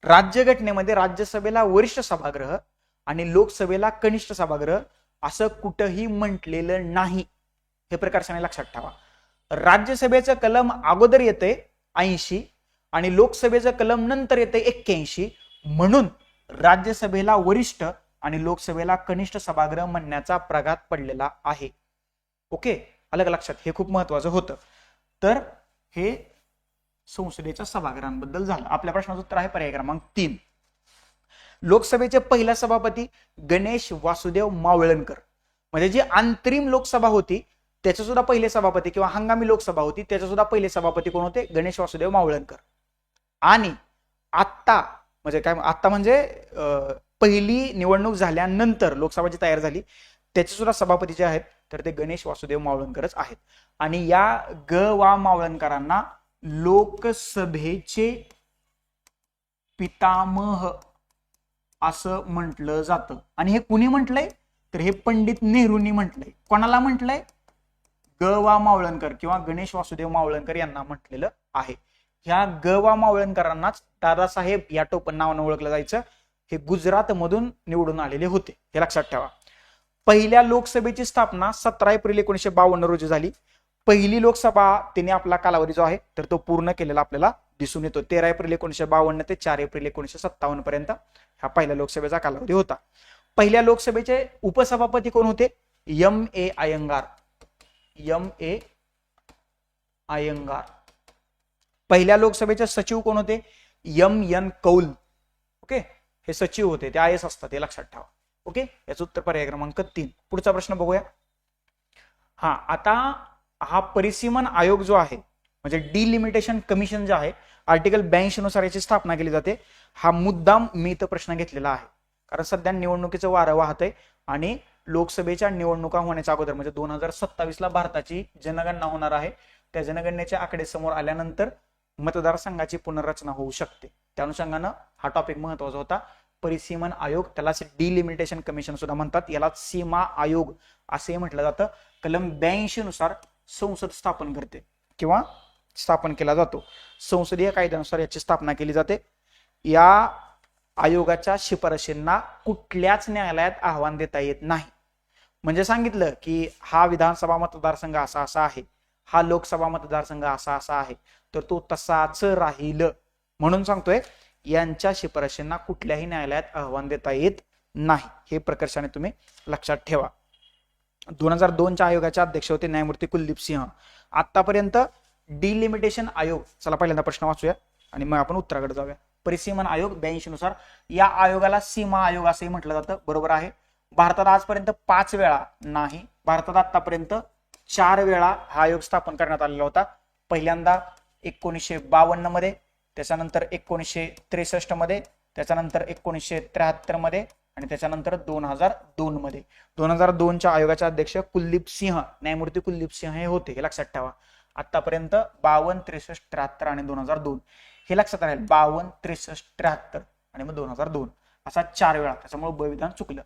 राज्यघटनेमध्ये राज्यसभेला वरिष्ठ सभागृह आणि लोकसभेला कनिष्ठ सभागृह असं कुठंही म्हटलेलं नाही. हे प्रकर्षाने लक्षात ठेवा. राज्यसभेचं कलम अगोदर येते 80 आणि लोकसभेचं कलम नंतर येते 81. म्हणून राज्यसभेला वरिष्ठ आणि लोकसभेला कनिष्ठ सभागृह म्हणण्याचा प्रघात पडलेला आहे. ओके, अलग लक्षात. हे खूप महत्वाचं होतं. तर हे संसदेच्या सभागृहांबद्दल झालं. आपल्या प्रश्नाचं उत्तर आहे पर्याय क्रमांक 3. लोकसभेचे पहिला सभापती गणेश वासुदेव मावळणकर. म्हणजे जी अंतरिम लोकसभा होती त्याचे सुद्धा पहिले सभापती, किंवा हंगामी लोकसभा होती त्याचे सुद्धा पहिले सभापती कोण होते? गणेश वासुदेव मावळणकर. आणि आत्ता म्हणजे काय, आत्ता म्हणजे पहिली निवडणूक झाल्यानंतर लोकसभा जी तयार झाली त्याचे सुद्धा सभापती जे आहेत तर ते गणेश वासुदेव मावळणकरच आहेत. आणि या वा मावळणकरांना लोकसभेचे पितामह असं म्हटलं जातं. आणि हे कुणी म्हटलंय तर हे पंडित नेहरूंनी म्हटलंय. कोणाला म्हटलंय? वा मावळणकर किंवा गणेश वासुदेव मावळणकर यांना म्हटलेलं आहे. ह्या वा मावळणकरांनाच दादासाहेब या टोपण नावानं ओळखलं जायचं. हे गुजरात मधून निवडून आलेले होते. हे लक्षात ठेवा. पहिल्या लोकसभेची स्थापना 17 एप्रिल 1952 रोजी झाली. पहिली लोकसभा तिने आपला कालावधी जो आहे तर तो पूर्ण केलेला आपल्याला दिसून येतो. 13 एप्रिल 1952 ते 4 एप्रिल 1957 पर्यंत हा पहिल्या लोकसभेचा कालावधी होता. पहिल्या लोकसभेचे उपसभापती कोण होते? M.A. अय्यंगार. M.A. अय्यंगार. पहिल्या लोकसभेचे सचिव कोण होते? M.N. कौल. ओके, हे सचिव होते, ते IS असतात, हे लक्षात ठेवा. ओके, याचं उत्तर पर्याय क्रमांक 3. पुढचा प्रश्न बघूया. आता हा परिसीमन आयोग जो आहे म्हणजे डिलिमिटेशन कमिशन जे आहे आर्टिकल 82 नुसार याची स्थापना केली जाते. हा मुद्दाम मी इथं प्रश्न घेतलेला आहे, कारण सध्या निवडणुकीचं वारं वाहत आहे आणि लोकसभेच्या निवडणुका होण्याच्या अगोदर म्हणजे 2027 ला भारताची जनगणना होणार आहे. त्या जनगणनेचे आकडे समोर आल्यानंतर मतदारसंघाची पुनर्रचना होऊ शकते. त्या अनुषंगानं हा टॉपिक महत्वाचा होता. परिसीमन आयोग, त्यालाच डिलिमिटेशन कमिशन सुद्धा म्हणतात, याला सीमा आयोग असे म्हटलं जातं. कलम 82 नुसार संसद स्थापन करते किंवा स्थापन केला जातो. संसदीय कायद्यानुसार याची स्थापना केली जाते. या आयोगाच्या शिफारशींना कुठल्याच न्यायालयात आव्हान देता येत नाही. म्हणजे सांगितलं की हा विधानसभा मतदारसंघ असा असा आहे, हा लोकसभा मतदारसंघ असा असा आहे, तर तो तसाच राहील. म्हणून सांगतोय यांच्या शिफारशींना कुठल्याही न्यायालयात आव्हान देता येत नाही. हे प्रकर्षाने तुम्ही लक्षात ठेवा. 2002च्या आयोगाचे अध्यक्ष होते न्यायमूर्ती कुलदीप सिंह. आतापर्यंत डिलिमिटेशन आयोग, चला पहिल्यांदा प्रश्न वाचूया आणि मग आपण उत्तराकडे जाऊया. परिसीमन आयोग 82 नुसार या आयोगाला सीमा आयोग असंही म्हटलं जातं. बरोबर आहे. भारतात आजपर्यंत 5 वेळा नाही, भारतात आतापर्यंत 4 वेळा हा आयोग स्थापन करण्यात आलेला होता. पहिल्यांदा 1952 मध्ये, त्याच्यानंतर 1963 मध्ये, त्याच्यानंतर 1973 मध्ये आणि त्याच्यानंतर 2002 मध्ये. 2002च्या आयोगाचे अध्यक्ष कुलदीप सिंह, न्यायमूर्ती कुलदीप सिंह हे होते, हे लक्षात ठेवा. आतापर्यंत 52, 63, 73 आणि 2002 हे लक्षात राहील. 52, 63, 73 आणि मग 2002 असा 4 वेळा. त्याच्यामुळे ब विधान चुकलं.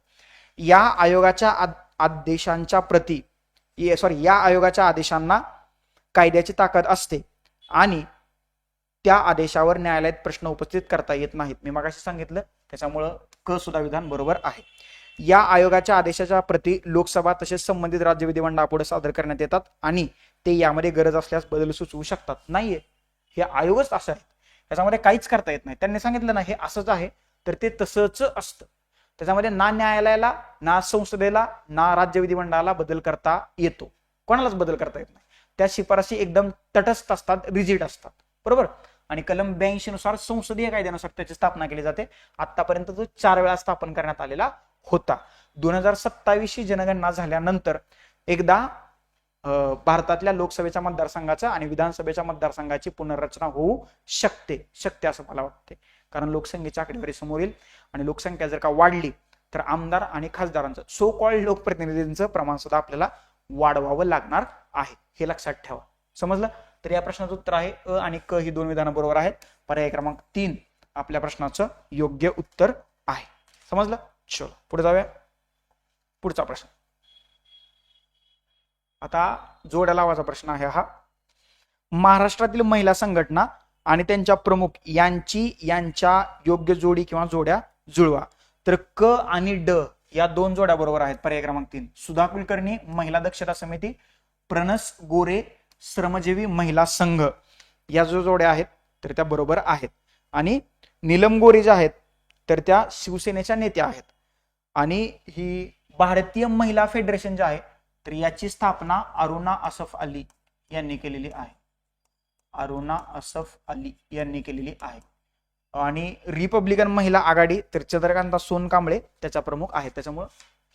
या आयोगाच्या आदेशांच्या प्रती या आयोगाच्या आदेशांना कायद्याची ताकद असते आणि त्या आदेशावर न्यायालयात प्रश्न उपस्थित करता येत नाहीत. मी मगाशी सांगितलं, त्याच्यामुळं क सुद्धा विधान बरोबर आहे. या आयोगाच्या आदेशाच्या प्रती लोकसभा तसेच संबंधित राज्य विधिमंडळापुढे सादर करण्यात येतात आणि ते यामध्ये गरज असल्यास बदल सुचवू शकतात. नाहीये, हे आयोगच असं आहे, त्याच्यामध्ये काहीच करता येत नाही. त्यांनी सांगितलं ना हे असंच आहे, तर ते तसंच असतं. त्याच्यामध्ये ना न्यायालयाला, ना संसदेला, ना राज्य विधिमंडळाला बदल करता येतो. कोणालाच बदल करता येत नाही. त्या शिफारशी एकदम तटस्थ असतात, रिजिड असतात. बरोबर. आणि कलम 82 नुसार संसदीय कायद्यानुसार त्याची स्थापना केली जाते. आतापर्यंत तो 4 वेळा स्थापन करण्यात आलेला होता. 2027 जनगणना झाल्यानंतर एकदा भारतातल्या लोकसभेच्या मतदारसंघाचा आणि विधानसभेच्या मतदारसंघाची पुनर्रचना होऊ शकते असं मला वाटते. कारण लोकसंख्येची आकडेवारी समोर येईल आणि लोकसंख्या जर का वाढली तर आमदार आणि खासदारांचं, सो कॉल्ड लोकप्रतिनिधींचं प्रमाण सुद्धा आपल्याला वाढवावं लागणार आहे. हे लक्षात ठेवा. समजलं? तर या प्रश्नाचं उत्तर आहे अ आणि क ही 2 विधानं बरोबर आहेत. पर्याय क्रमांक 3 आपल्या प्रश्नाचं योग्य उत्तर आहे. समजलं? चलो पुढे जाऊया. पुढचा प्रश्न आता जोड्या लावायचा प्रश्न आहे हा. महाराष्ट्रातील महिला संघटना आणि त्यांच्या प्रमुख यांच्या योग्य जोडी किंवा जोड्या जुळवा. तर क आणि ड या 2 जोड्या बरोबर आहेत. पर्याय क्रमांक 3 सुधा कुलकर्णी महिला दक्षता समिती, प्रणस गोरे श्रमजीवी महिला संघ, या जो जोड्या आहेत तर त्या बरोबर आहेत. आणि नीलम गोरे ज्या आहेत तर त्या शिवसेनेच्या नेत्या आहेत. आणि ही भारतीय महिला फेडरेशन जे आहे तर याची स्थापना अरुणा असफ अली यांनी केलेली आहे. अरुणा असफ अली यांनी केलेली आहे. आणि रिपब्लिकन महिला आघाडी तर चंद्रकांता सोनकांबळे त्याच्या प्रमुख आहेत. त्याच्यामुळे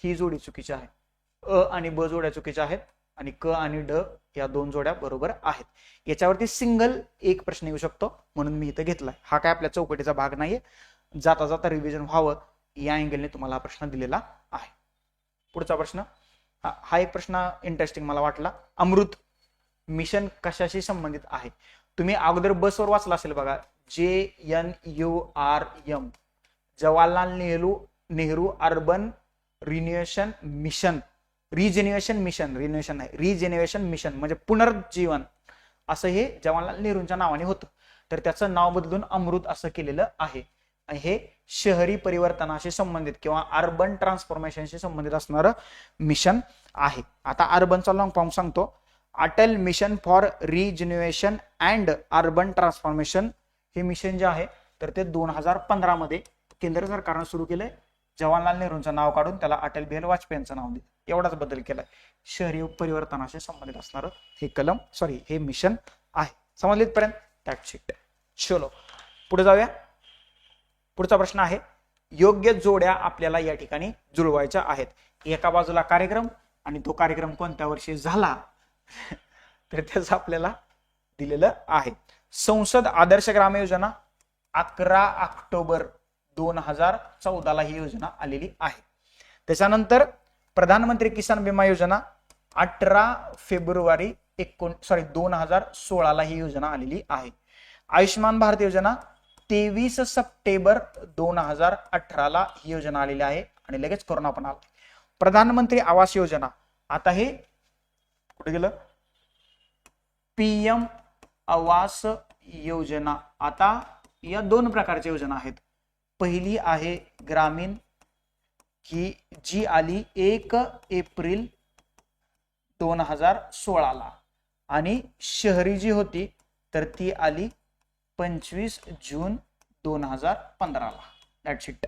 ही जोडी चुकीची आहे. अ आणि ब जोड्या चुकीच्या आहेत आणि क आणि ड या 2 जोड्या बरोबर आहेत. याच्यावरती सिंगल एक प्रश्न येऊ शकतो म्हणून मी इथं घेतलाय. हा काय आपल्या चौकटीचा भाग नाहीये. जाता जाता रिव्हिजन व्हावं या अँगलने तुम्हाला हा प्रश्न दिलेला आहे. पुढचा प्रश्न हा एक प्रश्न इंटरेस्टिंग मला वाटला. अमृत मिशन कशाशी संबंधित आहे? तुम्ही अगोदर बसवर वाचला असेल बघा. JNURM Jawaharlal Nehru urban renewal mission, rejuvenation mission म्हणजे पुनर्जीवन असं हे जवाहरलाल नेहरूंच्या नावाने होतं. तर त्याचं नाव बदलून अमृत असं केलेलं आहे. हे शहरी परिवर्तनाशी संबंधित किंवा अर्बन ट्रान्सफॉर्मेशनशी संबंधित असणारं मिशन आहे. आता अर्बनचा लॉंग फॉर्म सांगतो. Atal mission for rejuvenation and urban transformation हे मिशन जे आहे तर ते 2015 मध्ये केंद्र सरकारनं सुरू केलंय. जवाहरलाल नेहरूंचं नाव काढून त्याला अटल बिहारी वाजपेयींचं नाव दिलं. एवढाच बदल केलाय. शहरी परिवर्तनाशी संबंधित असणारं हे मिशन आहे. समजले इथपर्यंत? That's it. चलो पुढे जाऊया. पुढचा प्रश्न आहे योग्य जोड्या आपल्याला या ठिकाणी जुळवायच्या आहेत. एका बाजूला कार्यक्रम आणि तो कार्यक्रम कोणत्या वर्षी झाला तर त्याचं आपल्याला दिलेलं आहे. संसद आदर्श ग्राम योजना 11 ऑक्टोबर 2014 ला ही योजना आलेली आहे. त्याच्यानंतर प्रधानमंत्री किसान विमा योजना 18 फेब्रुवारी 2016 ला ही योजना आलेली आहे. आयुष्यमान भारत योजना 23 सप्टेंबर 2018 ला ही योजना आलेली आहे आणि लगेच कोरोना पण आला. प्रधानमंत्री आवास योजना आता हे कुठे गेलं, पीएम आवास योजना. आता या दोन प्रकारच्या योजना आहेत. पहिली आहे ग्रामीण, ही जी आली 1 एप्रिल 2016 ला, आणि शहरी जी होती तर ती आली 25 जून 2015 ला. That's it.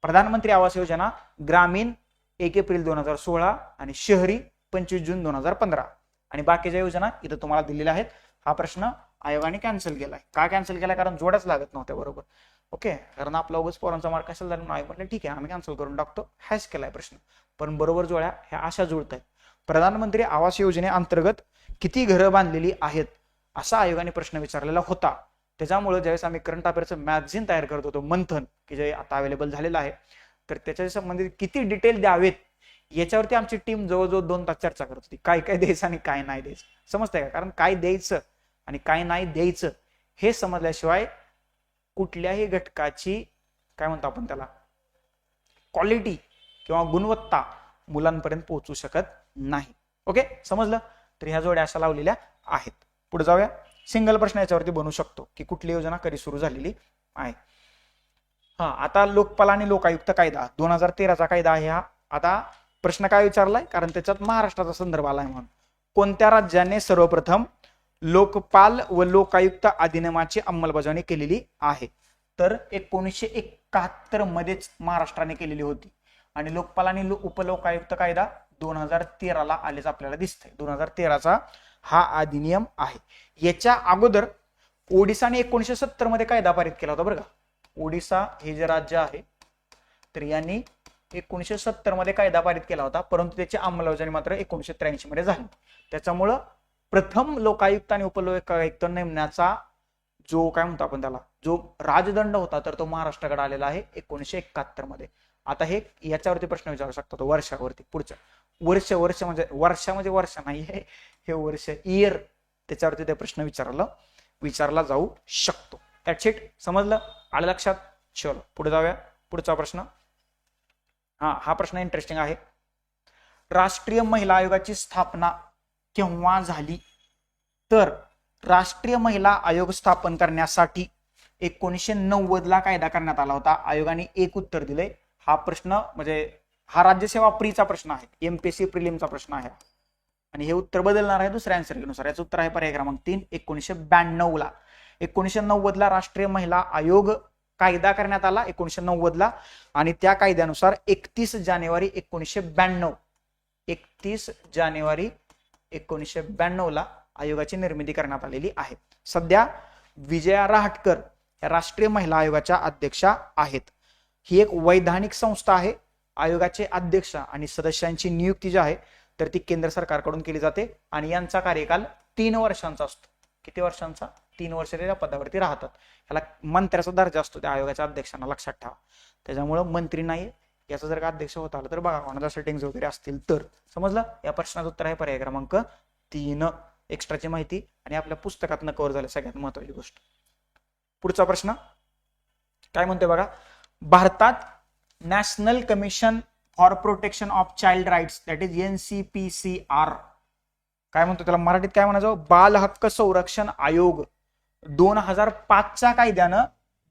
प्रधानमंत्री आवास योजना ग्रामीण 1 एप्रिल 2016 आणि शहरी 25 जून 2015. आणि बाकीच्या योजना इथं तुम्हाला दिलेल्या आहेत. हा प्रश्न आयोगाने कॅन्सल केलाय. का कॅन्सल केलाय? कारण जोड्याच लागत नव्हत्या बरोबर. ओके, कारण आपला उगाच पोरांचा मार्क असेल तर आयोग म्हटलं ठीक आहे आम्ही कॅन्सल करून टाकतो, हॅश केलाय प्रश्न. पण बरोबर जोड्या ह्या अशा जुळत आहेत. प्रधानमंत्री आवास योजनेअंतर्गत किती घरं बांधलेली आहेत असा आयोगाने प्रश्न विचारलेला होता. त्याच्यामुळे ज्यावेळेस आम्ही करंट अफेअरचं मॅगझिन तयार करत होतो, मंथन, की जे आता अवेलेबल झालेलं आहे, तर त्याच्या संबंधित किती डिटेल द्यावेत याच्यावरती आमची टीम जवळजवळ 2 तास चर्चा करत होती. काय काय द्यायचं आणि काय नाही द्यायचं. समजतंय का? कारण काय द्यायचं आणि काय नाही द्यायचं हे समजल्याशिवाय कुठल्याही घटकाची काय म्हणतो आपण त्याला क्वालिटी किंवा गुणवत्ता मुलांपर्यंत पोहोचू शकत नाही. ओके, समजलं? तर ह्या जोड्या अशा लावलेल्या आहेत. पुढे जाऊया. सिंगल प्रश्न याच्यावरती बनवू शकतो की कुठली योजना कधी सुरू झालेली आहे. आता लोकपाल आणि लोकायुक्त कायदा 2013चा कायदा आहे हा. आता प्रश्न काय विचारलाय? कारण त्याच्यात महाराष्ट्राचा संदर्भ आलाय म्हणून. कोणत्या राज्याने सर्वप्रथम लोकपाल व लोकायुक्त अधिनियमाची अंमलबजावणी केलेली आहे? तर 1971 मध्येच महाराष्ट्राने केलेली होती. आणि लोकपाल आणि उपलोकायुक्त कायदा 2013 ला आलेच आपल्याला दिसतंय. 2013चा हा अधिनियम आहे. याच्या अगोदर ओडिसाने 1970 मध्ये कायदा पारित केला होता बरं का. ओडिसा हे जे राज्य आहे तर यांनी 1970 मध्ये कायदा पारित केला होता, परंतु त्याची अंमलबजावणी मात्र 1983 मध्ये झाली. त्याच्यामुळं प्रथम लोकायुक्त आणि उपलोकायुक्त नेमण्याचा जो काय म्हणतो आपण त्याला जो राजदंड होता तर तो महाराष्ट्राकडे आलेला आहे 1971 मध्ये. आता हे याच्यावरती प्रश्न विचारू शकतो तो वर्षावरती. पुढच्या वर्ष म्हणजे वर्ष नाही, हे वर्ष इयर, त्याच्यावरती ते प्रश्न विचारला जाऊ शकतो. That's it. समजलं? आलं लक्षात? चलो पुढे जाऊया. पुढचा प्रश्न. हा प्रश्न इंटरेस्टिंग आहे. राष्ट्रीय महिला आयोगाची स्थापना केव्हा झाली? तर राष्ट्रीय महिला आयोग स्थापन करण्यासाठी 1990 ला कायदा करण्यात आला होता. आयोगाने एक उत्तर दिले. हा प्रश्न म्हणजे हा राज्यसेवा प्रीचा प्रश्न आहे, एमपीएससी प्रिलिमचा प्रश्न आहे आणि हे उत्तर बदलणार आहे दुसऱ्या आन्सर नुसार. याचं उत्तर आहे पर्याय क्रमांक 3 1992 ला. 1990 ला राष्ट्रीय महिला आयोग कायदा करण्यात आला 1990 ला आणि त्या कायद्यानुसार 31 जानेवारी 1992 ला आयोगाची निर्मिती करण्यात आलेली आहे. सध्या विजया रहाटकर या राष्ट्रीय महिला आयोगाच्या अध्यक्षा आहेत. ही एक वैधानिक संस्था आहे. आयोगाचे अध्यक्ष आणि सदस्यांची नियुक्ती जी आहे तर ती केंद्र सरकारकडून केली जाते आणि यांचा कार्यकाल 3 वर्षांचा असतो. किती वर्षांचा? 3 वर्ष त्या पदावरती राहतात. ह्याला मंत्र्याचा दर्जा असतो त्या आयोगाच्या अध्यक्षांना, लक्षात ठेवा. त्याच्यामुळे मंत्री नाही, याचा जर का अध्यक्ष होत आलं तर बघा कोणाच्या सेटिंग्स वगैरे असतील तर. समजलं? या प्रश्नाचं उत्तर आहे पर्याय क्रमांक 3. एक्स्ट्राची माहिती आणि आपल्या पुस्तकातनं कव्हर झालं सगळ्यात महत्वाची गोष्ट. पुढचा प्रश्न काय म्हणतोय बघा. भारतात National Commission for Protection of Child Rights that is NCPCR काय म्हणतो त्याला मराठीत काय म्हणायचं? बाल हक्क संरक्षण आयोग 2005च्या कायद्यानं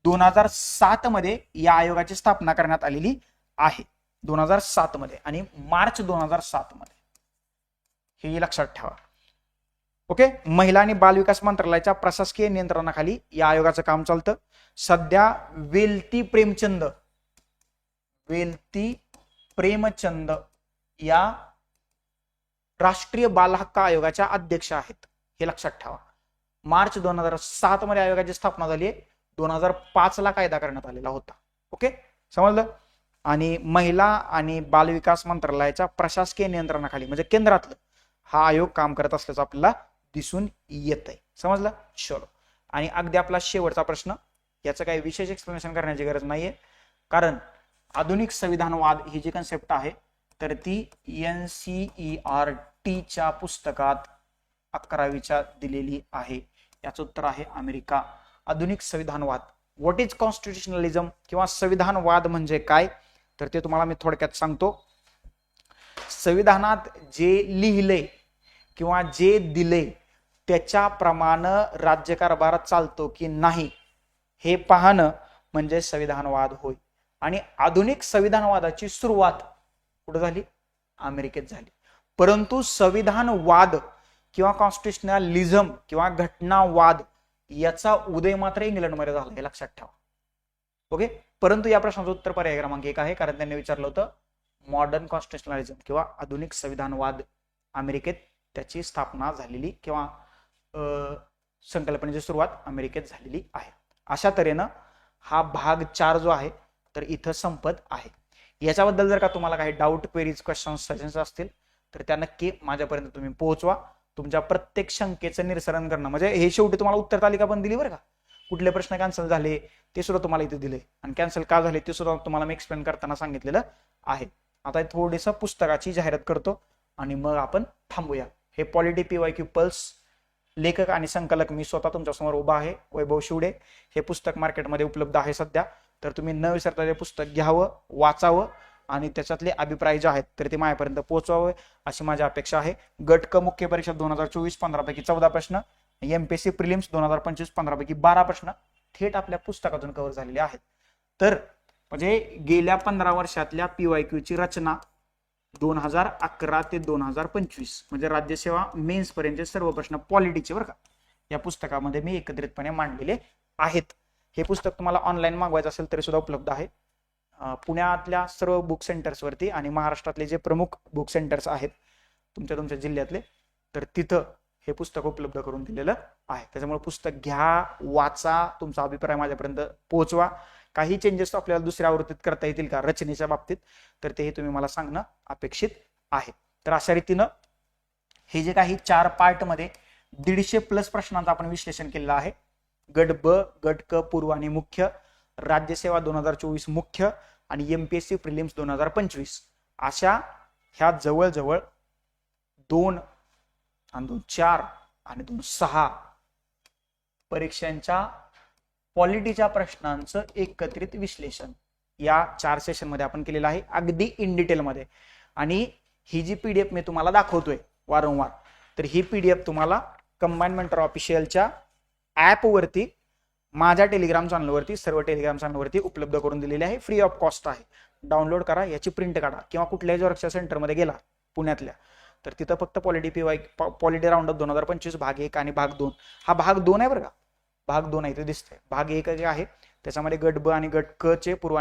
2007 मध्ये या आयोगाची स्थापना करण्यात आलेली आहे. 2007 मध्ये आणि मार्च 2007 मध्ये, हे लक्षात ठेवा. ओके. महिला आणि बाल विकास मंत्रालयाच्या प्रशासकीय नियंत्रणाखाली या आयोगाचं काम चालतं. सध्या वेल्ती प्रेमचंद या राष्ट्रीय बाल हक्क आयोगाच्या अध्यक्ष आहेत, हे लक्षात ठेवा. मार्च 2007 मध्ये आयोगाची स्थापना झाली आहे. 2005 ला कायदा करण्यात आलेला होता. ओके, समजलं? आणि महिला आणि बाल विकास मंत्रालयाच्या प्रशासकीय नियंत्रणाखाली म्हणजे केंद्रातलं हा आयोग काम करत असल्याचं आपल्याला दिसून येत आहे. समजलं? चलो. आणि अगदी आपला शेवटचा प्रश्न, याचं काही विशेष एक्सप्लेनेशन करण्याची गरज नाहीये, कारण आधुनिक संविधानवाद ही जी कन्सेप्ट आहे तर ती NCERTच्या पुस्तकात 11वीच्या दिलेली आहे. याचं उत्तर आहे अमेरिका. आधुनिक संविधानवाद, व्हॉट इज कॉन्स्टिट्युशनलिझम किंवा संविधानवाद म्हणजे काय, तर ते तुम्हाला मी थोडक्यात सांगतो. संविधानात जे लिहिले किंवा जे दिले त्याच्याप्रमाणे राज्यकारभार चालतो की नाही हे पाहणं म्हणजे संविधानवाद होय. आणि आधुनिक संविधानवादाची सुरुवात कुठे झाली? अमेरिकेत झाली. परंतु संविधानवाद किंवा कॉन्स्टिट्युशनलिझम किंवा घटनावाद याचा उदय मात्र इंग्लंडमध्ये झाला, हे लक्षात ठेवा. ओके. परंतु या प्रश्नाचं उत्तर पर्याय क्रमांक 1 आहे, कारण त्यांनी विचारलं होतं मॉडर्न कॉन्स्टिट्युशनलिझम किंवा आधुनिक संविधानवाद अमेरिकेत त्याची स्थापना झालेली किंवा संकल्पनेची सुरुवात अमेरिकेत झालेली आहे. अशा तऱ्हेनं हा भाग 4 जो आहे तर इथं संपत आहे. याच्याबद्दल जर का तुम्हाला काही डाऊट, क्वेरीज, क्वेश्चन्स, सजेशन्स असतील तर त्या नक्की माझ्यापर्यंत तुम्ही पोहोचवा. तुमच्या प्रत्येक शंकेचं निरसन करणं म्हणजे हे शेवटी तुम्हाला उत्तर तालिका पण दिली बरं का, कुठले प्रश्न कॅन्सल झाले ते सुद्धा तुम्हाला इथे दिले आणि कॅन्सल का झाले ते सुद्धा तुम्हाला मी एक्सप्लेन करताना सांगितलेलं आहे. आता थोडीसं पुस्तकाची जाहिरात करतो आणि मग आपण थांबूया. हे पॉलिटी PYQ पल्स, लेखक आणि संकलक मी स्वतः तुमच्यासमोर उभा आहे, वैभव शिवडे. हे पुस्तक मार्केटमध्ये उपलब्ध आहे सध्या, तर तुम्ही न विसरता हे पुस्तक घ्यावं, वाचावं आणि त्याच्यातले अभिप्राय जे आहेत तर ते माझ्यापर्यंत पोहोचवावे अशी माझी अपेक्षा आहे. गट क मुख्य परीक्षा 2024 15 पैकी 14 प्रश्न, MPSC प्रिलिम्स 2025 15 पैकी 12 प्रश्न थेट आपल्या पुस्तकातून कव्हर झालेले आहेत. तर म्हणजे गेल्या 15 वर्षातल्या PYQ ची रचना 2011 ते 2025 म्हणजे राज्यसेवा मेन्स पर्यंतचे सर्व प्रश्न पॉलिटीचे बरं का या पुस्तकामध्ये मी एकत्रितपणे मांडलेले आहेत. हे पुस्तक तुम्हाला ऑनलाईन मागवायचं असेल तरी सुद्धा उपलब्ध आहे. पुण्यातल्या सर्व बुक सेंटर्स वरती आणि महाराष्ट्रातले जे प्रमुख बुक सेंटर्स आहेत तुमच्या जिल्ह्यातले तर तिथं हे पुस्तक उपलब्ध करून दिलेलं आहे. त्याच्यामुळे पुस्तक घ्या, वाचा, तुमचा अभिप्राय माझ्यापर्यंत पोहोचवा. काही चेंजेस आपल्याला दुसऱ्या आवृत्तीत करता येतील का रचनेच्या बाबतीत तर तेही तुम्ही मला सांगणं अपेक्षित आहे. तर अशा रीतीनं हे जे काही 4 पार्ट मध्ये 150+ प्रश्नांचं आपण विश्लेषण केलेलं आहे. गट ब, गट क पूर्व आणि मुख्य, राज्यसेवा 2024 मुख्य आणि MPSC प्रिलिम्स 2025 अशा ह्या जवळजवळ 2 आणि 2 4 आणि 2 6 परीक्षांच्या पॉलिटीच्या प्रश्नांचं एकत्रित विश्लेषण या 4 सेशन मध्ये आपण केलेलं आहे, अगदी इन डिटेल मध्ये. आणि ही जी PDF मी तुम्हाला दाखवतोय वारंवार तर ही PDF तुम्हाला कंबाईन मेंटर ऑफिशियलच्या ऍप वरती माझ्या टेलिग्राम चॅनलवरती सर्व टेलिग्राम चॅनलवरती उपलब्ध करून दिलेली आहे. फ्री ऑफ कॉस्ट आहे. डाउनलोड करा, याची प्रिंट काढा किंवा कुठल्याही जोरक्षा सेंटरमध्ये गेला पुण्यातल्या तर तिथं फक्त पॉलिटी पॉलिटी राऊंडअप 2025 भाग 1 आणि भाग 2 हा भाग 2 आहे बरं का, भाग 2 आहे ते दिसतंय. भाग 1 जे आहे त्याच्यामध्ये गट ब आणि गट क चे पूर्व